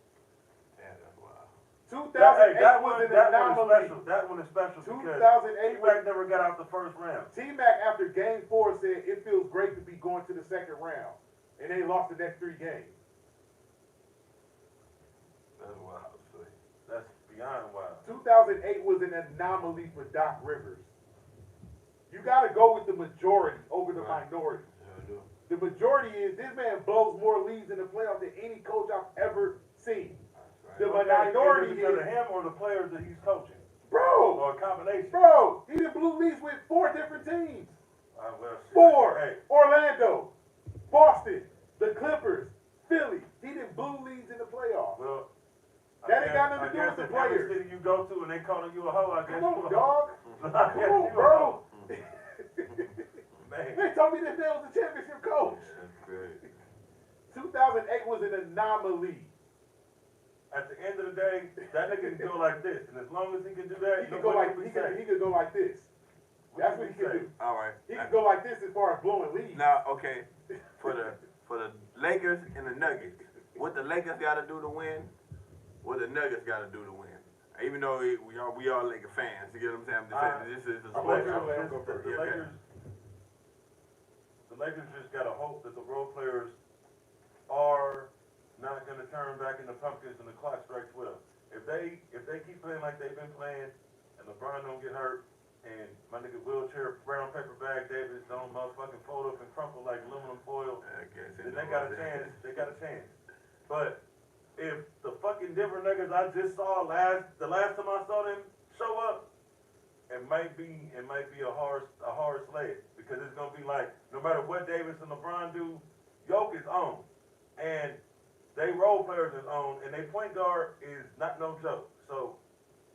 Damn, that's wild. 2008 That was one an is anomaly. special. That one is special because 2008 T-Mac never got out the first round. T-Mac after game 4 said it feels great to be going to the second round. And they lost the next 3 games. That's wild. See. That's beyond wild. 2008 was an anomaly for Doc Rivers. You got to go with the majority over the minority. Yeah, I do. The majority is this man blows more leads in the playoffs than any coach I've ever seen. The minority Is it because is, of him or the players that he's coaching, bro, or a combination. he done blew leads with 4 different teams. Well, shit. 4. Hey, Orlando, Boston, the Clippers, Philly. He done blew leads in the playoffs. well. That ain't got nothing to do with the Every players. city you go to and they calling you a hoe, I guess Come you on, a hoe. dog. I guess Come on, you a bro. hoe. Man. They told me this man was the championship coach. That's crazy. 2008 was an anomaly. At the end of the day, that nigga can go like this, and as long as he can do that, He could go like nobody he can say. could go like this. That's what he can could do. All right. He could go like this as far as blowing leads. Now, okay, for the Lakers and the Nuggets, what the Lakers got to do to win, what the Nuggets got to do to win. Even though we all Lakers fans, you get what I'm saying? I'm just saying this is a I'm sport. gonna let him go first. The Yeah, okay. Lakers just gotta hope that the role players motherfuckers and the clock strikes with them. If they keep playing like they've been playing, and LeBron don't get hurt, and my nigga wheelchair brown paper bag Davis don't motherfucking fold up and crumple like aluminum foil, then they got a chance. They got a chance. But if the fucking Denver Nuggets I just saw the last time I saw them show up, it might be a hard sled, because it's gonna be like, no matter what Davis and LeBron do, Jokic is on, and they role players is on, and they point guard is not no joke. So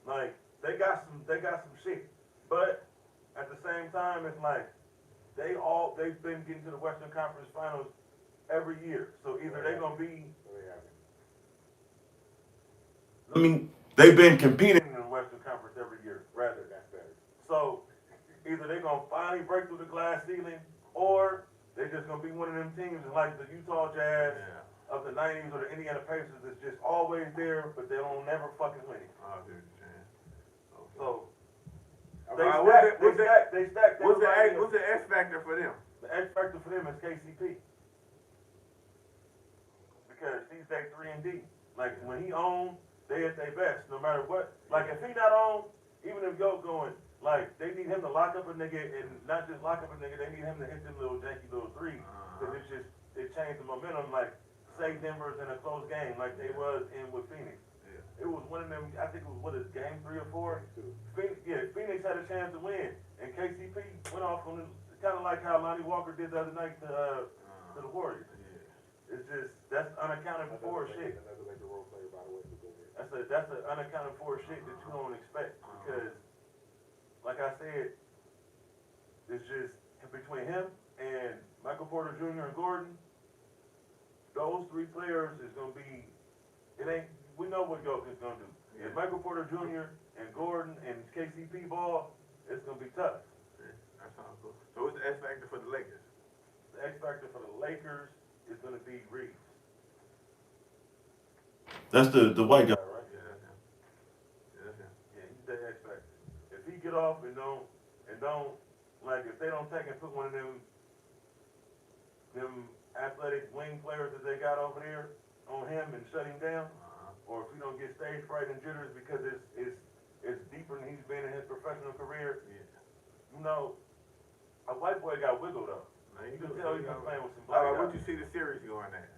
like they got some shit, but at the same time it's like they've been getting to the Western Conference Finals every year. So either they're gonna be, I mean, they've been competing. in the Western Conference every year, rather. That's better. So either they're gonna finally break through the glass ceiling, or they're just gonna be one of them teams like the Utah Jazz of the 90s or the Indiana Pacers that's just always there, but they don't never fucking win it. So they stack. What's the X factor for them? The X factor for them is KCP, because he's their 3 and D. Like when he on, they at their best, no matter what. Like if he not on, even if Yo going, like they need him to lock up a nigga, and not just lock up a nigga, they need him to hit them little janky little threes, because it changed the momentum. Like say Denver's in a close game, like they was in with Phoenix. It was one of them. I think it was game 3 or 4. Phoenix had a chance to win, and KCP went off on kind of like how Lonnie Walker did the other night to the Warriors. It's just that's unaccounted for shit. That's an unaccounted for shit that you don't expect, because, like I said, it's just between him and Michael Porter Jr. and Gordon. Those 3 players is gonna be. It ain't. We know what Jokic is gonna do. If Michael Porter Jr. and Gordon and KCP ball, it's gonna be tough. That sounds cool. So what's the X factor for the Lakers? The X factor for the Lakers is gonna be Reeves. That's the white guy, Right? Yeah, that's him. Yeah, he's the X factor. If he get off and don't like, if they don't take and put one of them athletic wing players that they got over there on him and shut him down, or if he don't get stage fright and jitters because it's deeper than he's been in his professional career, you know, a white boy got wiggled up. You can tell he's been playing with some black guys. What you see the series going at?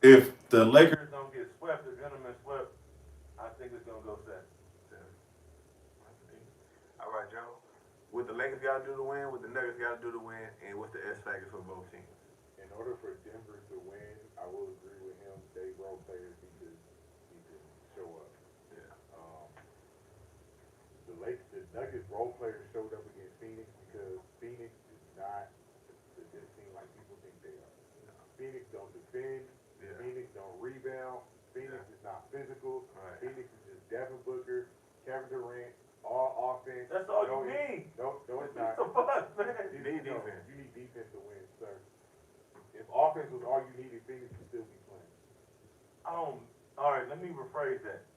If the Lakers don't get swept, the gentleman swept, I think it's gonna go 7. All right, Joe. What the Lakers got to do to win, what the Nuggets got to do to win, and what's the X factor for both teams? In order for Denver to win, I will agree with him. They role players need to show up. Yeah. The Nuggets role players showed up against Phoenix, because Phoenix is not the good team like people think they are. No. Phoenix don't defend. Yeah. Phoenix don't rebound. Phoenix is not physical. Right. Phoenix is just Devin Booker, Kevin Durant, all offense. That's all you need. No, it's not. So fuck, man. You need defense. You need defense to win, sir. If offense was all you needed, Phoenix would still be playing. All right, let me rephrase that.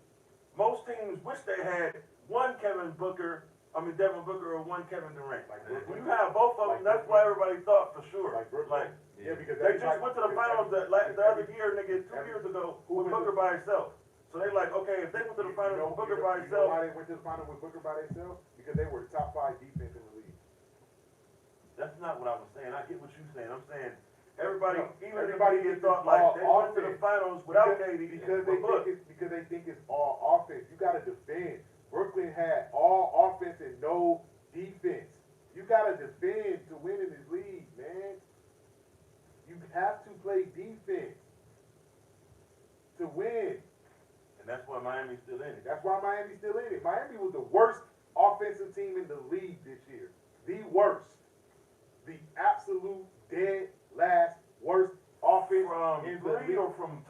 Most teams wish they had one Devin Booker or one Kevin Durant. Like When you have both of them, that's why everybody thought for sure. Like Brooklyn. Yeah, because they just went to the finals the other year, nigga, 2 years ago, with Booker by himself. So they like, okay, if they went to the finals with Booker by You know himself. why they went to the finals with Booker by themselves? Because they were top 5 defense in the league. That's not what I was saying. I get what you're saying. I'm saying everybody thought like they went to the finals without KD because they think it's all offense. You got to defend. Brooklyn had all offense and no defense. You got to defend to win in this league, man. You have to play defense to win. And that's why Miami's still in it. That's why Miami's still in it. Miami was the worst offensive team in the league this year. The worst. The absolute dead last worst offense in the league. Or from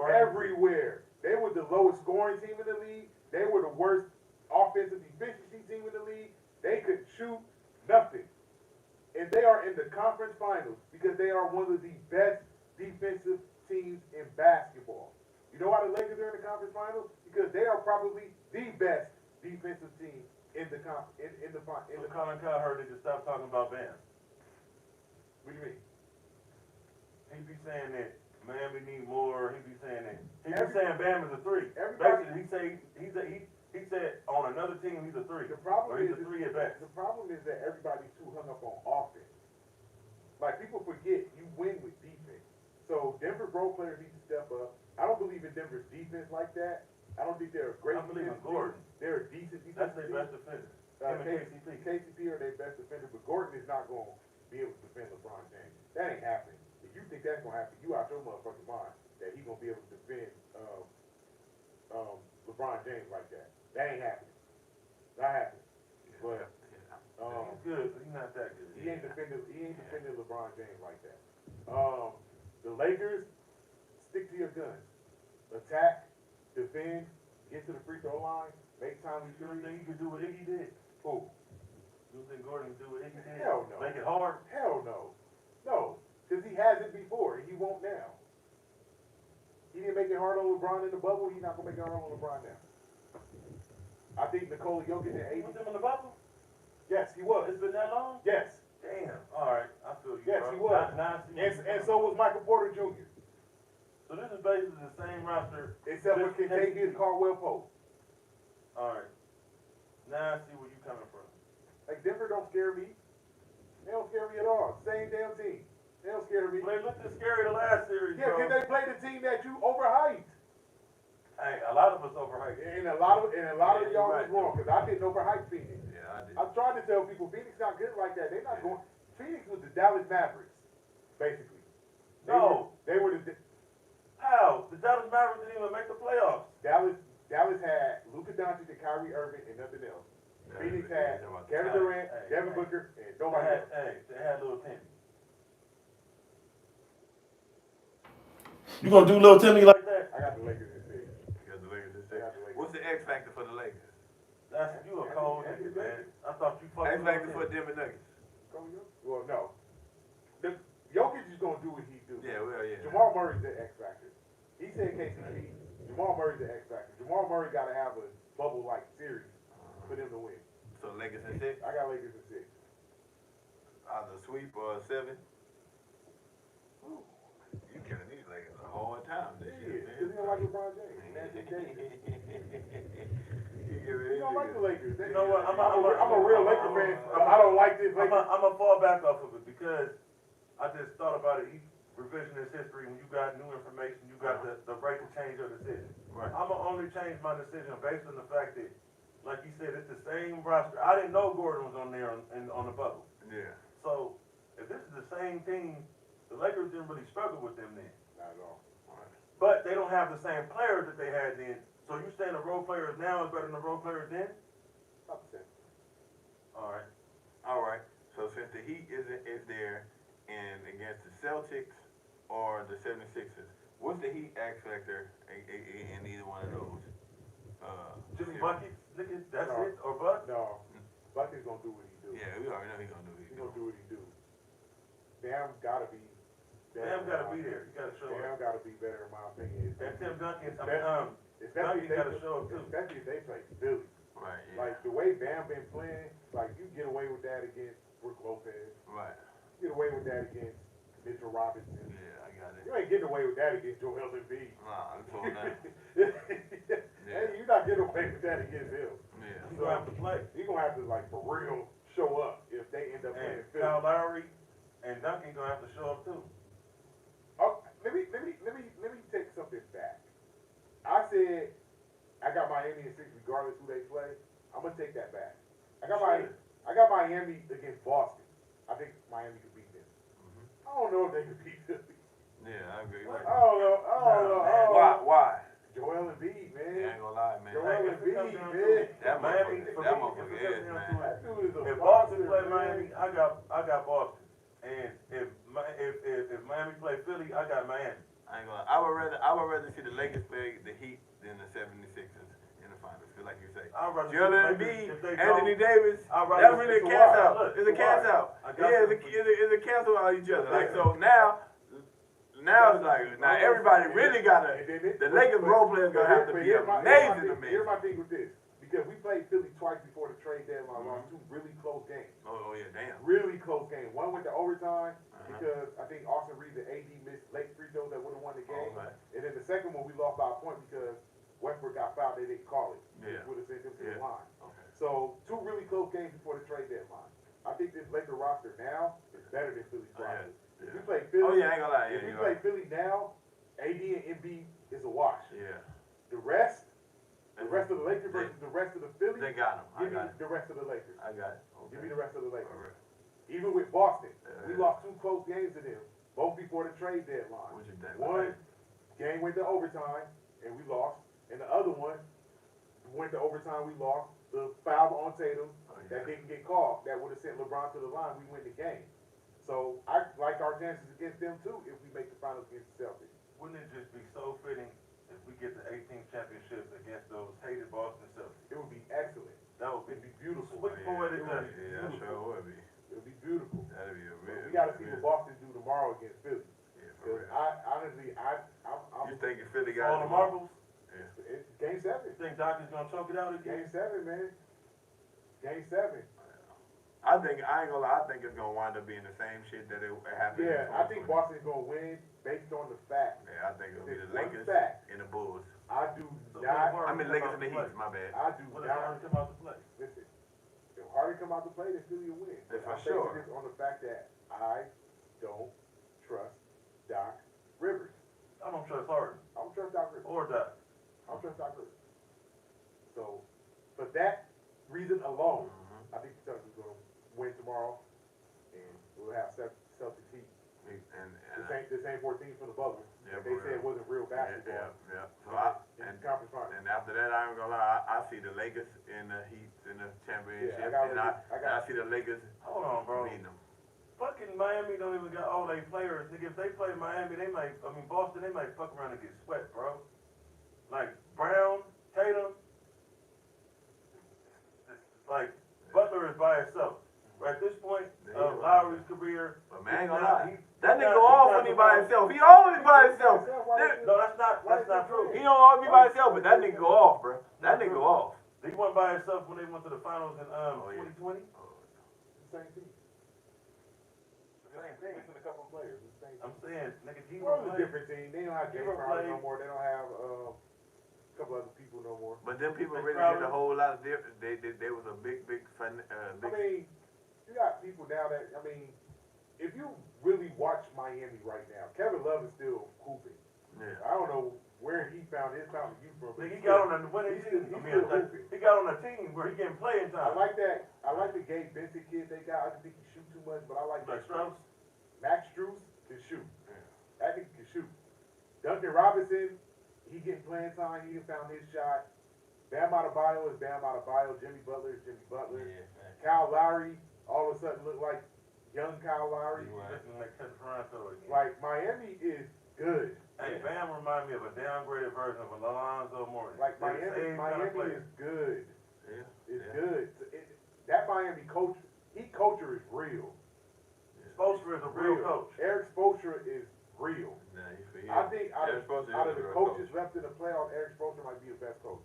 everywhere. They were the lowest scoring team in the league. They were the worst offensive efficiency team in the league. They could shoot nothing. And they are in the conference finals because they are one of the best defensive teams in basketball. You know why the Lakers are in the conference finals? Because they are probably the best defensive team in the conference. Colin Cowherd need to stop talking about Bam. What do you mean? He be saying that Miami need more. He be saying that. He be saying Bam is a 3. Everybody. Basically, he said on another team he's a 3. The problem or he's is a 3 at best. the problem is that everybody's too hung up on offense. Like people forget you win with defense. So Denver's role players need to step up. I don't believe in Denver's defense like that. I don't think they're a great. I believe in Gordon. They're a decent That's defensive their team. best defender. KCP are their best defender, but Gordon is not going to be able to defend LeBron James. That ain't happening. If you think that's going to happen, you out your motherfucking mind that he's going to be able to defend LeBron James like that. That ain't happening. Not happening. But He's good, but he's not that good. he ain't defending LeBron James like that. The Lakers, stick to your guns. Attack, defend, get to the free throw line, make timely You don't threes. think he could do what Iggy did? Who? You don't think Gordon can do what Iggy did? Hell no. Make it hard? Hell no. No, because he has it before, and he won't now. He didn't make it hard on LeBron in the bubble, he's not going to make it hard on LeBron now. I think Nikola Jokic and He AD. was in the bubble? Yes, he was. It's been that long? Yes. Damn. All right. I feel you. Yes, bro. he was. Now I see what And you're so was Michael Porter Jr. So this is basically the same roster. Except for Just Kentavious KCP. Caldwell Pope. All right. Now I see where you're coming from. Like, Denver don't scare me. They don't scare me at all. Same damn team. They don't scare me. Well, they looked as scary the last series, Yeah, bro. because they played the team that you overhyped. Hey, a lot of us overhyped. And a lot of Yeah, y'all you're was right, wrong, because I didn't overhype Phoenix. Yeah, I did. I'm trying to tell people Phoenix not good like that. They're not going. Phoenix was the Dallas Mavericks, basically. They were the How? The Dallas Mavericks didn't even make the playoffs. Dallas had Luka Doncic and Kyrie Irving and nothing else. Phoenix had Kevin Durant, Devin Booker, and nobody else. They had little Timmy. You gonna do little Timmy like that? I got the Lakers in six. Because the Lakers just I got the Lakers. What's the X factor for the Lakers? That's you a cold nigga, man. I thought you fucking. X factor for Denver Nuggets. Well, no. The Jokic is gonna do what he do. Yeah, well, yeah. Jamal Murray's the X factor. He said KCP. Jamal Murray's the X factor. Jamal Murray got to have a bubble-like series for them to win. So Lakers in 6, I got Lakers in 6. either sweep or 7. Ooh, you killing these Lakers a hard time this year, Because he don't like LeBron James. Anthony Davis. He don't like the Lakers. You know what? I'm a real Laker fan. I don't like this I'm Lakers. gonna fall back off of it because I just thought about it. Revisionist history. When you got new information, you got the right to change your decision. Right. I'm gonna only change my decision based on the fact that, like you said, it's the same roster. I didn't know Gordon was on there on the bubble. Yeah. So if this is the same team, the Lakers didn't really struggle with them then. Not at all. But they don't have the same players that they had then. So you saying the role players now is better than the role players then? Not the same. All right. So since the Heat is there and against the Celtics or the 76ers, what's the Heat X factor in either one of those? Just buckets, niggas, that's No. it, or Buck? No. Bucky's gonna do what he do. Yeah, we already know he's gonna do He's it. gonna do what he do. Bam gotta be. Bam gotta be there. You gotta show Bam up. gotta be better in my opinion. And Tim Duncan, Especially Duncan if they gotta show up too. Especially if they play Philly. Right. Yeah. Like the way Bam been playing, like you get away with that against Brook Lopez. Right. You get away with that against Mitchell Robinson. Yeah, I got it. You ain't getting away with that against Joel Embiid. Nah, I'm told that. Hey, you're not getting away with that against him. Yeah. You gonna have to play. You're gonna have to like for real show up if they end up playing And Philly. Kyle Lowry and Duncan gonna have to show up too. Oh, let me take something back. I said I got Miami in 6 regardless who they play. I'm gonna take that back. I got Miami against Boston. I think Miami could beat them. I don't know if they could beat Philly. Yeah, I agree. I don't know. Why? Joel Embiid, man. Yeah, I ain't gonna lie, man. Joel Hey, if it Embiid, comes down to man. it, That Miami, motherfucker- for that me, motherfucker if it is, comes down man. to it, That dude is a if Boston monster, play man. Miami, I got Boston. And if Miami play Philly, I got Miami. I ain't gonna lie. I would rather see the Lakers play the Heat than the 76ers in the finals. Feel like you say. I'd rather see Joel the Lakers Embiid, if they Anthony go- Davis, I'd rather that's really a see cast Kawhi. out. Look, It's a cast Kawhi. out. I got Yeah, something for you. it's a cancel out each other. Like so now it's like now everybody really gotta. The Lakers role players gonna have to be amazing. Here's my thing with this. Because we played Philly twice before the trade deadline, lost 2 really close games. Oh yeah, damn. Really close games. One went to overtime, and because I think Austin Reeves and AD missed late free throws that would have won the game. Okay. And then the second one we lost by a point because Westbrook got fouled. They didn't call it. Yeah. Which would have sent them to the Yeah. line. Okay. So 2 really close games before the trade deadline. I think this Laker roster now is better than Philly's roster. Yeah. If we play Philly, Oh yeah, I ain't gonna lie. if Yeah, we you're play right. Philly now, AD and Embiid is a wash. Yeah. The rest of the Lakers versus the rest of the Philly, They got him. I give me got it. the rest of the Lakers. I got it. Give me Okay. the rest of the Lakers. All right. Even with Boston, we Yeah. lost 2 close games to them, both before the trade deadline. What you think? One game went to overtime and we lost, and the other one went to overtime, we lost. The foul on Tatum Oh, yeah. that didn't get called, that would have sent LeBron to the line, we win the game. So I like our chances against them too if we make the finals against the Celtics. Wouldn't it just be so fitting if we get the 18th championship against those hated Boston Celtics? It would be excellent. That would be It'd be beautiful. Sweet poetic It would justice. be Yeah, I sure would be. It would be beautiful. That'd be a real. We got to see what Boston do tomorrow against Philly. Yeah, for Because real. I honestly, I'm You think if Philly got All the marbles. it's Game 7. You think Doc is gonna choke it out again? Game 7, man. Game 7. I think I ain't gonna lie. I think it's gonna wind up being the same shit that it happened. Yeah, in I think 2020. Boston's gonna win based on the fact. Yeah, I think it'll be the It's one Lakers fact. and the Bulls. I do So not. what I mean Come Lakers out and the to play. Heat. My bad. I do What if not. Harden come out to play? Listen, if Harden come out to play, then Philly will win. Yeah, But for I'm basing sure. this on the fact that I don't trust Doc Rivers. I don't trust Harden I don't trust Doc Rivers. or Doc. I don't trust Doc Rivers. So, for that reason alone, Mm-hmm. I think the Celtics are gonna win tomorrow, and we'll have Celtics Heat. And The same 14 from the bubble. Yeah, That they for said real. wasn't real basketball. Yeah. So I In and the conference final. and after that, I ain't gonna lie. I see the Lakers and the Heat in the championship, Yeah, I got and Lakers. I got- I see the Lakers Hold on, bro. beating them. Fucking Miami don't even got all their players. Nigga, if they play Miami, Boston, they might fuck around and get swept, bro. Like Brown, Tatum, like Butler is by himself. At this point of Lowry's career, But man, I ain't he's gonna not- lie. he's That not- nigga go he's off not when he the by ball- himself. He always by himself. No, that's not true. He don't always be by himself, but that nigga go off, bro. That nigga go off. He went by himself when they went to the finals in yeah. 2020. Same team. Same thing. Missing a couple of players. It's the same I'm team. saying, nigga, he Well, was it's a different team. They don't have James Hero Crowder no played. more. They don't have a couple other people no more. But them people Big really Crowder. did a whole lot of different. They was a big I big. mean, you got people now that, I mean, if you really watch Miami right now, Kevin Love is still hooping. Yeah. I don't know where he found his fountain youth from. but Nigga, he he's got still- on a winning he's team. still- I he's mean, still hooping. he got on a team where he getting playing I time. like that. I like the Gabe Vincent kid they got. I just think he shoot too much, but I like Like that. Strauss. Max Strus can shoot. That nigga can shoot. Duncan Robinson, he getting playing time. He done found his shot. Bam Adebayo is Bam Adebayo. Jimmy Butler is Jimmy Butler. Kyle Lowry all of a sudden look like young Kyle Lowry. Looking like Toronto again. Like Miami is good. Hey, Bam remind me of a downgraded version of Alonzo Mourning. Like They're the Miami, same kind of Miami player. is good. Yeah. It's Yeah. good. That Miami coach, culture is real. Spoelstra is a real coach. Eric Spoelstra is real. Nah, he I think out Eric Spoelstra of is the a real coaches left in the playoffs, Eric Spoelstra might be the best coach.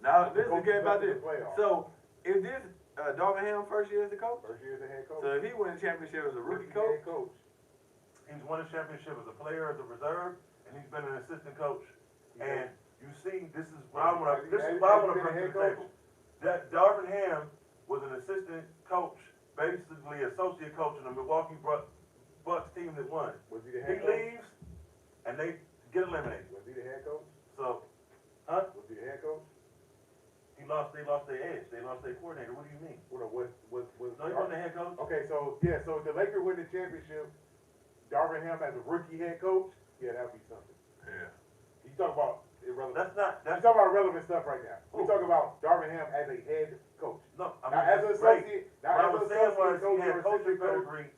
Now The this is coach again about left in this. the playoffs. So is this Darvingham first year as a coach? First year as a head coach. So if he wins the championship as a rookie Head coach, coach. He's won a championship as a player, as a reserve, and he's been an assistant coach. And you see, this is what I want to bring to the table. That Darvin Ham was an assistant coach, basically associate coach in the Milwaukee Bucks team that won. Was he the He head coach? leaves, and they get eliminated. Was he the head coach? So, Was he the head coach? they lost their edge. They lost their coordinator. What do you mean? Was No, he wasn't the head coach. Okay, so the Lakers win the championship. Darvin Ham as a rookie head coach. Yeah, that'd be something. yeah. You talk about irrelevant. That's not, We that's, talk about relevant stuff right now. We Who? talk about Darvin Ham as a head coach. no, I Now, mean, as an that's great. associate, What I not was as an saying was associate he coach had or coaching assistant coach. pedigree,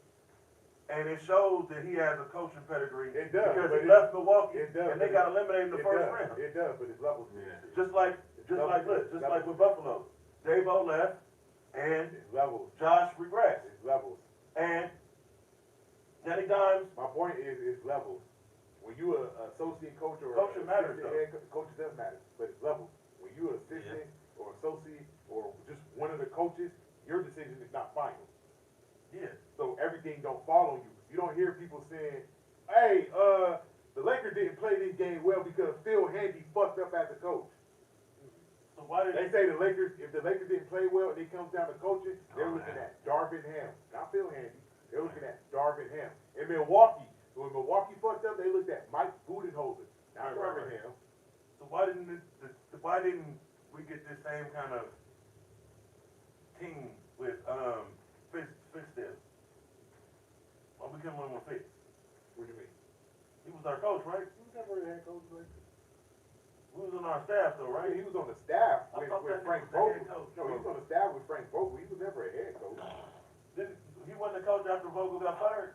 and it shows that he has a coaching pedigree. It does, Because but he left Milwaukee, it does, and they but got eliminated in the It first does, round. it does, but it's levels. Yeah. Just like with Buffalo. Davo left, and It's levels. Josh regressed. It's levels. And Danny Dimes, My point is, it's levels. When you an associate coach or Coaching matters, assistant though. head coach does matter, but it's levels. When you an assistant or associate or just one of the coaches, your decision is not final. yeah, So everything don't fall on you. You don't hear people saying, hey, the Lakers didn't play this game well because Phil Handy fucked up as a coach. So why did They say the Lakers, if the Lakers didn't play well and it comes down to coaching, they're looking at Darvin Ham. Not Phil Handy. They're looking at Darvin Ham. In Milwaukee, when Milwaukee fucked up, they looked at Mike Budenholzer. Not Darvin Ham. So why didn't we get this same kind of team with Fizdale? Why we couldn't win with Fitz? What do you mean? He was our coach, right? He was never a head coach. Like, We was on our staff though, right? he was on the staff I with thought that Frank nigga was the head Vogel. coach. No, he was on the staff with Frank Vogel. He was never a head coach. He wasn't the coach after Vogel got fired.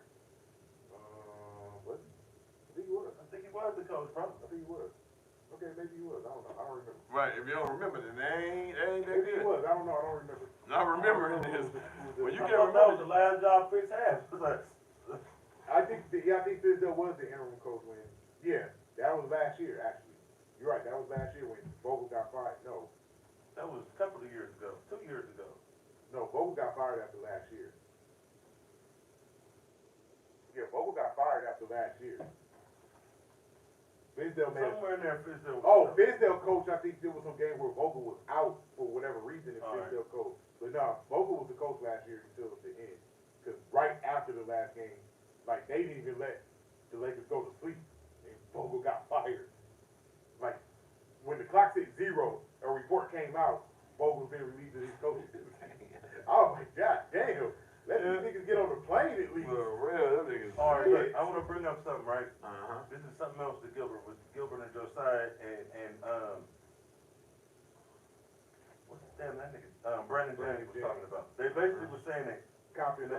What? I think he was. I think he was the coach, bro. I think he was. Okay, maybe he was. I don't know. I don't remember. Right, if you don't remember, then they ain't that Maybe he good. was. I don't know. I don't remember. Not remembering this. Well, you I can't thought that was remember. the last job Fitz had. I think Fizdale was the interim coach when. Yeah, that was last year actually. You're right. That was last year when Vogel got fired. No, That was a couple of years ago, 2 years ago. no, Vogel got fired after last year. Yeah, Vogel got fired after last year. Fizdale made. Somewhere in there, Fizdale. Fizdale coach. I think there was some game where Vogel was out for whatever reason, and All right. Fizdale coach. But no, Vogel was the coach last year until the end. Because right after the last game, like they didn't even let the Lakers go to sleep, and Vogel got fired. Like when the clock hit 0, a report came out. Vogel's been released as his coach. I was like, God damn, let these niggas get on the plane at least. For real, them niggas. All right, look, I want to bring up something, right? Uh-huh. This is something else to Gilbert, with Gilbert and Josiah and what's the damn that nigga? Brandon James was talking about. They basically were saying that Compton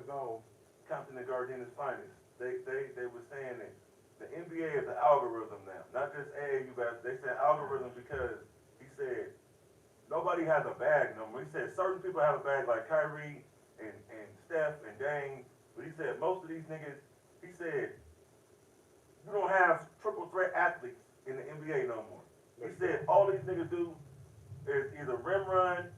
Zone. Compton and Gardenia's finest. They were saying that the NBA is an algorithm now, not just AAU basketball. They said algorithm because he said nobody has a bag no more. He said certain people have a bag like Kyrie and Steph and Dame, but he said most of these niggas, he said you don't have triple threat athletes in the NBA no more. He said all these niggas do is either rim run,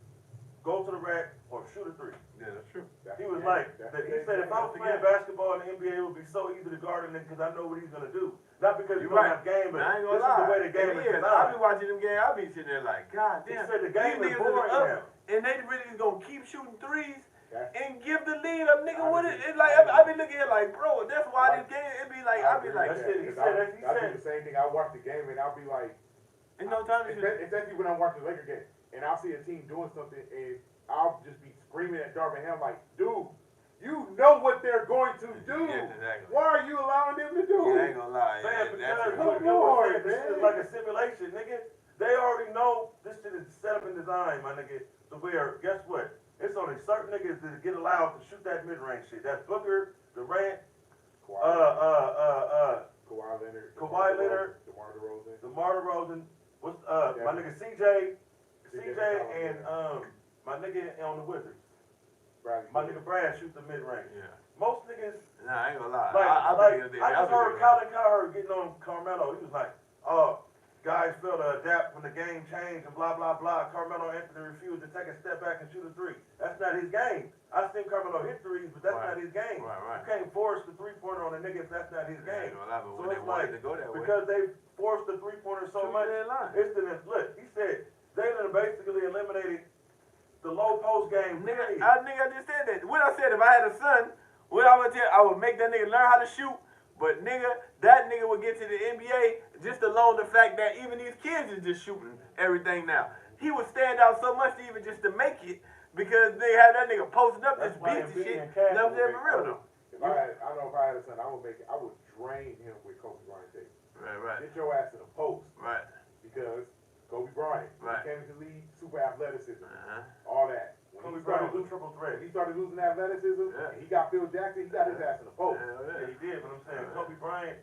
go to the rack, or shoot a three. Yeah, that's true. He was like, he said if I was playing basketball in the NBA, it would be so easy to guard him because I know what he's gonna do. Not because you don't have game, but I ain't this gonna lie. is the way the game is I designed. be watching them games. I be sitting there like, God He damn. said the game these is niggas boring up, now. and they really is gonna keep shooting threes That's- and give the lead up, nigga. What it? It's like I be looking at it like, bro. That's why this game. It be like I be like, That's it. He I said- do the same thing. I watch the game and I'll be like, ain't no time to shoot. especially when I'm watching the Lakers game, and I'll see a team doing something, and I'll just be screaming at Darvin Ham like, dude, you know what they're going to do. Yeah, exactly. Why are you allowing them to do I it? ain't gonna lie. Man, Yeah, because that's what Come Gilbert on, said, this man. shit is like a simulation, nigga. They already know this shit is set up and designed, my nigga, to where, guess what? It's only certain niggas that get allowed to shoot that mid-range shit. That's Booker, Durant, Kawhi Leonard, Kawhi Leonard, DeMar DeRozan. DeMar DeRozan, what's my nigga CJ and my nigga on the Wizards. My nigga Brad shoot the mid-range. Yeah. Most niggas, Nah, I ain't gonna lie. I just heard Colin Cowherd getting on Carmelo. He was like, oh, guys fail to adapt when the game changed and blah, blah, blah. Carmelo Anthony refused to take a step back and shoot a three. That's not his game. I seen Carmelo hit threes, but that's not his game. Right. You can't force the three-pointer on a nigga if that's not his game. But So when they it's wanted like, to go that way, because they forced the three-pointer so much, it's the look. He said they done basically eliminated the low post game. nigga, I just said that. What I said, if I had a son, what I would tell, I would make that nigga learn how to shoot. But nigga, that nigga would get to the NBA just alone the fact that even these kids is just shooting everything now. He would stand out so much even just to make it because they have that nigga posting up this beats and shit. You know what I'm saying? For real though. I know if I had a son, I would drain him with Kobe Bryant tape. Right. Get your ass in a post. Right. Because Kobe Bryant, Right. he came into the league, super athleticism, Uh-huh. all that. Kobe Bryant do triple threat. When he started losing athleticism, Yeah. and he got Phil Jackson, he got his ass in the post. Hell Yeah, yeah. he did, but I'm saying Kobe Bryant,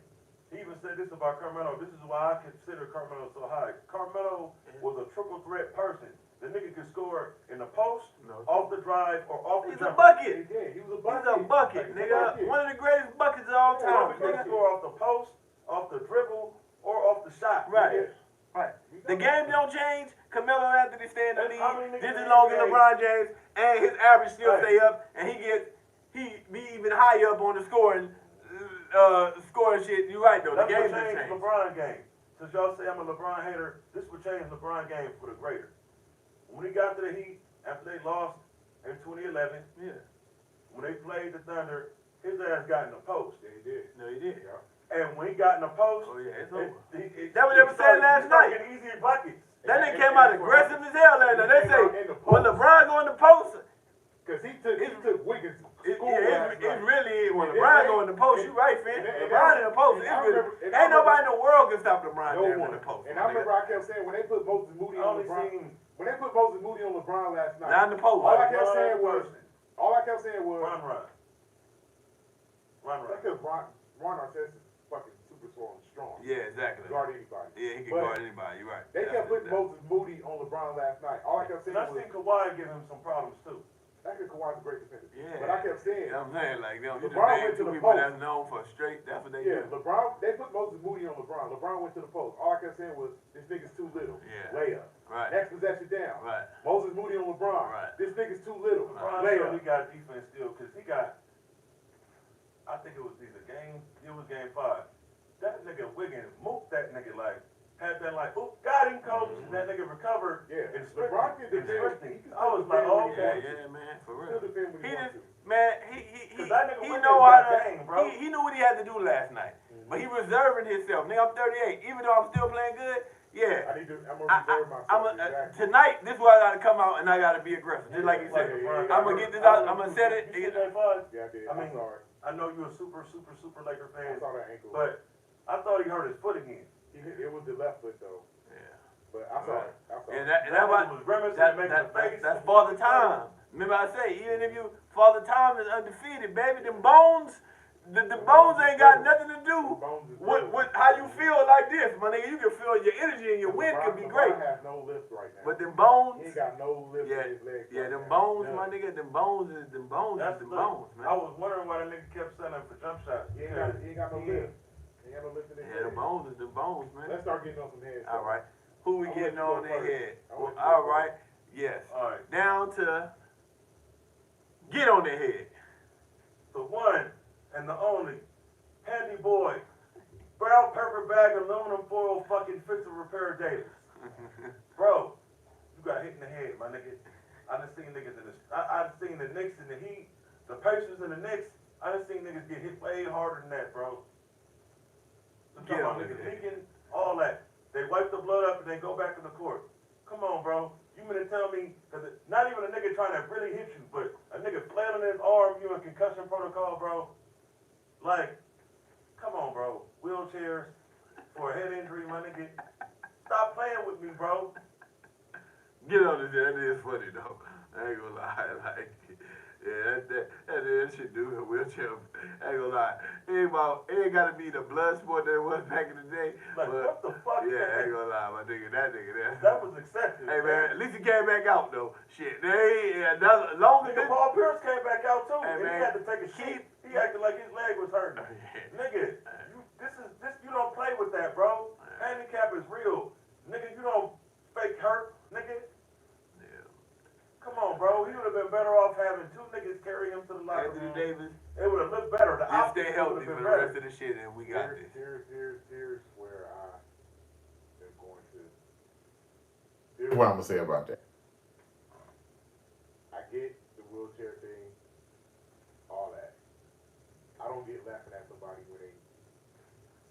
he even said this about Carmelo. This is why I consider Carmelo so high. Carmelo was a triple threat person. The nigga could score in the post, off the drive, or off the He's a jumper. bucket. Yeah, he was a He's bucket. a bucket, He's a nigga. bucket. One of the greatest buckets of all time, Kobe could nigga. score off the post, off the dribble, or off the shot. Right. Nigga. Right. The game don't change. Carmelo Anthony stay in the How many league niggas just as in long the as NBA? LeBron James, and his average still Right. stay up, and he be even even higher up on the scoring shit. You're right though. That's The game's what changed changed. LeBron game. Since y'all say I'm a LeBron hater, this would change LeBron game for the greater. When he got to the Heat after they lost in 2011, when they played the Thunder, his ass got in the post. Yeah, he did. No, he did. Yeah. And when he got in the post, It's over. that what they were saying last night. Getting easy buckets. That nigga came out aggressive as hell last night. They say when LeBron go in the post, because he took Wiggins. it's really when LeBron go in the post. You right, fam. LeBron in the post. Ain't nobody in the world can stop LeBron in the post. And I remember I kept saying when they put Moses Moody on LeBron. When they put Moses Moody on LeBron last night. Not in the post. All I kept saying was. Run. That's because Ron Artest is fucking super strong. Yeah, exactly. Guard anybody. Yeah, he can guard anybody. You're right. They kept putting Moses Moody on LeBron last night. All I kept saying was. I seen Kawhi give him some problems too. I think Kawhi's a great defender. Yeah. But I kept saying. I'm saying like them. You LeBron just went to two the people post. that's known for straight. That's what they do. LeBron. They put Moses Moody on LeBron. LeBron went to the post. All I kept saying was this nigga's too little. Yeah. Layup. Right. Next possession down. Right. Moses Moody on LeBron. Right. This nigga's too little. LeBron Layup. he got defense still because he got. I think it was either game 5. That nigga Wiggins moved that nigga like. Had that like, oop, got him, coach, and that nigga recovered. Yeah, and LeBron can defend. I was like, oh, Yeah, man, for real. He just, he know how to. He knew what he had to do last night, but he reserving himself. Nigga, I'm 38. Even though I'm still playing good, yeah. I'm gonna reserve myself. Tonight, this is why I gotta come out and I gotta be aggressive, just like you said. I'm gonna get this out. I'm gonna set it. You see that buzz? Yeah, I did. I mean, sorry. I know you're a super Laker fan. I saw that ankle. But I thought he hurt his foot again. It was the left foot though. Yeah. But I saw it. That's Father Time. Remember I say, even if you Father Time is undefeated, baby, them bones, the bones ain't got nothing to do with how you feel like this, my nigga. You can feel your energy and your wind can be great. LeBron has no lift right now. But them bones, he ain't got no lift in his legs. Yeah, them bones, my nigga, them bones, man. I was wondering why that nigga kept selling for jump shots. He ain't got no lift. He ain't got no lift in his legs. The bones, man. Let's start getting on some heads. All right. Who we getting on their head? All right. Yes. All right. Down to get on their head. The one and the only handy boy, brown paper bag, aluminum foil, fucking fix and repair Davis. Bro, you got hit in the head, my nigga. I done seen niggas in this. I done seen the Knicks and the Heat, the Pacers and the Knicks. I done seen niggas get hit way harder than that, bro. I'm talking about niggas leaking, all that. They wipe the blood up and they go back in the court. Come on, bro. You mean to tell me, because not even a nigga trying to really hit you, but a nigga flailing his arm, you in concussion protocol, bro. Like, come on, bro. Wheelchairs for a head injury, my nigga. Stop playing with me, bro. Get on this, that is funny, though. I ain't gonna lie, like, yeah, that shit do a wheelchair. I ain't gonna lie. It ain't gotta be the blood sport that it was back in the day. Like, but, what the fuck? Yeah, I ain't gonna lie, my nigga, that. That was excessive. Hey, man, at least he came back out, though. Shit, as long as Paul Pierce came back out, too, hey, and man, he had to take a shit. He acted like his leg was hurting. Nigga, you don't play with that, bro. Handicap is real. Nigga, you don't fake hurt, nigga. Come on, bro. He would have been better off having two niggas carry him to the locker room. Anthony Davis. It would have looked better. The Just stay healthy for the rest of the shit, and we got this. Here's where I am going to. Here's what I'm gonna say about that. I get the wheelchair thing, all that. I don't get laughing at somebody when they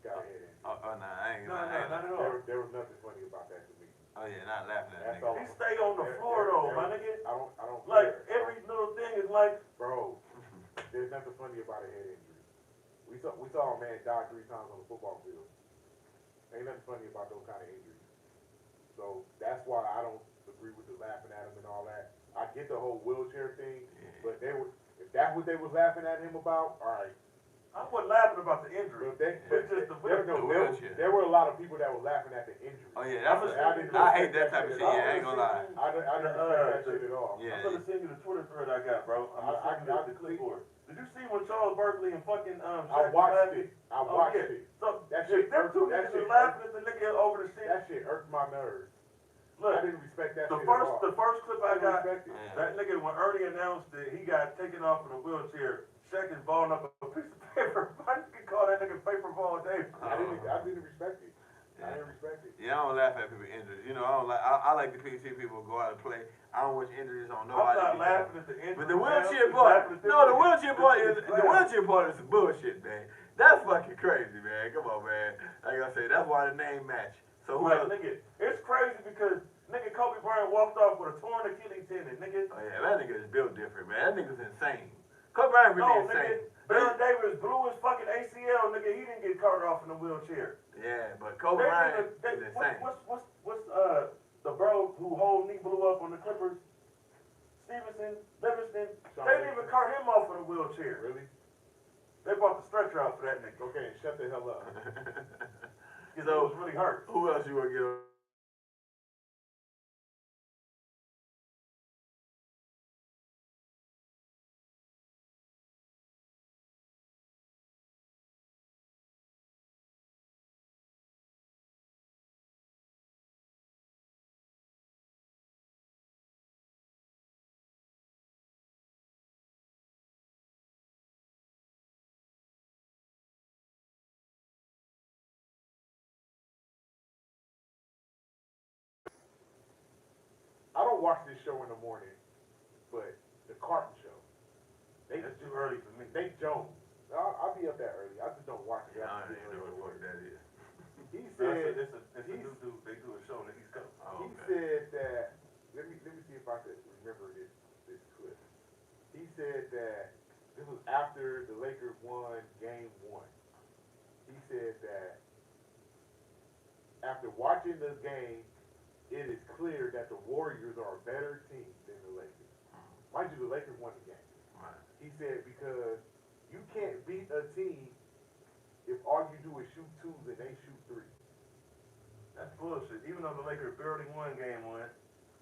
got a head in. Oh, no, I ain't. No, not at all. There was nothing funny about that to me. Oh yeah, not laughing at That's nigga. all. He stay on the floor though, my nigga. I don't Like care. every little thing is like, Bro, there's nothing funny about a head injury. We saw a man die 3 times on the football field. Ain't nothing funny about those kind of injuries. So that's why I don't agree with the laughing at him and all that. I get the whole wheelchair thing, but if that's what they was laughing at him about, all right. I wasn't laughing about the injury. There were a lot of people that were laughing at the injury. Oh yeah, I hate that type of shit. Yeah, I ain't gonna lie. I didn't respect that shit at all. Yeah. I'm gonna send you the Twitter thread I got, bro. I'm gonna send you the clipboard. Did you see when Charles Barkley and fucking I watched it. So that shit them two niggas were laughing at the nigga over the shit. That shit irked my nerves. Look, I didn't respect that the shit at all. first clip I got, respect it. that nigga when Ernie announced that he got taken off in a wheelchair, Shaq is balling up a piece of paper. Why you can call that nigga paper ball Davis? I didn't respect it. I didn't respect it. Yeah, I don't laugh at people injuries. You know, I like to see people go out and play. I don't wish injuries on nobody. I'm not laughing at the injury. But the wheelchair part, the wheelchair part is bullshit, man. That's fucking crazy, man. Come on, man. Like I said, that's why the name match. So who else? Nigga, it's crazy because nigga Kobe Bryant walked off with a torn Achilles tendon, nigga. Oh yeah, that nigga is built different, man. That nigga's insane. Kobe Bryant really insane. Baron Davis blew his fucking ACL, nigga. He didn't get carted off in a wheelchair. Yeah, but Kobe Bryant is insane. What's the bro who whole knee blew up on the Clippers? Livingston. They didn't even cart him off in a wheelchair. Really? They bought the stretcher out for that nigga. Okay, shut the hell up. Because it was really hurt. Who else you want to get on? I don't watch this show in the morning, but the Carton show. That's too early for me. Nate Jones. I'll be up that early. I just don't watch it. I don't even know what that is. He said it's a new dude. They do a show on the East Coast. He said that. Let me see if I could remember this clip. He said that this was after the Lakers won Game 1. He said that after watching the game, it is clear that the Warriors are a better team than the Lakers. Mind you, the Lakers won the game. Right. He said because you can't beat a team if all you do is shoot twos and they shoot threes. That's bullshit. Even though the Lakers barely won Game 1,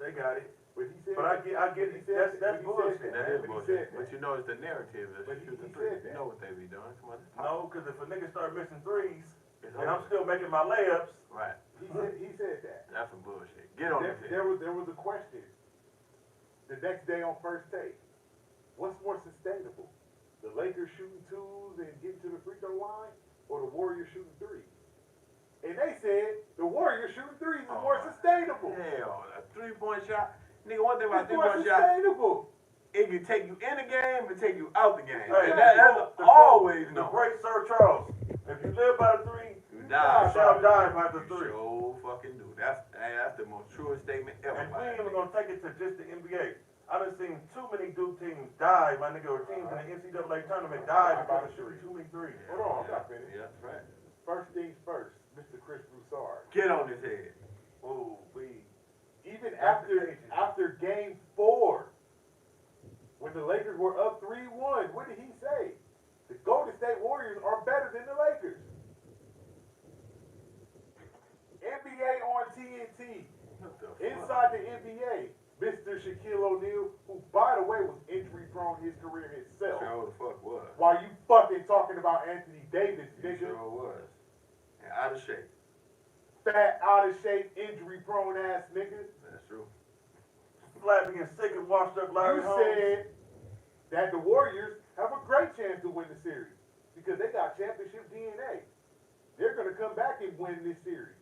they got it. But he said, But I get it. That's bullshit. That is But he bullshit. said But you know it's the narrative that But shoot he the three. said You know what they be doing. Come on, just pop. No, because if a nigga start missing threes, It's and I'm over. still making my layups, Right. he said that. That's some bullshit. Get on this There was a question the next day on First Take. What's more sustainable? The Lakers shooting twos and getting to the free throw line, or the Warriors shooting threes? And they said the Warriors shooting threes is more sustainable. Hell, a 3-point shot. Nigga, one thing about It's more 3-point shot, sustainable. it can take you in the game and take you out the game. Hey, And that's always the known. great Sir Charles, if you live by the three, You you die. shall die by the three. So fucking do. That's the most truest statement ever. And we ain't even gonna take it to just the NBA. I done seen too many Duke teams die, my nigga, or teams in the NCAA tournament die because of shooting too many threes. Hold on, I'm not finished. Yeah, that's right. First things first, Mr. Chris Broussard. Get on his head. Oh, we. Even after Game 4, when the Lakers were up 3-1, what did he say? The Golden State Warriors are better than the Lakers. NBA on TNT. Inside the NBA, Mr. Shaquille O'Neal, who, by the way, was injury-prone his career himself. Sure the fuck was. While you fucking talking about Anthony Davis, nigga. Sure was. And out of shape. Fat, out-of-shape, injury-prone ass nigga. That's true. Flapping and sick and washed up Larry You Holmes. said that the Warriors have a great chance to win the series because they got championship DNA. They're going to come back and win this series.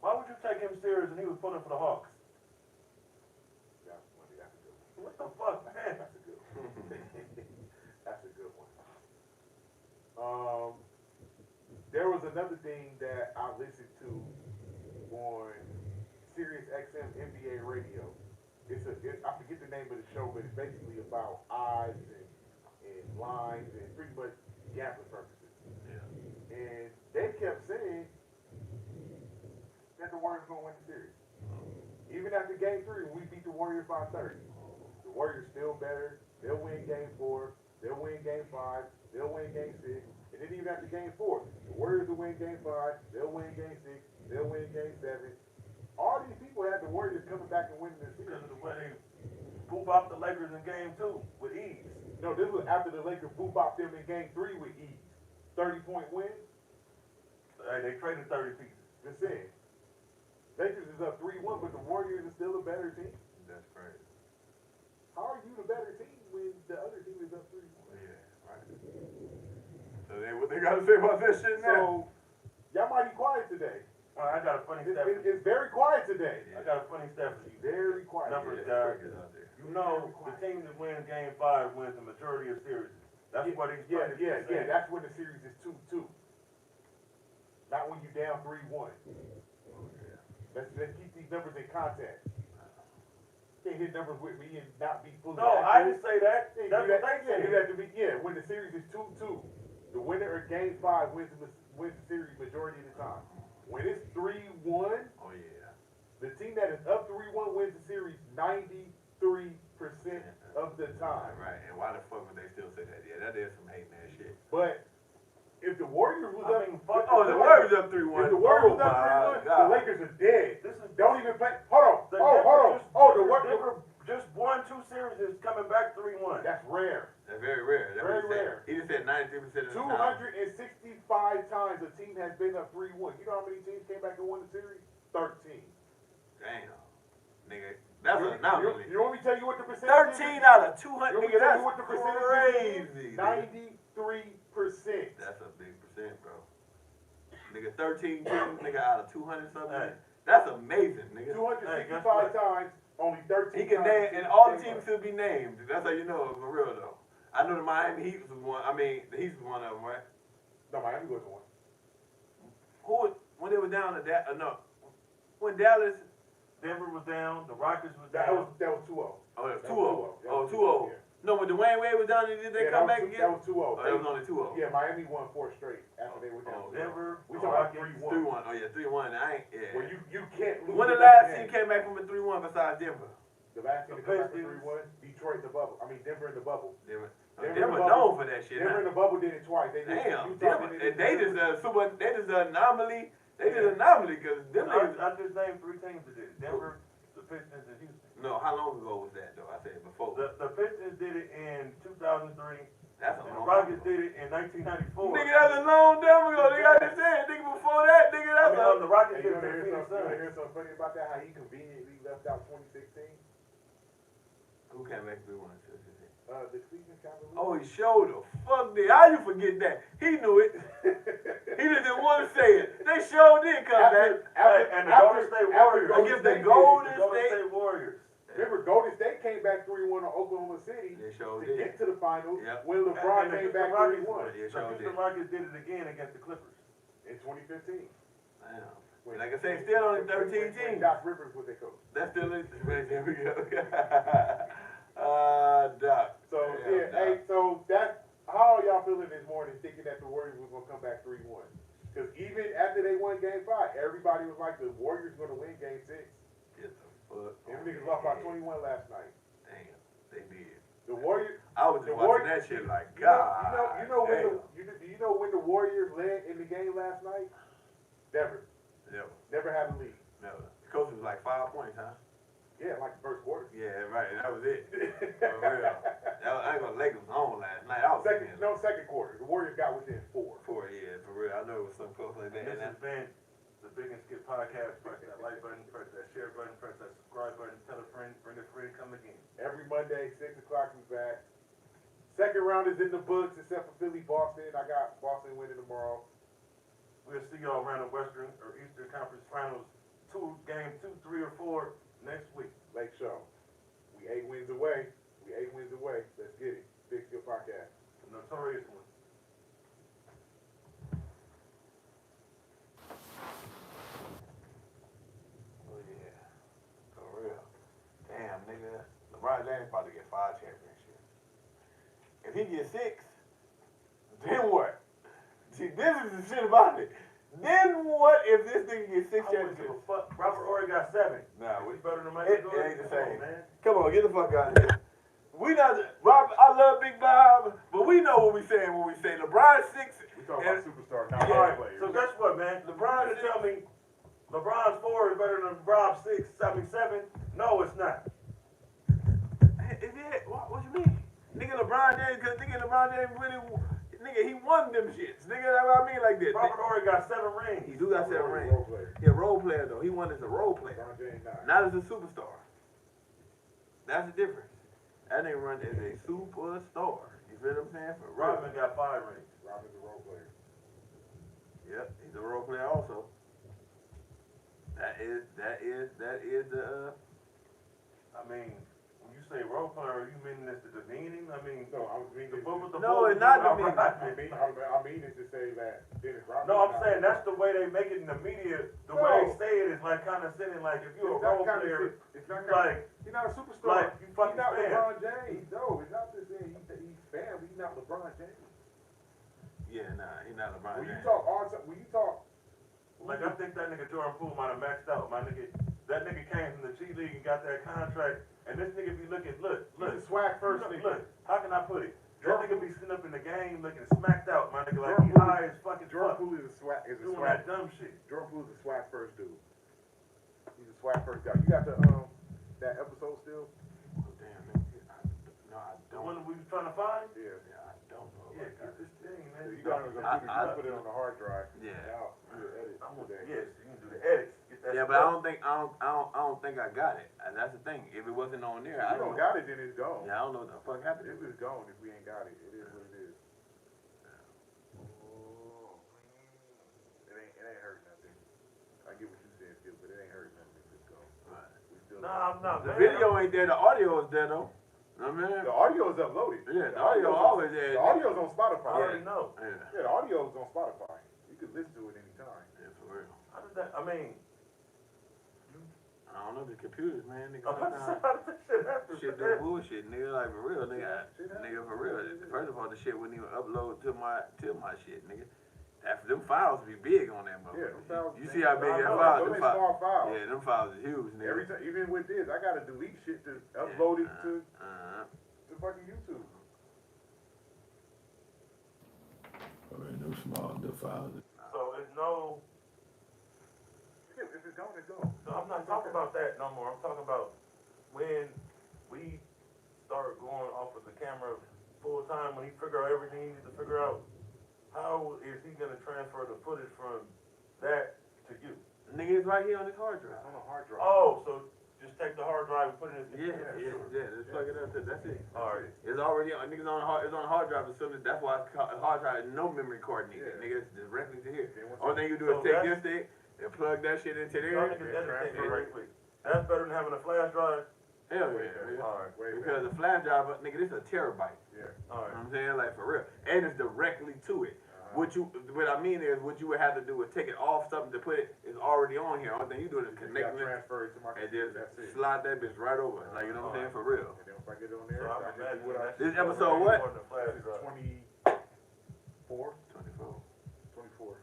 Why would you take him serious and he was pulling for the Hawks? That's funny. That's a good one. What the fuck, man? That's a good one. That's a good one. There was another thing that I listened to on Sirius XM NBA radio. I forget the name of the show, but it's basically about odds and lines and pretty much gambling purposes. Yeah. And they kept saying that the Warriors gonna win the series. Even after Game 3, when we beat the Warriors by 30, the Warriors still better. They'll win Game 4. They'll win Game 5. They'll win Game 6. And then even after Game 4, the Warriors will win Game 5. They'll win Game 6. They'll win Game 7. All these people had the Warriors coming back and winning this series. Because of the way they boop out the Lakers in Game 2 with ease. No, this was after the Lakers boop-bopped them in Game 3 with ease. 30-point win. Hey, they traded 30 pieces. Just saying. Lakers is up 3-1, but the Warriors are still a better team. That's crazy. How are you the better team when the other team is up 3-1? Yeah. So what they got to say about that shit now? So, y'all might be quiet today. Well, I got a funny stat for you. It's very quiet today. I got a funny stat for you. Very quiet. Numbers, guys. You know, the team that wins Game 5 wins the majority of series. That's what he's trying to say. That's when the series is 2-2. Not when you're down 3-1. Let's keep these numbers in context. Can't hit numbers with me and not be fully No, I didn't say that. That's what they said. When the series is 2-2, the winner of Game 5 wins the series majority of the time. When it's 3-1, Oh yeah. the team that is up 3-1 wins the series 93% of the time. Right. And why the fuck would they still say that? Yeah, that is some hating ass shit. But if the Warriors was up, The Warriors up 3-1. if the Warriors was up 3-1, the Lakers are dead. Don't even play. Hold on. Just won 2 series is coming back 3-1. That's rare. That's very rare. That's Very what he said. rare. He just said 93% of the time. 265 times a team has been up 3-1. You know how many teams came back and won the series? 13. Damn. Nigga, that's an anomaly. You want me to tell you what the percentage 13 out of 200. You want me Nigga, to tell that's you what the percentage crazy. is? 93%. That's a big percent, bro. Nigga, 13 teams, nigga, out of 200 something. Hey. That's amazing, nigga. 265 times, only 13 He can times name, and all the teams should be named. That's how you know it for real, though. I know the Miami Heat was one. I mean, the Heat was one of them, right? No, Miami was one. When they were down to that, no. When Dallas, Denver was down. The Rockets was That down. was 2-0. oh, it was That 2-0. was 2-0. Oh, 2-0. Yeah. No, when Dwayne Wade was down, did they come back again? That was 2-0. Oh, it was only 2-0. Yeah, Miami won 4 straight after they were down. Oh, Denver, We talking about Rockets, 3-1. 3-1. Oh, yeah, 3-1. I ain't, yeah. Well, you can't lose. When the the last game. team came back from a 3-1 besides Denver? The last team The to come back from Pistons. 3-1, Detroit in the bubble. I mean, Denver in the bubble. Denver. Denver Denver in the bubble. known for that shit. Denver in the bubble did it twice. They did Damn, Utah Denver. did it. They just an anomaly. They did an anomaly because them niggas. I just named 3 teams that did it. Denver, the Pistons, and Houston. No, how long ago was that though? I said before. The Pistons did it in 2003. That's a And the long Rockets time ago. did it in 1994. Nigga, that's a long time ago. Nigga, I just said, nigga, before that, nigga, that's the Rockets Hey, did it in you Phoenix wanna Suns. hear something funny about that? How he conveniently left out 2016? Who came back to 3-1? The Cleveland Cavaliers. Oh, he showed her. Fuck that. How you forget that? He knew it. He just didn't want to say it. They sure did come back. And the Golden State Warriors. Against the Golden State Warriors. Remember, Golden State came back 3-1 on Oklahoma City They sure to did. get to the finals Yep. when LeBron And the came Houston back Rockets 3-1 Yeah, sure The did. Houston Rockets did it again against the Clippers. in 2015. Damn. Like I said, still only 13 When teams. Doc Rivers was their coach. That's still it. There we go. Doc. So Damn, Doc. hey, so that's how y'all feeling this morning, thinking that the Warriors was gonna come back 3-1? Because even after they won Game 5, everybody was like, the Warriors gonna win Game 6. Get the fuck. Them niggas lost by 21 last night. Damn, they did. The Warriors. I was just watching that shit like, God. You know when the Warriors led in the game last night? Never had a lead. Never. The coach was like 5 points, huh? Yeah, like the first quarter. Yeah, right. That was it. For real. I ain't gonna Lakers on last night. I was Second quarter. The Warriors got within 4. 4 years, for real. I know it was some close like that. This has been the BigSkip Podcast. Press that like button, press that share button, press that subscribe button, tell a friend, bring a friend, come again. Every Monday, 6 o'clock, we back. Second round is in the books, except for Philly, Boston. I got Boston winning tomorrow. We'll see y'all around the Western or Eastern Conference Finals, game 2, 3, or 4 next week. Lake Show. We 8 wins away. Let's get it. BigSkip Podcast. The notorious one. Oh, yeah. For real. Damn, nigga. LeBron James about to get 5 championships. If he gets 6, then what? See, this is the shit about it. Then what if this nigga gets 6 I wouldn't give championships? a fuck. Robert Horry got 7. Nah, He's better than it Michael Jordan. ain't the Come on, same. man. Come on, get the fuck out of here. We not, Rob, I love Big Bob, but we know what we saying when we say LeBron 6. We talking about superstars, not Yeah. players. So guess what, man? LeBron to tell me LeBron's 4 is better than LeBron's 6, 7. No, it's not. Is it? What you mean? Nigga LeBron James, cause nigga LeBron James really, nigga, he won them shits. Nigga, that's what I mean like that. Robert Horry got 7 rings. He do got 7 rings. Role player. He a role player though. He won as a role player, LeBron James not. not as a superstar. That's the difference. That nigga run as a superstar. You feel what I'm saying? For real. Rodman got 5 rings. Robin's a role player. Yep, he's a role player also. That is the. I mean, when you say role player, you mean this the demeaning? I mean, No, I was meaning. No, it's not demeaning. I mean is to say that Dennis Rodman. No, I'm saying that's the way they make it in the media. The way they say it is like condescending. Like if you're a role player, it's not like he's not a superstar. like you fucking He's not fan. LeBron James. No, it's not the saying he's fan, but he's not LeBron James. Yeah, nah, he's not LeBron When you James. talk all time, when you talk, Like I think that nigga Jordan Poole might have maxed out. My nigga, that nigga came from the G League and got that contract. And this nigga be looking, look. he's a swag first nigga. Look, how can I put it? That nigga be sitting up in the game looking smacked out, my nigga, like Jordan he Poole- high as fucking Jordan fuck. Poole is a swag. Doing that dumb shit. Jordan Poole is a swag first dude. He's a swag first guy. You got the that episode still? Oh, damn, nigga. No, I The don't. one that we was trying to find? Yeah. Yeah, I don't know. Yeah, about get this thing, man. You got it on the computer. You put it on the hard drive. Yeah. Now, you edit I'm gonna, today. yes, you can do the edits. Get that Yeah, shit but I up. don't think I got it. And that's the thing. If it wasn't on there, If I you don't don't got it, then it's gone. Yeah, I don't know what the fuck happened. If it's gone, if we ain't got it, it is what it is. It ain't hurt nothing. I get what you said, Skip, but it ain't hurt nothing if it's gone. Right. We still Nah, I'm not. The man. video ain't there. The audio is there though. I mean, The audio is uploaded. yeah, the audio always there. The audio's on I Spotify. already know. Yeah, Yeah, the audio's on Spotify. You can listen to it anytime. yeah, for real. How did that? I mean, I don't know the computers, man. Nigga, I'm about to say, sometimes how did that shit happen? shit do bullshit, nigga. Like for real, nigga. Nigga, for real. First of all, the shit wouldn't even upload to my shit, nigga. After them files be big on that Yeah, them files. motherfucker. You see how big that Those file? ain't small files. Yeah, them files is huge, nigga. Every time, even with this, I gotta delete shit to upload it to fucking YouTube. No small the files. So it's no. If it's gone, it's gone. So I'm not talking about that no more. I'm talking about when we start going off of the camera full time, when he figure out everything he needs to figure out, how is he gonna transfer the footage from that to you? Nigga, it's right here on this hard drive. It's on a hard drive. Oh, so just take the hard drive and put it in his Just plug it up. That's it. Alright. It's already on. Niggas on hard. It's on a hard drive. As soon as that's why it's called a hard drive. No memory card needed. Yeah. Nigga, it's directly to here. Then once Only thing you do So is take that's- your stick and plug that shit into Y'all there. niggas educate me right quick. That's better than having a flash drive? Hell Way yeah, better. nigga. Alright. Way Because better. the flash drive, nigga, this is a terabyte. Yeah. You know Alright. what I'm saying? Like for real. And it's directly to it. What I mean is, what you would have to do is take it off something to put it. It's already on here. Only thing you do is You connect gotta it transfer it to my and computer. just That's it. slide that bitch right over. Like you know what I'm saying? For real. And then if I get on So there, I'm I just do imagining what I. that This shit's episode way what? more than a flash This is drive. 24. 24. 24.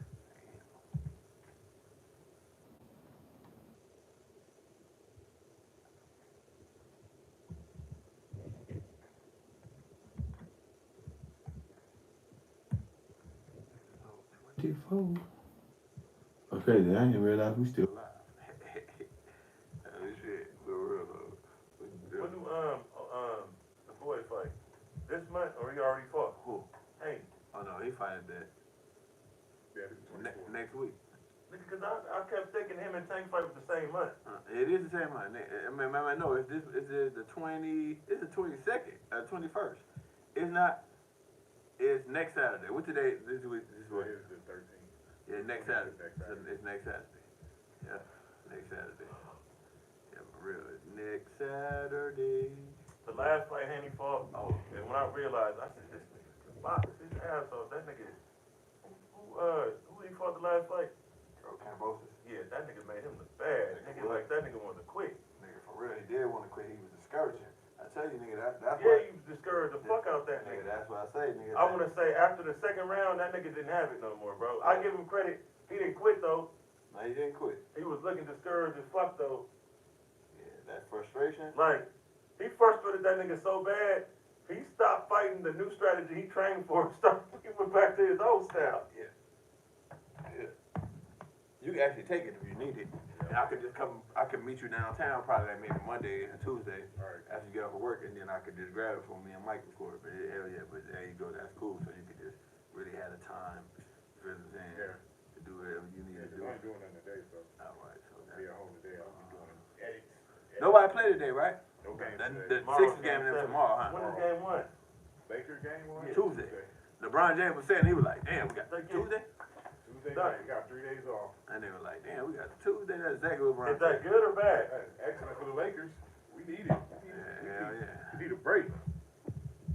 Okay, then I didn't realize we still Live. Shit, for real though. When do the boy fight? This month or he already fought? Who? Hey, Oh no, he fighting that Yeah, this is 24. next week. because I kept thinking him and Tank fight was the same month. It is the same month. I mean, no, it's this. It's the 22nd, 21st. It's not. It's next Saturday. What's today? This week. This It week. is the 13th. Yeah, next Saturday. Next Saturday. It's next Saturday. Yeah, next Saturday. Yeah, for real. It's next Saturday. The last fight Haney fought, Oh, and when I realized, I said, this nigga can box his ass off. That nigga, who he fought the last fight? Cambosis. Yeah, that nigga made him look bad. Nigga, like that nigga wanted to quit. Nigga, for real, he did want to quit. He was discouraging. I tell you, nigga, that's Yeah, what. he discouraged the fuck out that Nigga, nigga. that's what I say, nigga. I want to say after the second round, that nigga didn't have it no more, bro. I give him credit. He didn't quit though. No, he didn't quit. He was looking discouraged as fuck though. Yeah, that frustration. Like, he frustrated that nigga so bad, he stopped fighting the new strategy he trained for and he went back to his old style. Yeah. Yeah. You can actually take it if you need it. And I could just come, I could meet you downtown probably like maybe Monday and Tuesday Alright. after you get off of work, and then I could just grab it for me and Mike record. But hell yeah, but there you go, that's cool. So you could just really have the time, you know what I'm saying, Yeah. to do whatever you need Yeah, to 'cause do. I ain't doing nothing today, so Alright, so I'll be at home today. I'll be doing edits. nobody played today, right? No games That, today. the Tomorrow's Sixers game game is seven. tomorrow, huh? When is game one? Baker game on? Tuesday. LeBron James was saying, he was like, damn, we got Tuesday? Tuesday night, you got 3 days off. And they were like, damn, we got Tuesday. That's exactly what LeBron Is that good or bad? That's excellent for the Lakers. We need it. Hell yeah. We need a break.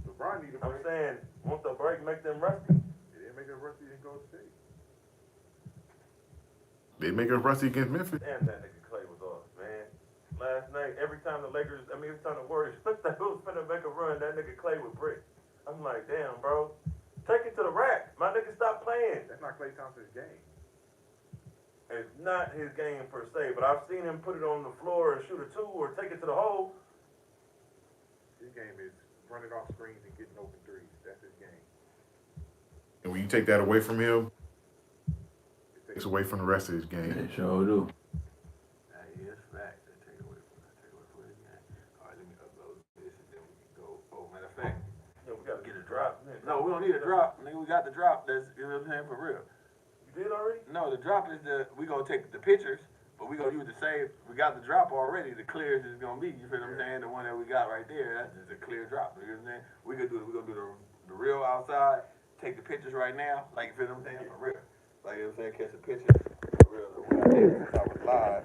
LeBron need a break. I'm saying, won't the break make them rusty? They didn't make them rusty in Golden State. They make us rusty against Memphis. Damn, that nigga Clay was off, man. Last night, every time the Warriors looked like who was finna make a run, that nigga Clay would brick. I'm like, damn, bro. Take it to the rack. My nigga stop playing. That's not Klay Thompson's game. It's not his game per se, but I've seen him put it on the floor and shoot a two or take it to the hole. His game is running off screens and getting open threes. That's his game. And when you take that away from him, it takes away from the rest of his game. They sure do. That is fact. They take away from his game. All right, let me upload this and then we can go. Oh, matter of fact. Yeah, we gotta get a drop. No, we don't need a drop. Nigga, we got the drop. That's, you know what I'm saying, for real. You did already? No, the drop is we gonna take the pictures, but we gonna use the same, we got the drop already, the clearest is gonna be, you feel what I'm saying, the one that we got right there, that's just a clear drop, you know what I'm saying? We gonna do the real outside, take the pictures right now, like, you feel what I'm saying, for real. Like, you know what I'm saying, catch the pictures, for real, the one I did since I was live.